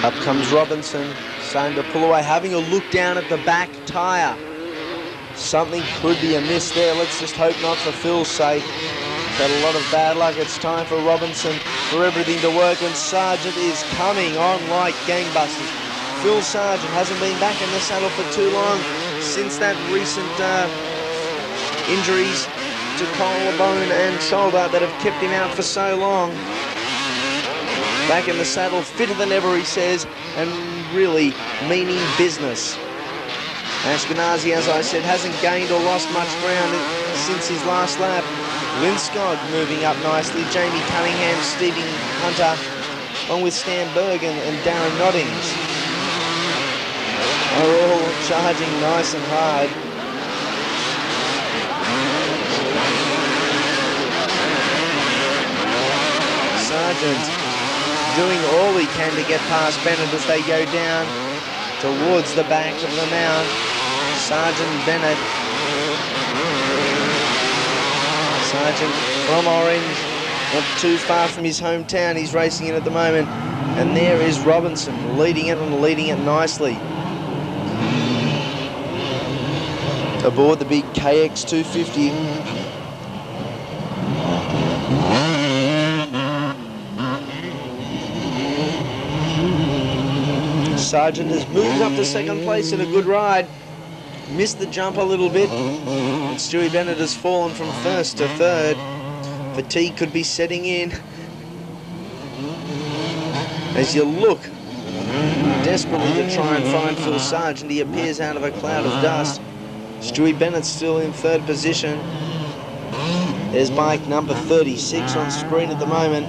Up comes Robinson, starting to pull away, having a look down at the back tyre. Something could be amiss there. Let's just hope not for Phil's sake. He's had a lot of bad luck. It's time for Robinson for everything to work, and Sargent is coming on like gangbusters. Phil Sargent hasn't been back in the saddle for too long since that recent injuries to collarbone and shoulder that have kept him out for so long. Back in the saddle, fitter than ever, he says, and really meaning business. Ashkenazi, as I said, hasn't gained or lost much ground since his last lap. Linskog moving up nicely. Jamie Cunningham, Stephen Hunter, along with Stan Bergen and Darren Noddings, are all charging nice and hard. Sargent doing all he can to get past Bennett as they go down towards the back of the mount. Sargent Bennett. Sargent from Orange, not too far from his hometown. He's racing in at the moment. And there is Robinson leading it, and leading it nicely. Aboard the big KX 250. Sargent has moved up to second place in a good ride. Missed the jump a little bit. And Stewie Bennett has fallen from first to third. Fatigue could be setting in. As you look desperately to try and find Phil Sargent, he appears out of a cloud of dust. Stewie Bennett still in third position. There's bike number 36 on screen at the moment.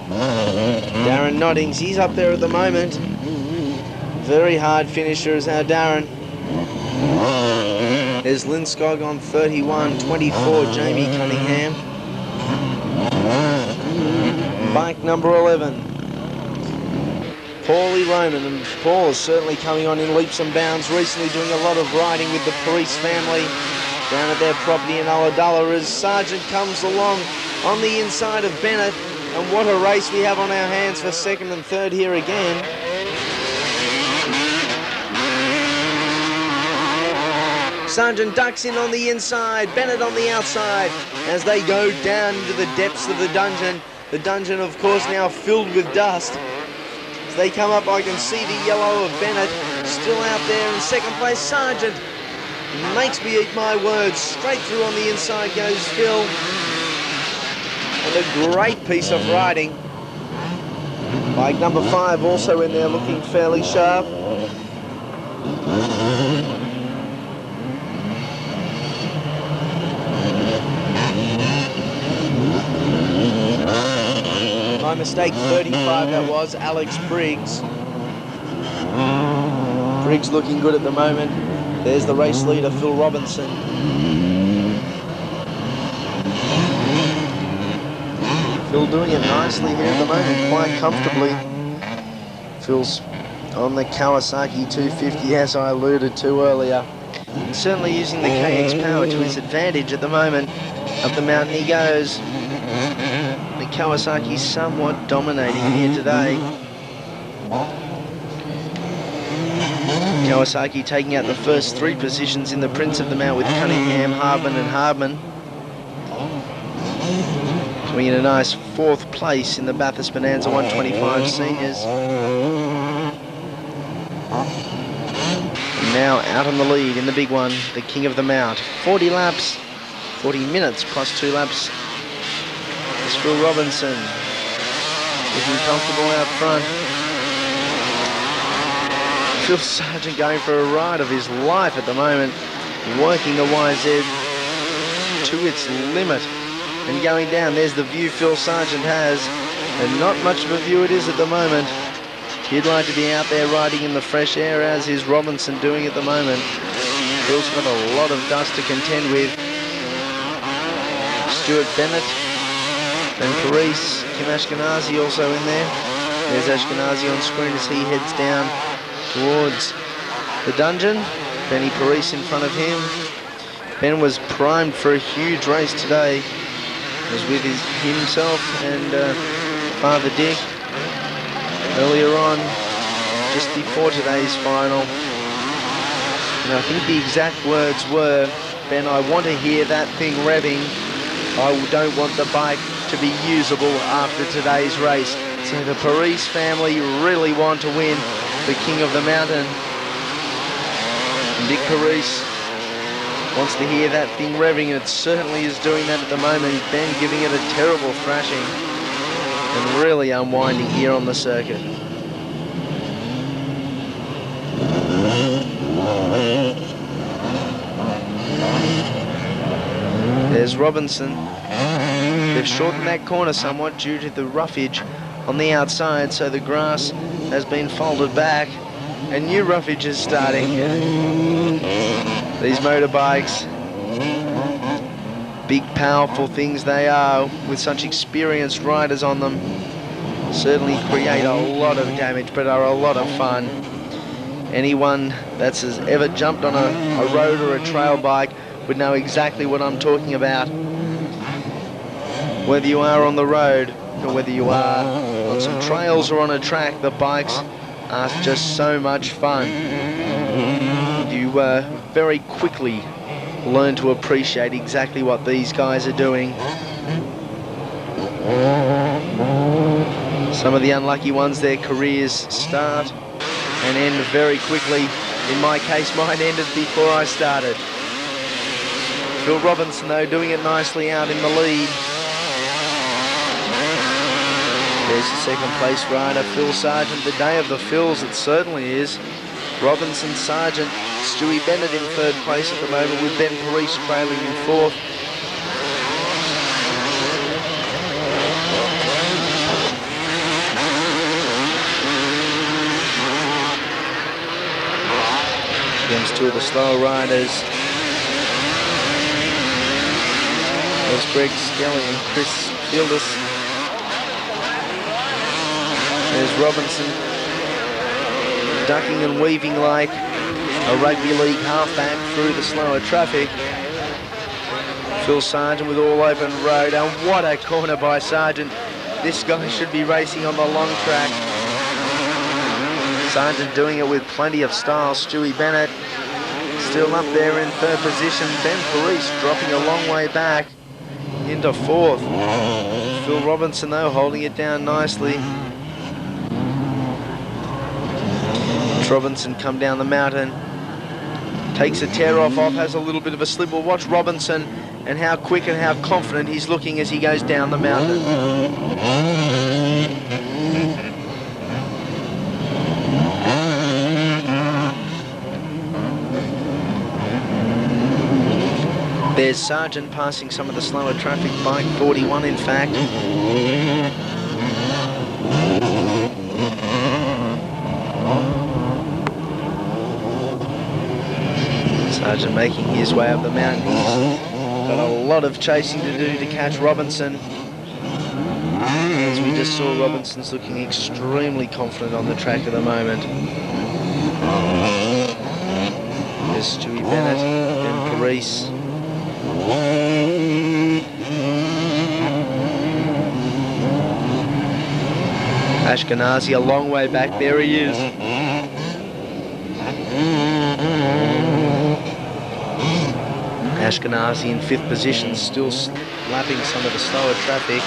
Darren Noddings, he's up there at the moment. Very hard finisher is our Darren. There's Lindskog on 31, 24, Jamie Cunningham. Bike number 11. Paulie Roman, and Paul is certainly coming on in leaps and bounds, recently doing a lot of riding with the Parise family down at their property in Ulladulla as Sargent comes along on the inside of Bennett. And what a race we have on our hands for second and third here again. Sargent ducks in on the inside, Bennett on the outside as they go down into the depths of the dungeon. The dungeon, of course, now filled with dust. As they come up, I can see the yellow of Bennett still out there in second place. Sargent makes me eat my words. Straight through on the inside goes Phil. And a great piece of riding. Bike number 5 also in there looking fairly sharp. My mistake, 35 that was, Alex Briggs. Briggs looking good at the moment. There's the race leader, Phil Robinson. Phil doing it nicely here at the moment, quite comfortably. Phil's on the Kawasaki 250, as I alluded to earlier. Certainly using the KX power to his advantage at the moment. Up the mountain he goes. The Kawasaki somewhat dominating here today. Kawasaki taking out the first 3 positions in the Prince of the Mount with Cunningham, Hardman and Hardman. Coming in a nice 4th place in the Bathurst Bonanza 125 Seniors. And now out on the lead in the big one, the King of the Mount. 40 laps, 40 minutes plus 2 laps. It's Phil Robinson, looking comfortable out front. Phil Sargent going for a ride of his life at the moment, working the YZ to its limit and going down. There's the view Phil Sargent has, and not much of a view it is at the moment. He'd like to be out there riding in the fresh air, as is Robinson doing at the moment. Phil's got a lot of dust to contend with. Stuart Bennett and Parise, Kim Ashkenazi also in there. There's Ashkenazi on screen as he heads down towards the dungeon. Benny Parise in front of him. Ben was primed for a huge race today. Was with himself and Father Dick earlier on, just before today's final. And I think the exact words were, Ben, I want to hear that thing revving. I don't want the bike to be usable after today's race. So the Parise family really want to win the King of the Mountain. And Dick Parise wants to hear that thing revving, and it certainly is doing that at the moment. Ben giving it a terrible thrashing and really unwinding here on the circuit. There's Robinson. They've shortened that corner somewhat due to the roughage on the outside, so the grass has been folded back and new roughage is starting. These motorbikes, big powerful things they are, with such experienced riders on them, certainly create a lot of damage but are a lot of fun. Anyone that's ever jumped on a road or a trail bike would know exactly what I'm talking about. Whether you are on the road or whether you are on some trails or on a track, the bikes are just so much fun. You very quickly learn to appreciate exactly what these guys are doing. Some of the unlucky ones, their careers start and end very quickly. In my case, mine ended before I started. Phil Robinson, though, doing it nicely out in the lead. There's the second place rider, Phil Sargent. The day of the Phils, it certainly is. Robinson, Sargent, Stewie Bennett in third place at the moment, with Ben Parise trailing in fourth. Against two of the slower riders. There's Greg Skelly and Chris Fieldus. There's Robinson, ducking and weaving like a rugby league halfback through the slower traffic. Phil Sargent with all open road, and what a corner by Sargent. This guy should be racing on the long track. Sargent doing it with plenty of style. Stewie Bennett still up there in third position. Ben Parise dropping a long way back into fourth. Phil Robinson, though, holding it down nicely. Robinson come down the mountain, takes a tear off, has a little bit of a slip. We'll watch Robinson and how quick and how confident he's looking as he goes down the mountain. There's Sargent passing some of the slower traffic, bike 41 in fact. Sargent making his way up the mountain. He's got a lot of chasing to do to catch Robinson. As we just saw, Robinson's looking extremely confident on the track at the moment. There's Stewie Bennett, Ben Parise. Ashkenazi a long way back, there he is. Ashkenazi in fifth position, still lapping some of the slower traffic.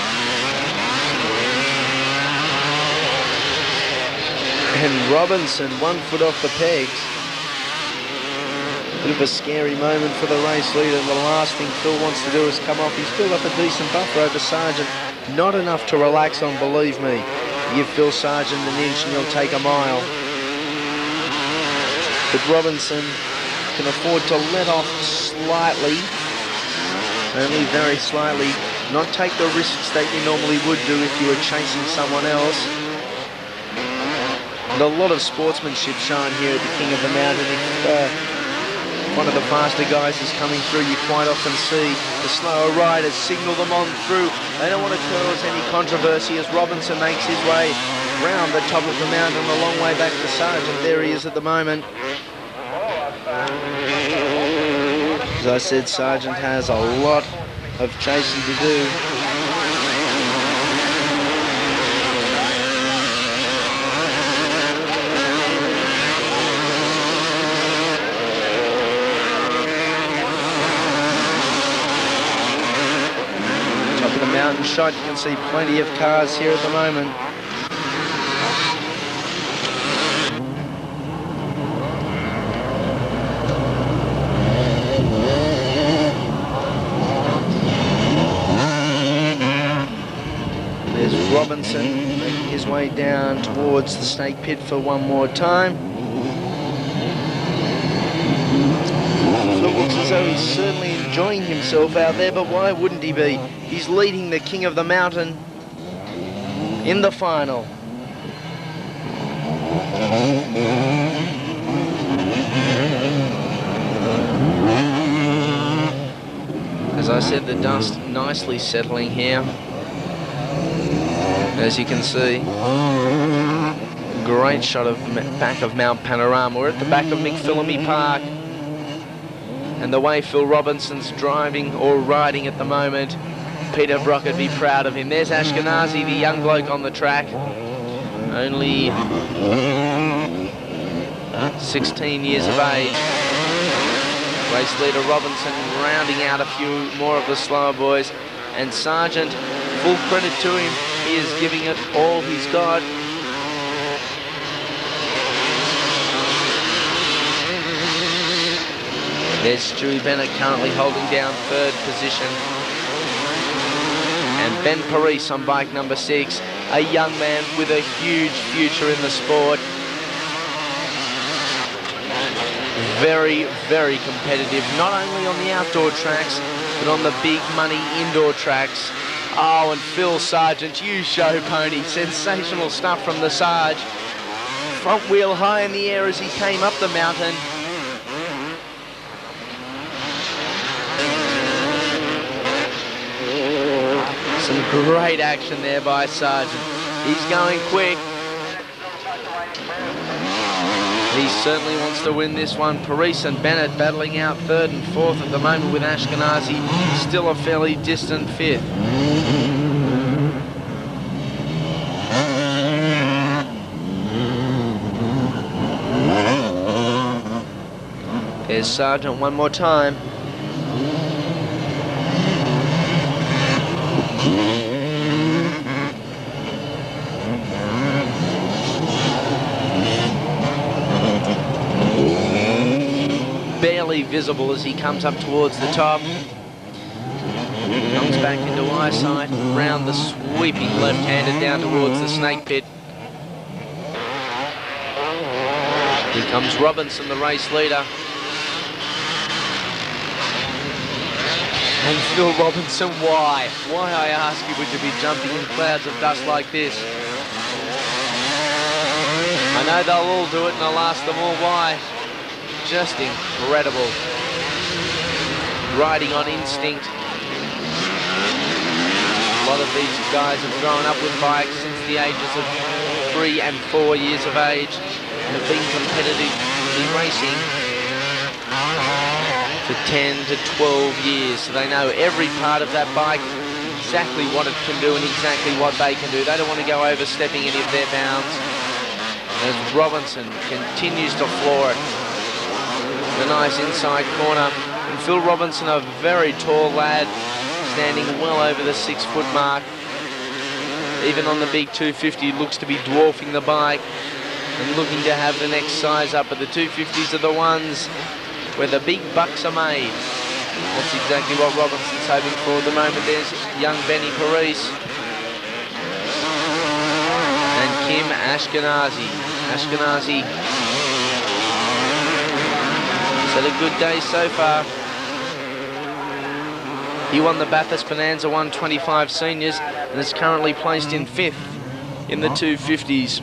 And Robinson, 1 foot off the pegs. Bit of a scary moment for the race leader, and the last thing Phil wants to do is come off. He's built up a decent buffer over Sargent. Not enough to relax on, believe me. Give Phil Sargent an inch and he'll take a mile. But Robinson can afford to let off slightly, only very slightly, not take the risks that you normally would do if you were chasing someone else. And a lot of sportsmanship shown here at the King of the Mountain. If one of the faster guys is coming through, you quite often see the slower riders signal them on through. They don't want to cause any controversy as Robinson makes his way round the top of the mountain, a long way back to Sargent. There he is at the moment. As I said, Sargent has a lot of chasing to do. Top of the mountain shot, you can see plenty of cars here at the moment. Robinson making his way down towards the snake pit for one more time. So it looks as though he's certainly enjoying himself out there, but why wouldn't he be? He's leading the King of the Mountain in the final. As I said, the dust nicely settling here. As you can see, great shot of back of Mount Panorama. We're at the back of McPhillamy Park, and the way Phil Robinson's driving or riding at the moment, Peter Brock would be proud of him. There's Ashkenazi, the young bloke on the track, only 16 years of age. Race leader Robinson rounding out a few more of the slower boys, and Sargent, full credit to him, he is giving it all he's got. There's Stewie Bennett currently holding down third position. And Ben Parise on bike number 6, a young man with a huge future in the sport. Very, very competitive, not only on the outdoor tracks, but on the big money indoor tracks. Oh, and Phil Sargent, you show pony. Sensational stuff from the Sarge. Front wheel high in the air as he came up the mountain. Some great action there by Sargent. He's going quick. He certainly wants to win this one. Parise and Bennett battling out third and fourth at the moment, with Ashkenazi still a fairly distant fifth. There's Sargent one more time. Barely visible as he comes up towards the top. Comes back into eyesight, round the sweeping left-handed down towards the snake pit. Here comes Robinson, the race leader. And Phil Robinson, why? Why, I ask you, would you be jumping in clouds of dust like this? I know they'll all do it and they'll ask them all why. Just incredible. Riding on instinct. A lot of these guys have grown up with bikes since the ages of 3 and 4 years of age and have been competitively racing for 10 to 12 years. So they know every part of that bike, exactly what it can do and exactly what they can do. They don't want to go overstepping any of their bounds. As Robinson continues to floor it. A nice inside corner. And Phil Robinson, a very tall lad, standing well over the 6 foot mark. Even on the big 250, looks to be dwarfing the bike and looking to have the next size up. But the 250s are the ones where the big bucks are made. That's exactly what Robinson's hoping for at the moment. There's young Benny Parise. And Kim Ashkenazi. Ashkenazi had a good day so far. He won the Bathurst Bonanza 125 Seniors and is currently placed in 5th in the 250s.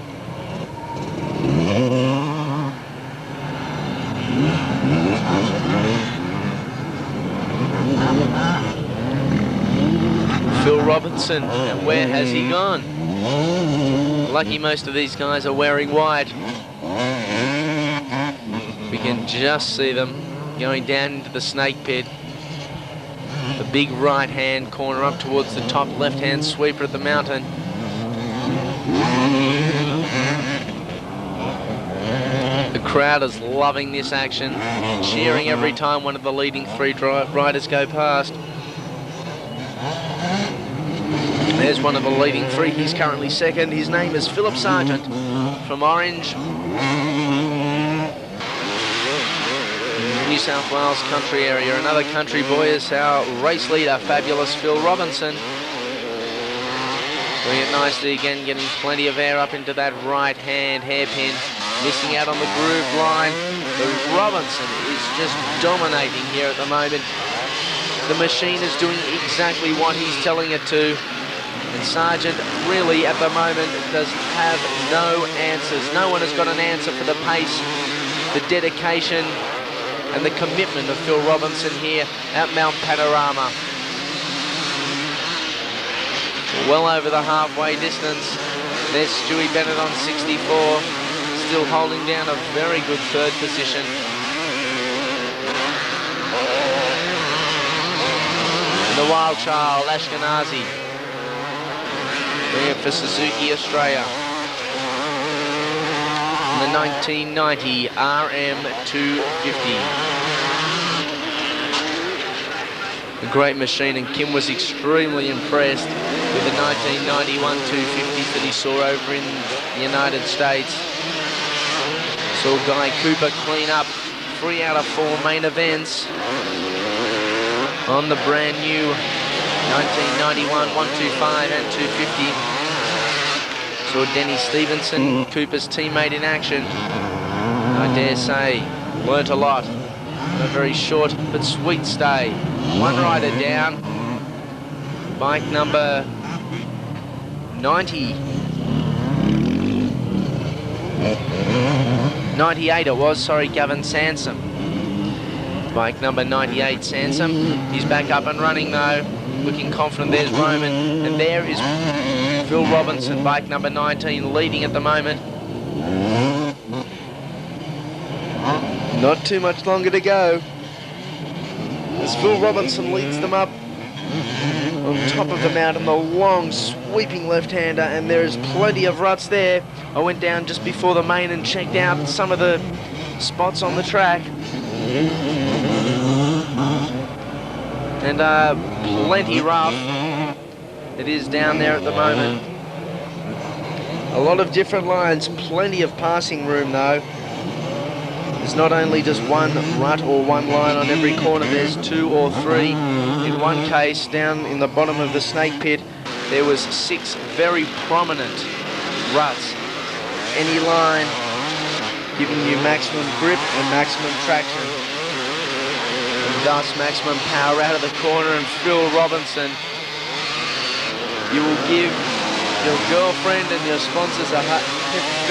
Phil Robinson, and where has he gone? Lucky most of these guys are wearing white. We can just see them going down into the snake pit. The big right-hand corner up towards the top left-hand sweeper of the mountain. The crowd is loving this action, cheering every time one of the leading 3 riders go past. There's one of the leading 3. He's currently 2nd. His name is Philip Sargent from Orange, New South Wales country area. Another country boy is our race leader, fabulous Phil Robinson. Doing it nicely again, getting plenty of air up into that right-hand hairpin. Missing out on the groove line. But Robinson is just dominating here at the moment. The machine is doing exactly what he's telling it to. And Sargent really at the moment does have no answers. No one has got an answer for the pace, the dedication, and the commitment of Phil Robinson here at Mount Panorama. Well over the halfway distance. There's Stewie Bennett on 64, still holding down a very good 3rd position. And the wild child, Ashkenazi, doing it for Suzuki Australia. The 1990 RM250. A great machine, and Kim was extremely impressed with the 1991 250s that he saw over in the United States. Saw Guy Cooper clean up 3 out of 4 main events on the brand new 1991 125 and 250. Saw Denny Stevenson, Cooper's teammate, in action. I dare say, learnt a lot on a very short but sweet stay. One rider down, bike number 98 it was, sorry, Gavin Sansom. Bike number 98, Sansom. He's back up and running though, looking confident. There's Roman, and there is Phil Robinson, bike number 19, leading at the moment. Not too much longer to go as Phil Robinson leads them up on top of the mountain, the long sweeping left-hander, and there is plenty of ruts there. I went down just before the main and checked out some of the spots on the track, and plenty rough it is down there at the moment. A lot of different lines, plenty of passing room though. There's not only just one rut or one line on every corner, there's 2 or 3. In one case, down in the bottom of the snake pit, there was 6 very prominent ruts. Any line giving you maximum grip and maximum traction. And thus maximum power out of the corner, and Phil Robinson, you will give your girlfriend and your sponsors a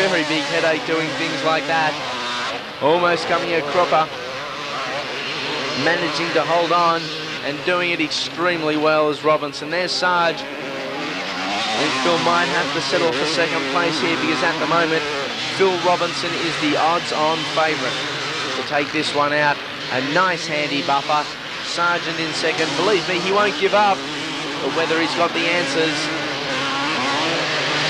very big headache doing things like that. Almost coming a cropper, managing to hold on and doing it extremely well as Robinson. There's Sarge, and Phil might have to settle for second place here because at the moment Phil Robinson is the odds-on favourite to take this one out. A nice handy buffer. Sargent in second. Believe me, he won't give up, but whether he's got the answers.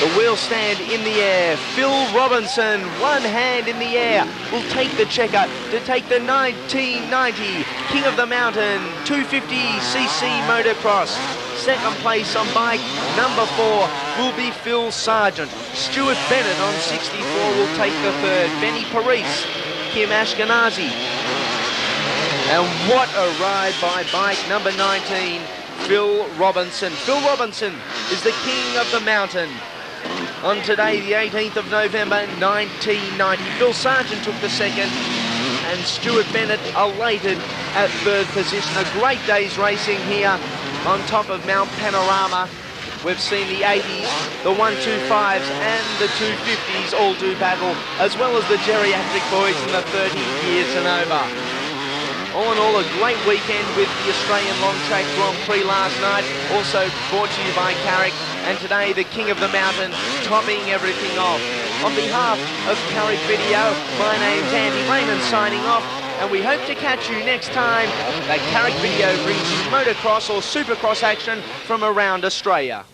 The wheel stand in the air. Phil Robinson, one hand in the air, will take the checker to take the 1990 King of the Mountain 250cc Motocross. Second place on bike number 4 will be Phil Sargent. Stuart Bennett on 64 will take the third. Benny Parise, Kim Ashkenazi. And what a ride by bike number 19, Phil Robinson. Phil Robinson is the King of the Mountain. On today, the 18th of November, 1990. Phil Sargent took the second, and Stuart Bennett elated at third position. A great day's racing here on top of Mount Panorama. We've seen the 80s, the 125s and the 250s all do battle, as well as the geriatric boys in the 30 years and over. All in all, a great weekend with the Australian Long Track Grand Prix last night, also brought to you by Carrick, and today the King of the Mountain topping everything off. On behalf of Carrick Video, my name's Andy Raymond signing off, and we hope to catch you next time that Carrick Video brings you motocross or supercross action from around Australia.